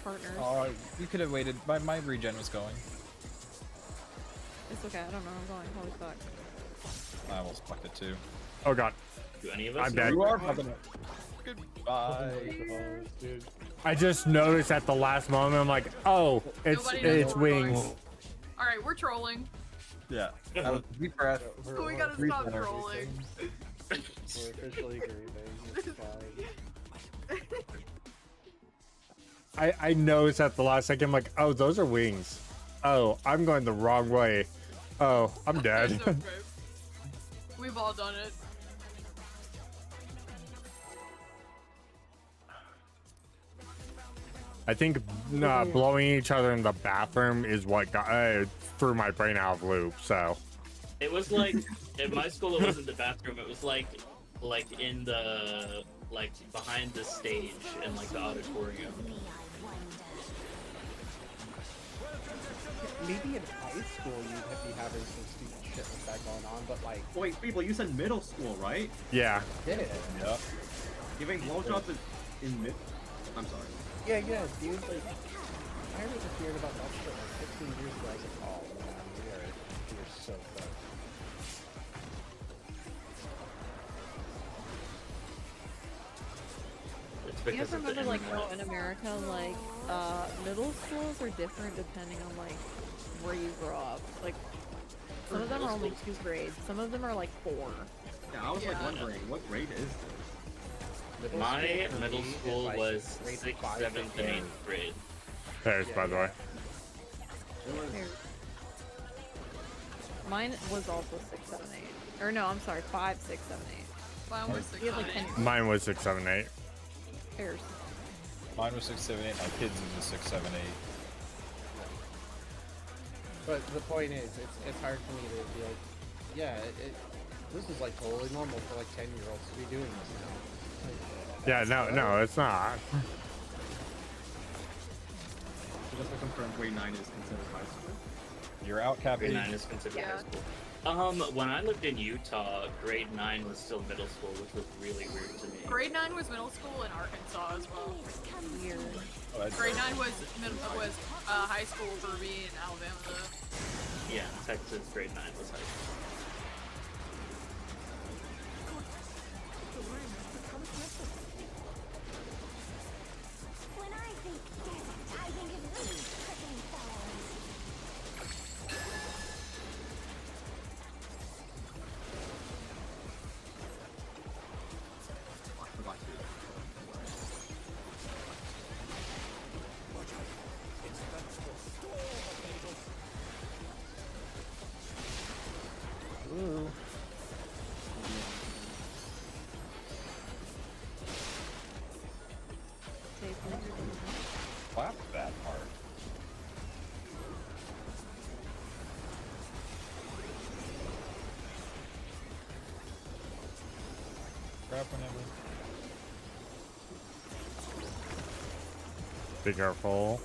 Partners. Oh, you could have waited. My regen was going. It's okay, I don't know where I'm going. Holy fuck. I almost fucked it too. Oh god. Do any of us? I'm dead. You are fucking it. Goodbye. Dude. I just noticed at the last moment, I'm like, oh, it's Nobody knows where we're wings. going. Alright, we're trolling. Yeah. Deep breath. We gotta stop trolling. We're officially grieving. It's fine. I noticed at the last second, I'm like, oh, those are wings. Oh, I'm going the wrong way. Oh, I'm dead. It's okay. We've all done it. I think blowing each other in the bathroom is what got threw my brain out of loop. So It was like at my school. It wasn't the bathroom. It was like in the behind the stage in like the auditorium. Maybe in high school you'd be having some stupid shit like that going on, but like... Wait, people, you said middle school, right? yeah. Yeah. Yep. Giving blowjobs in mid... I'm sorry. Yeah, dude, like... I remember hearing about that shit like 15 years ago. I was like, oh man, we're so close. It's You because guys of the remember, like, internet. how in America, like, middle schools are different depending on, like, where you grow up. Like, some of them are only 2 grades. Some of them are, like, 4. Yeah, I was like wondering, what grade is this? My middle school was 6th, 7th, and 8th grade. There's, by the way. Here. Mine was also 6, 7, 8. Or no, I'm sorry, 5, 6, 7, 8. Mine was 6, You have, like, 7, 10 8. Mine was 6, 7, 8. pairs. Mine was 6, 7, 8. My kids is a 6, 7, 8. But the point is, it's hard for me to be like, yeah, this is like totally normal for like 10-year-olds to be doing this now. Like, Yeah, no, it's not. So just to confirm, grade 9 is considered high school? You're out, Cappy. Grade 9 is considered high school. When I lived in Utah, grade 9 was still middle school, which was really weird to me. Grade 9 was middle school in Arkansas as well. Weird. Oh, Grade 9 was high school for me in Alabama though. Yeah, Texas grade 9 was high school. up whenever. Be careful.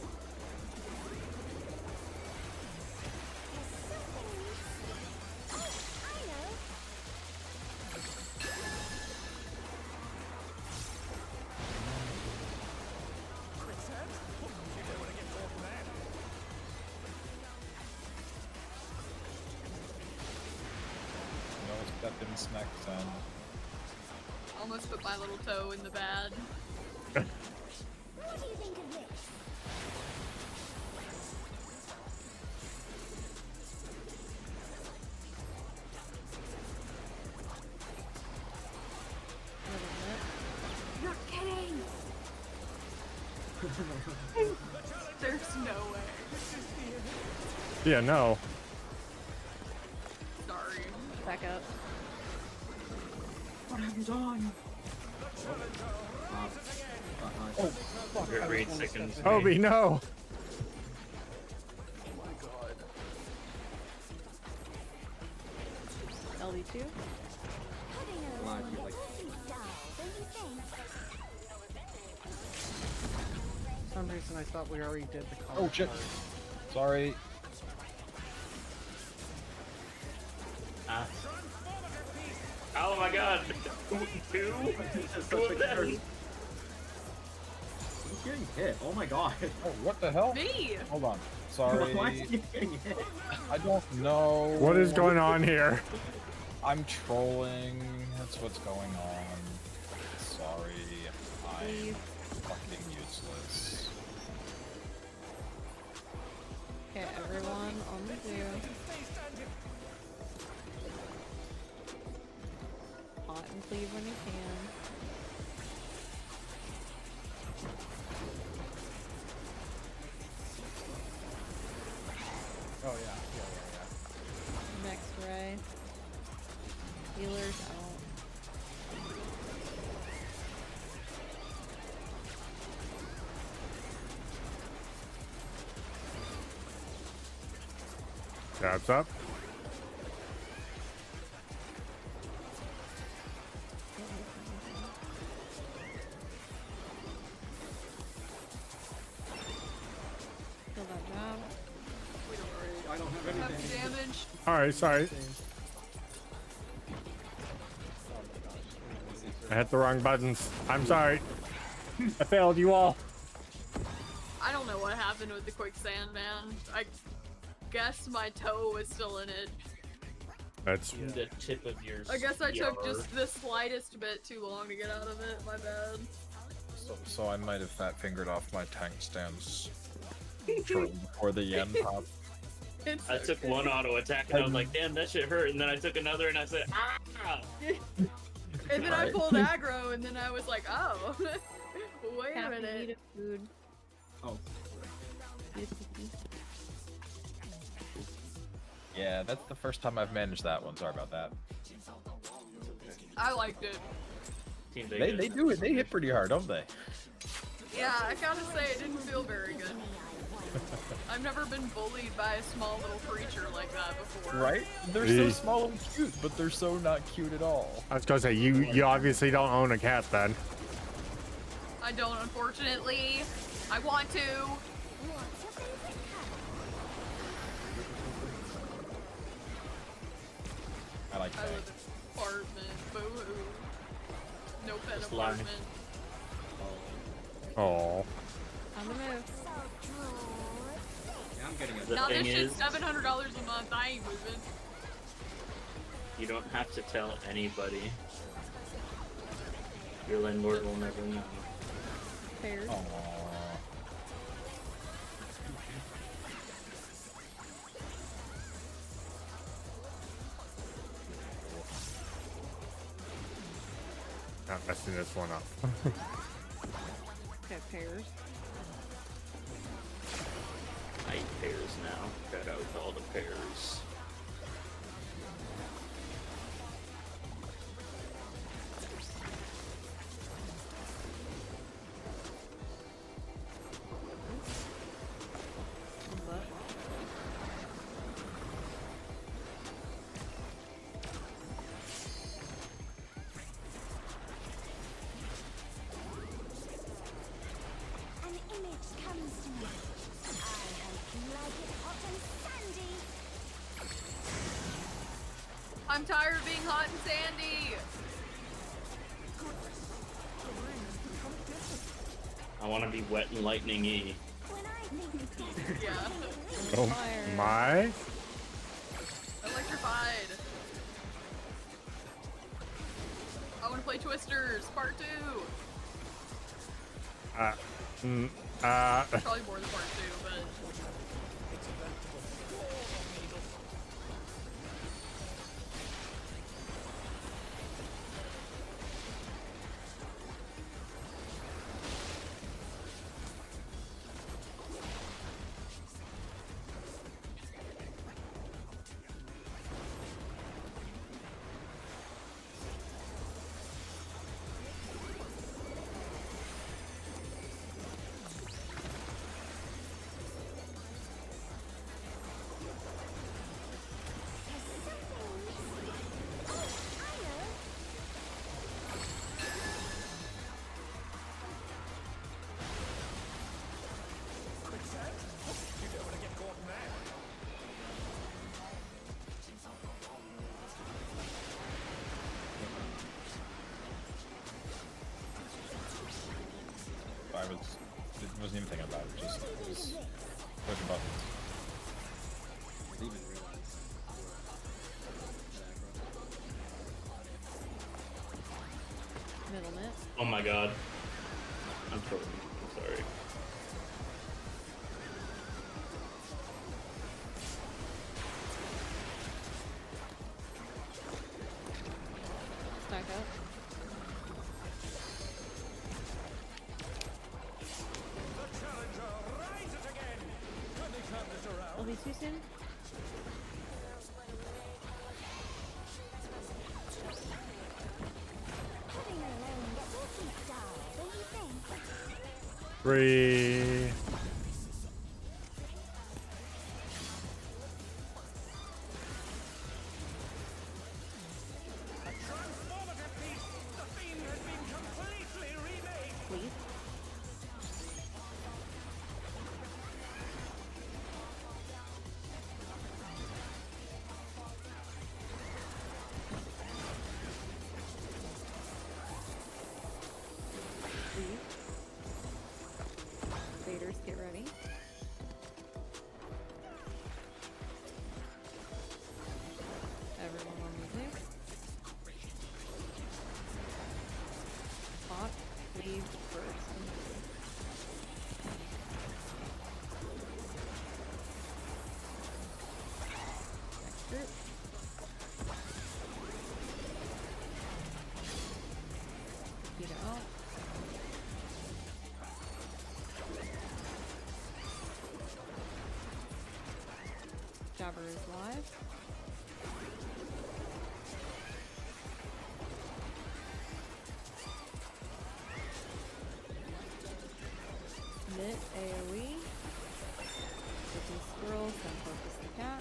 Steppins next and Almost put my little toe in the bad. What do you think of this? You're kidding! There's no way. Yeah, no. Sorry. Back up. What have you done? Oh, fuck. You're 8 seconds. Obi, no. LD2. For some reason I thought we already did the color. oh shit. Sorry. Ah. Oh my god! Two of them! He's getting hit. Oh my god. Oh, what the hell? Me! Hold on. Sorry. Why is he getting hit? I don't know. What is going on here? I'm trolling. That's what's going on. Sorry. I'm fucking useless. Okay, everyone on the zoo. Hot and cleave when you can. Oh yeah. Next ray. Healers out. Tabs up. Kill that job. I don't have anything. Damage. Alright, sorry. I hit the wrong buttons. I'm sorry. I failed you all. I don't know what happened with the quicksand, man. I guess my toe was still in it. That's the tip of your I guess I took spear. just the slightest bit too long to get out of it. My bad. So I might have fat fingered off my tank stance shortly before the end pop. I took one auto attack and I was like, damn, that shit hurt. And then I took another and I said, ah! And then I pulled aggro, and then I was like, oh, wait a Happy minute. eat food. Oh. Yeah, that's the first time I've managed that one. Sorry about that. I liked it. They do it. They hit pretty hard, don't they? Yeah, I gotta say, it didn't feel very good. I've never been bullied by a small little creature like that before. Right? They're so small and cute, but they're so not cute at all. I was gonna say you obviously don't own a cat then. I don't, unfortunately. I want to. I like I that. live in an apartment. Boo-hoo. No pet Just lie. apartment. Oh. On the move. Yeah, I'm getting it. Now this thing shit's is- $700 a month. I ain't moving. You don't have to tell anybody. Your landlord will never know. Pairs. Not messing this one up. Okay, pairs. I eat pears now. Cut out all the pears. I'm tired of being hot and sandy. I want to be wet and lightning-y. Yeah. Oh my! Electrified. I want to play Twisters Part 2. Probably more than Part 2, but. Wasn't even thinking about it, just pushing buttons. I didn't even realize. Middle net. Oh my god. I'm sorry. Stack up. Will be too soon? Three. Please. Vaders, get ready. Everyone on music. Hot, leave first. Next group. Get out. Jabber is live. Knit AoE. Focus squirrel, then focus the cat.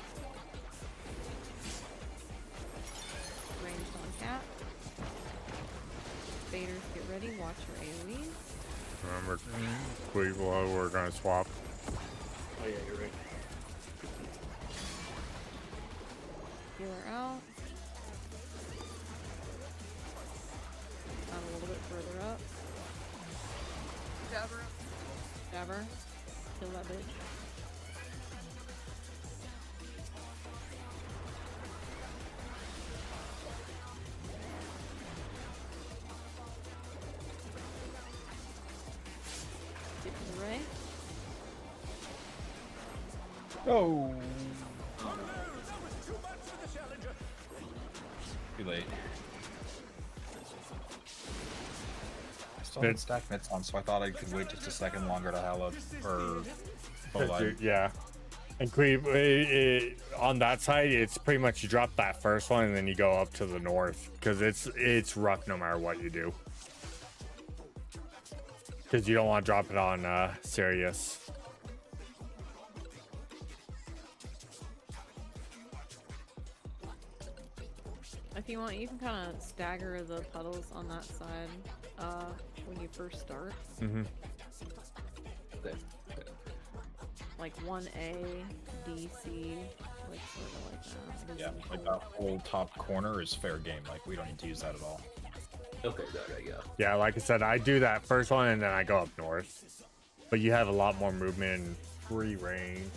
Ranged on cat. Vaders, get ready, watch your AoEs. Remember, we're gonna swap. Oh yeah, you're right. Healer out. I'm a little bit further up. Jabber. Jabber. Kill that bitch. Get to the ray. Oh. Too late. I still had stack mitts on, so I thought I could wait just a second longer to have or Yeah. And Queeb, on that side, it's pretty much you drop that first one and then you go up to the north because it's rough no matter what you do. Because you don't want to drop it on Sirius. If you want, you can kind of stagger the puddles on that side when you first start. Mm-hmm. like 1A, B, C, like sort of like that. It Yeah, isn't like cool. that whole top corner is fair game. Like we don't need to use that at all. Okay, there you go. Yeah, like I said, I do that first one and then I go up north. But you have a lot more movement and free range.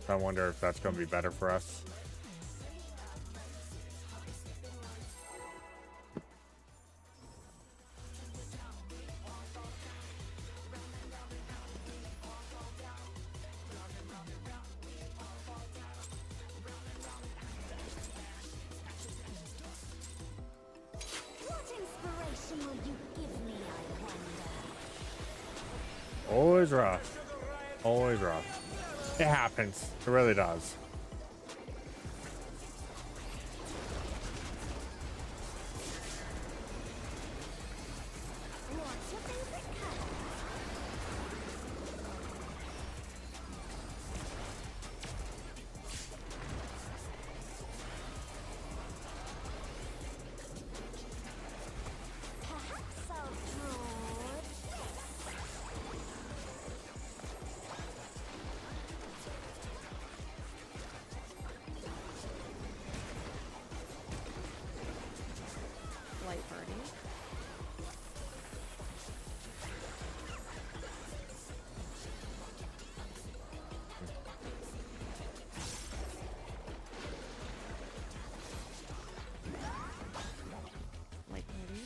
So I wonder if that's going to be better for us. What inspiration will you give me, I wonder? Always rough. Always rough. It happens. It really does. What's your favorite color? Perhaps I'll draw Light party. Light party.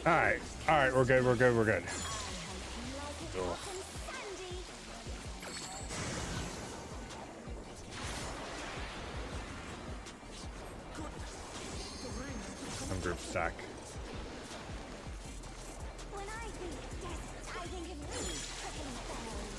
All right, we're good, we're good, we're good. Ugh. I'm group stack. When I think desert, I think of these prickling fellows.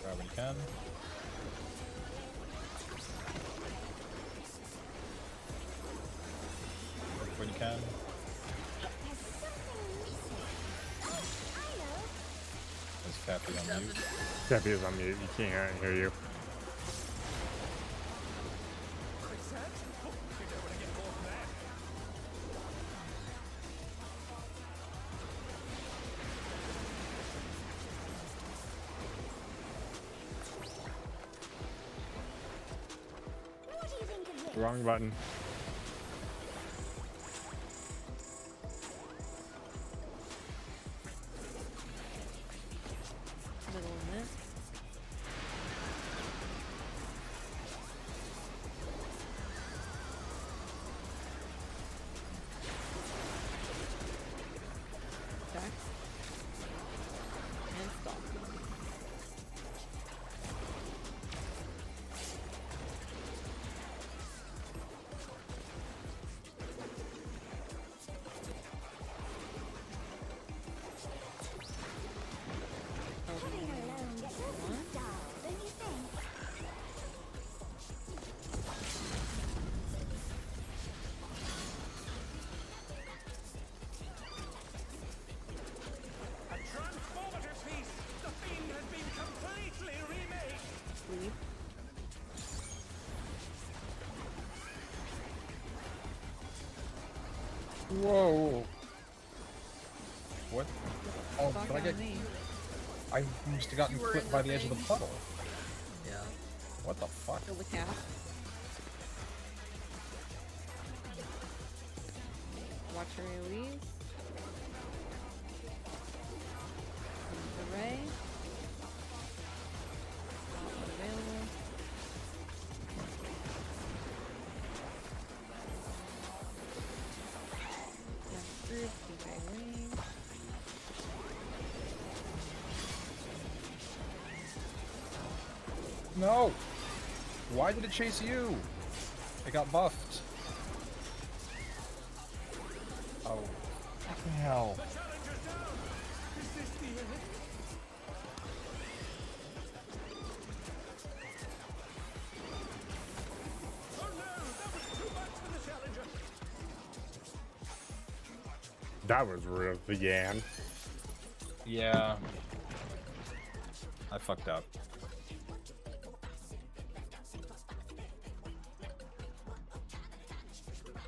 Grab when you can. Work when you can. Is Cappy on mute? Cappy is on mute. You can't hear you. What do you think of this? Wrong button. Middle of this. Okay. And stop. Living alone gets you dull, don't you think? Sleep. Whoa! What? Oh, Fuck did I out get? of me. I must have gotten You were clipped in by the the edge of the thing. puddle. Yeah. What the fuck? Kill the cat. Watch your AoEs. No! Why did it chase you? I got buffed. Oh. Fucking hell. That was real, the Yan. Yeah. I fucked up.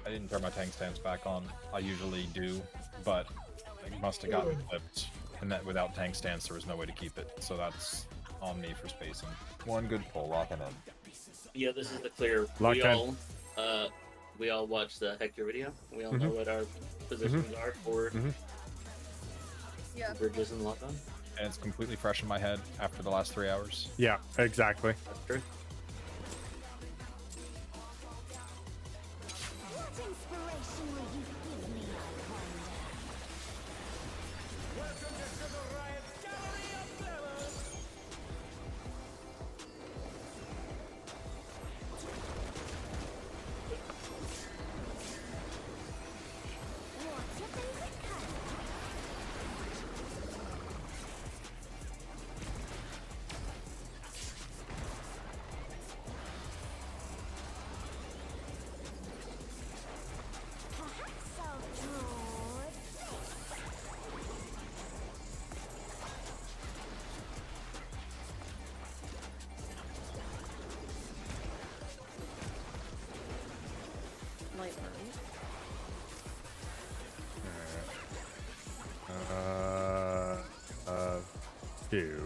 I didn't turn my tank stance back on. I usually do, but it must have gotten flipped. And that without tank stance, there was no way to keep it. So that's on me for spacing. One good pull, locking in. Yeah, this is the clear. Lock We all watched the Hector video. We all know what our positions are for bridges and lock on. And it's completely fresh in my head after the last 3 hours. Yeah, exactly. That's true. What inspiration will you give me, I wonder? Welcome to the Riot Gallery of Glamour! What's your favorite color? Perhaps I'll draw Light burn. Two.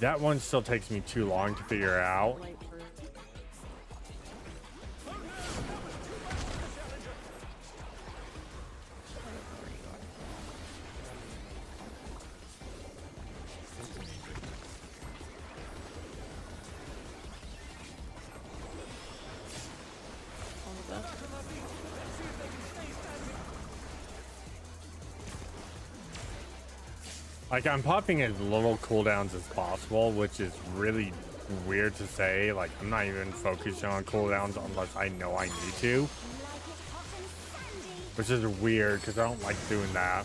That one still takes me too long to figure out. Light burn. On the best. Like, I'm popping as little cooldowns as possible, which is really weird to say. Like, I'm not even focusing on cooldowns unless I know I need to. Which is weird, because I don't like doing that.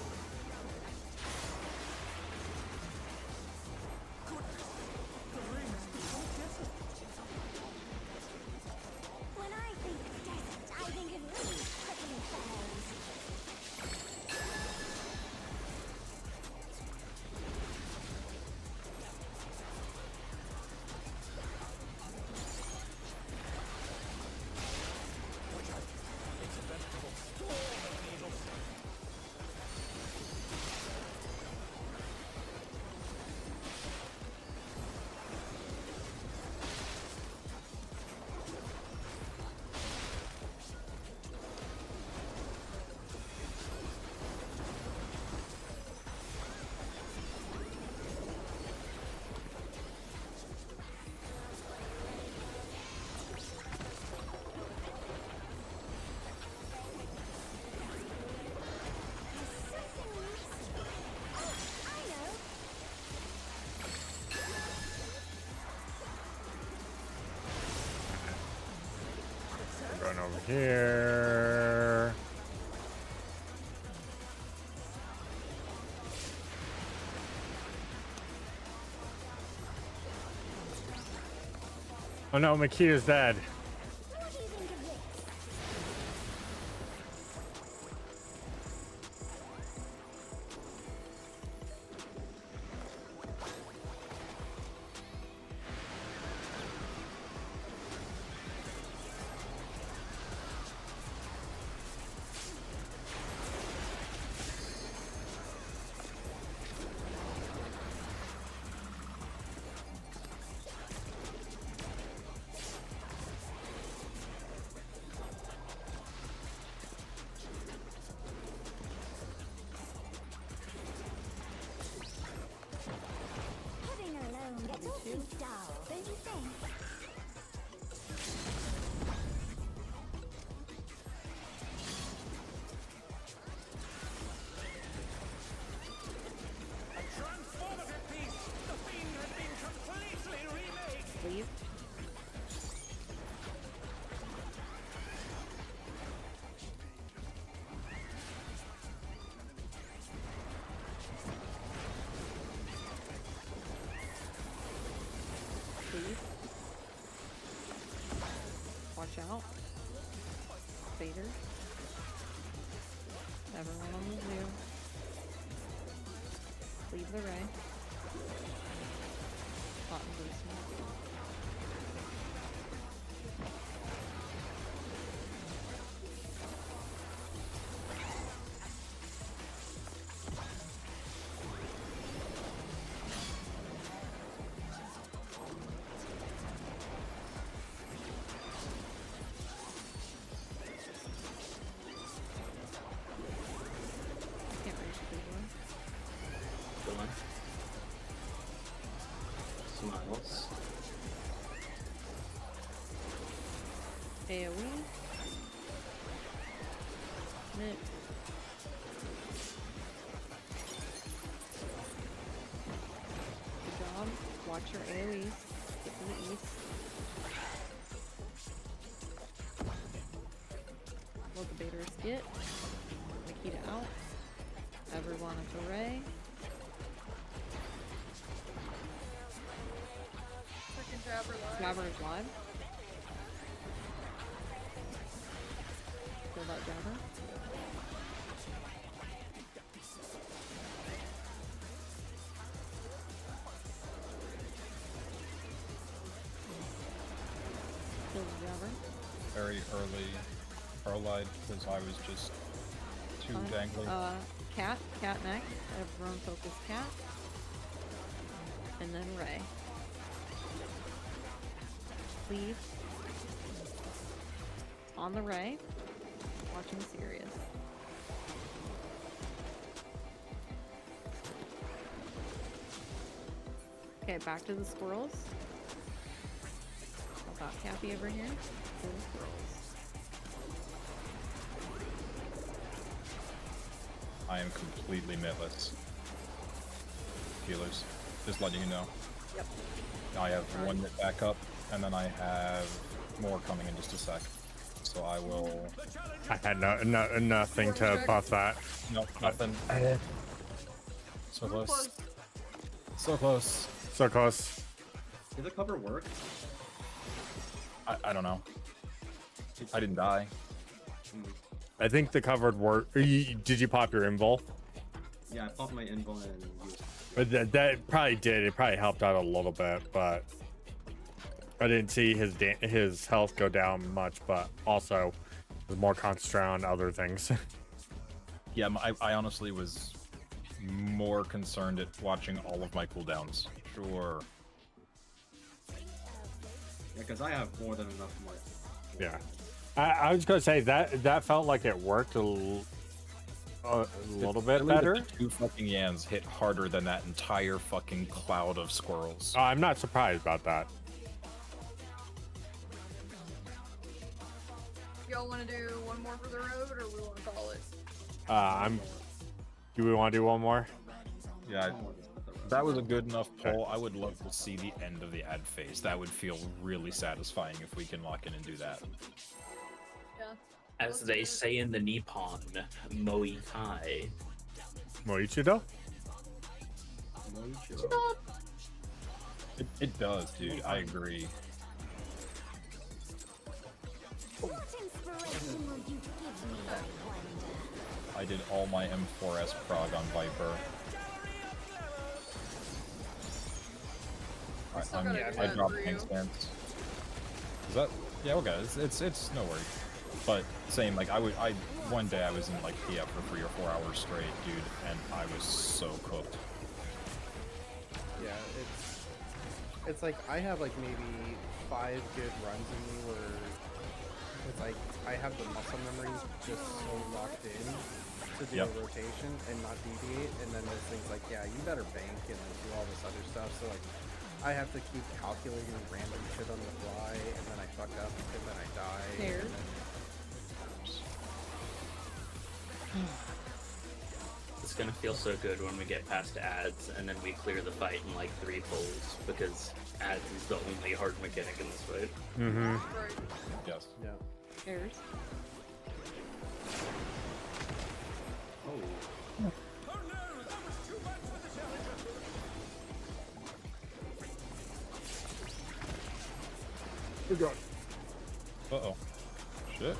When I think desert, I think of these prickly fellows. Going over here. Oh no, Makita's dead. What do you think of this? Bader. Everyone on the zoo. Leave the ray. Hot and greasy. Smiles. AoE. Nick. Good job. Watch your AoEs. Get to the east. Let the baiters get. Nikita out. Everyone at the ray. Jabber is live. Kill that Jabber. Kill the Jabber. Very early because I was just too dangly. Cat next. Everyone focus Cat. And then Ray. Leave. On the Ray. Watching Sirius. Okay, back to the squirrels. I've got Cappy over here. To the squirrels. I am completely mitless. Healers. Just letting you know. Yep. I have one mid back up, and then I have more coming in just a sec. So I will... I had nothing to buff that. Nope, nothing. So close. So close. So close. Did the cover work? I don't know. I didn't die. I think the covered work. Did you pop your invul? Yeah, I popped my invul and used. But that probably did. It probably helped out a little bit, but I didn't see his health go down much. But also, was more concentrated on other things. Yeah, I honestly was more concerned at watching all of my cooldowns. Sure. Yeah, because I have more than enough money. Yeah. I was gonna say that felt like it worked a little bit better. The two fucking Yans hit harder than that entire fucking cloud of squirrels. I'm not surprised about that. Y'all want to do one more for the road, or we want to call it? Do we want to do one more? Yeah. That was a good enough poll. I would love to see the end of the ad phase. That would feel really satisfying if we can lock in and do that. Yeah. As they say in the Nippon, Moikai. Moichido? It does, dude. I agree. What inspiration will you give me, I wonder? I did all my M4S prog on Viper. Alright, I dropped tank stance. Is that? Yeah, okay. It's no worry. But same, like one day I was in like PF for 3 or 4 hours straight, dude, and I was so cooked. Yeah, it's like I have like maybe 5 good runs in me where it's like I have the muscle memory just so locked in to do a rotation and not deviate, and then there's things like, yeah, you better bank and like do all this other stuff, so like I have to keep calculating random shit on the fly, and then I fuck up, and then I die. Here. And then... It's gonna feel so good when we get past ads and then we clear the fight in like 3 pulls, because ads is the only hard mechanic in this fight. Mm-hmm. Right. Yes. Yeah. Airs. Oh. Good God. Uh-oh. Shit.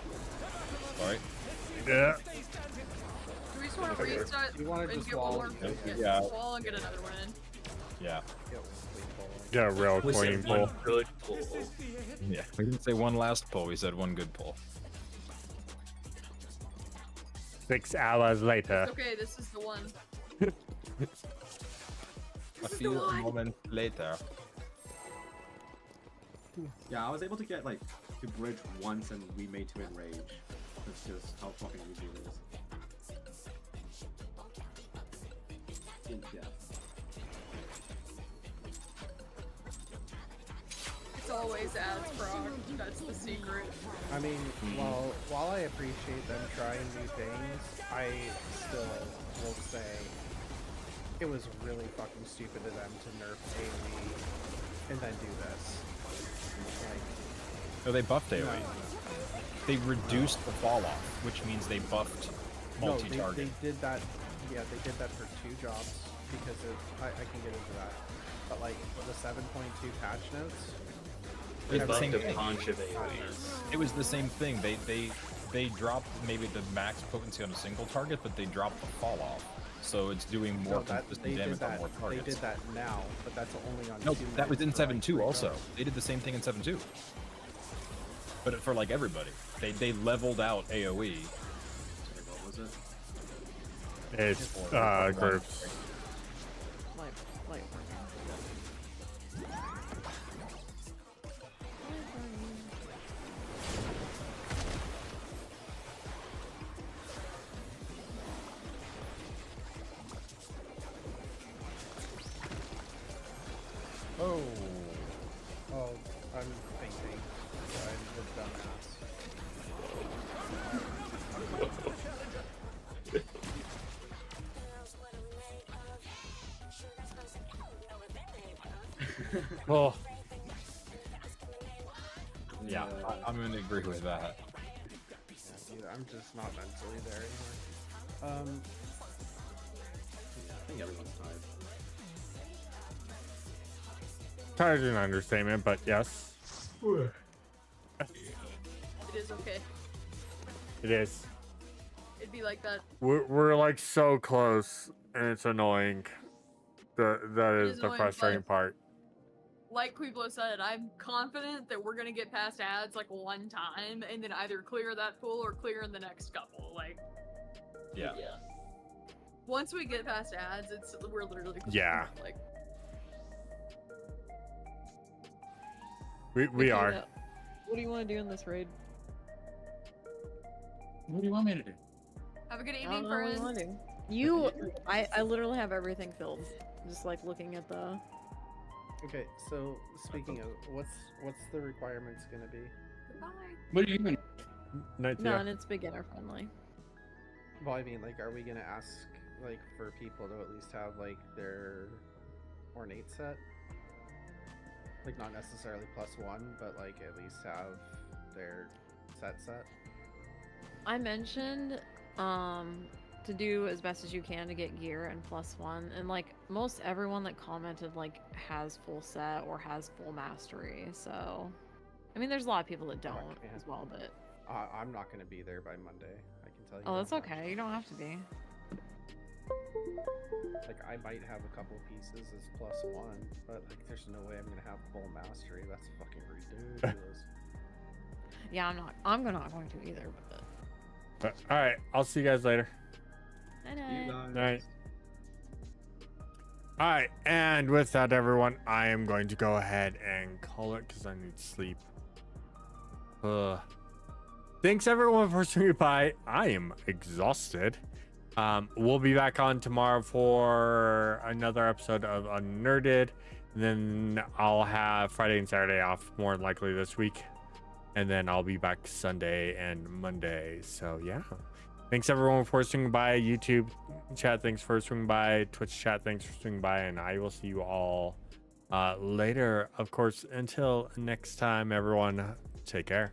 Alright. Yeah. Do we just want to restart You want to and just get one wall? more? Yeah. Wall and get another one in. Yeah. Get a real We clean said one pull. good pull. Yeah. We didn't say one last pull. We said one good pull. 6 hours later. It's okay, this is the one. A few moments later. Yeah, I was able to get like to bridge once and we made 2 in rage. That's just how fucking easy it is. Yeah. It's always ads, Brock. That's the secret. I mean, while I appreciate them trying new things, I still will say it was really fucking stupid of them to nerf AoE and then do this. No, they buffed AoE. They reduced the fall off, which means they buffed multi-target. No, they did that. Yeah, they did that for 2 jobs because I can get into that. But like the 7.2 patch notes. They It's the same buffed a thing. bunch of AoEs. It was the same thing. They dropped maybe the max potency on a single target, but they dropped the fall off. So it's doing more consistent damage on more targets. They did that now, but that's only on. No, 2 that was in notes for, like, 7.2 3 also. jobs. They did the same thing in 7.2. But for like everybody. They leveled out AoE. What was it? It's groups. Light. Oh, I'm thinking. I'm the dumbass. Oh. Yeah, I'm gonna agree with that. Yeah, dude, I'm just not mentally there anymore. Yeah, I think everyone's tired. Tired is an understatement, but yes. It is okay. It is. It'd be like that. We're like so close, and it's annoying. That It is is the annoying, frustrating but- part. Like Quiblo said, I'm confident that we're gonna get past ads like one time, and then either clear that pool or clear in the next couple. Like, Yeah. once we get past ads, we're literally Yeah. like. We are. What do you want to do in this raid? What do you want me to do? Have a good I evening, don't know what you friends. want to do. I literally have everything filled. Just like looking at the. Okay, so speaking of, what's the requirements gonna be? What do you mean? None. It's beginner friendly. Well, I mean, like, are we gonna ask like for people to at least have like their ornate set? Like not necessarily +1, but like at least have their set. I mentioned to do as best as you can to get gear and +1, and like most everyone that commented like has full set or has full mastery. So, I mean, there's a lot of people that don't as well, but I'm not gonna be there by Monday. I can tell you. oh, that that's much. okay. You don't have to be. Like I might have a couple pieces as +1, but like there's no way I'm gonna have full mastery. That's fucking ridiculous. Yeah, I'm not going to either. But All right, I'll see you guys later. night. All right, and with that, everyone, I am going to go ahead and call it because I need sleep. Thanks everyone for swinging by. I am exhausted. We'll be back on tomorrow for another episode of Unnerded. And then I'll have Friday and Saturday off, more than likely this week. And then I'll be back Sunday and Monday. So yeah. Thanks everyone for swinging by. YouTube chat, thanks for swinging by. Twitch chat, thanks for swinging by. And I will see you all later. Of course, until next time, everyone, take care.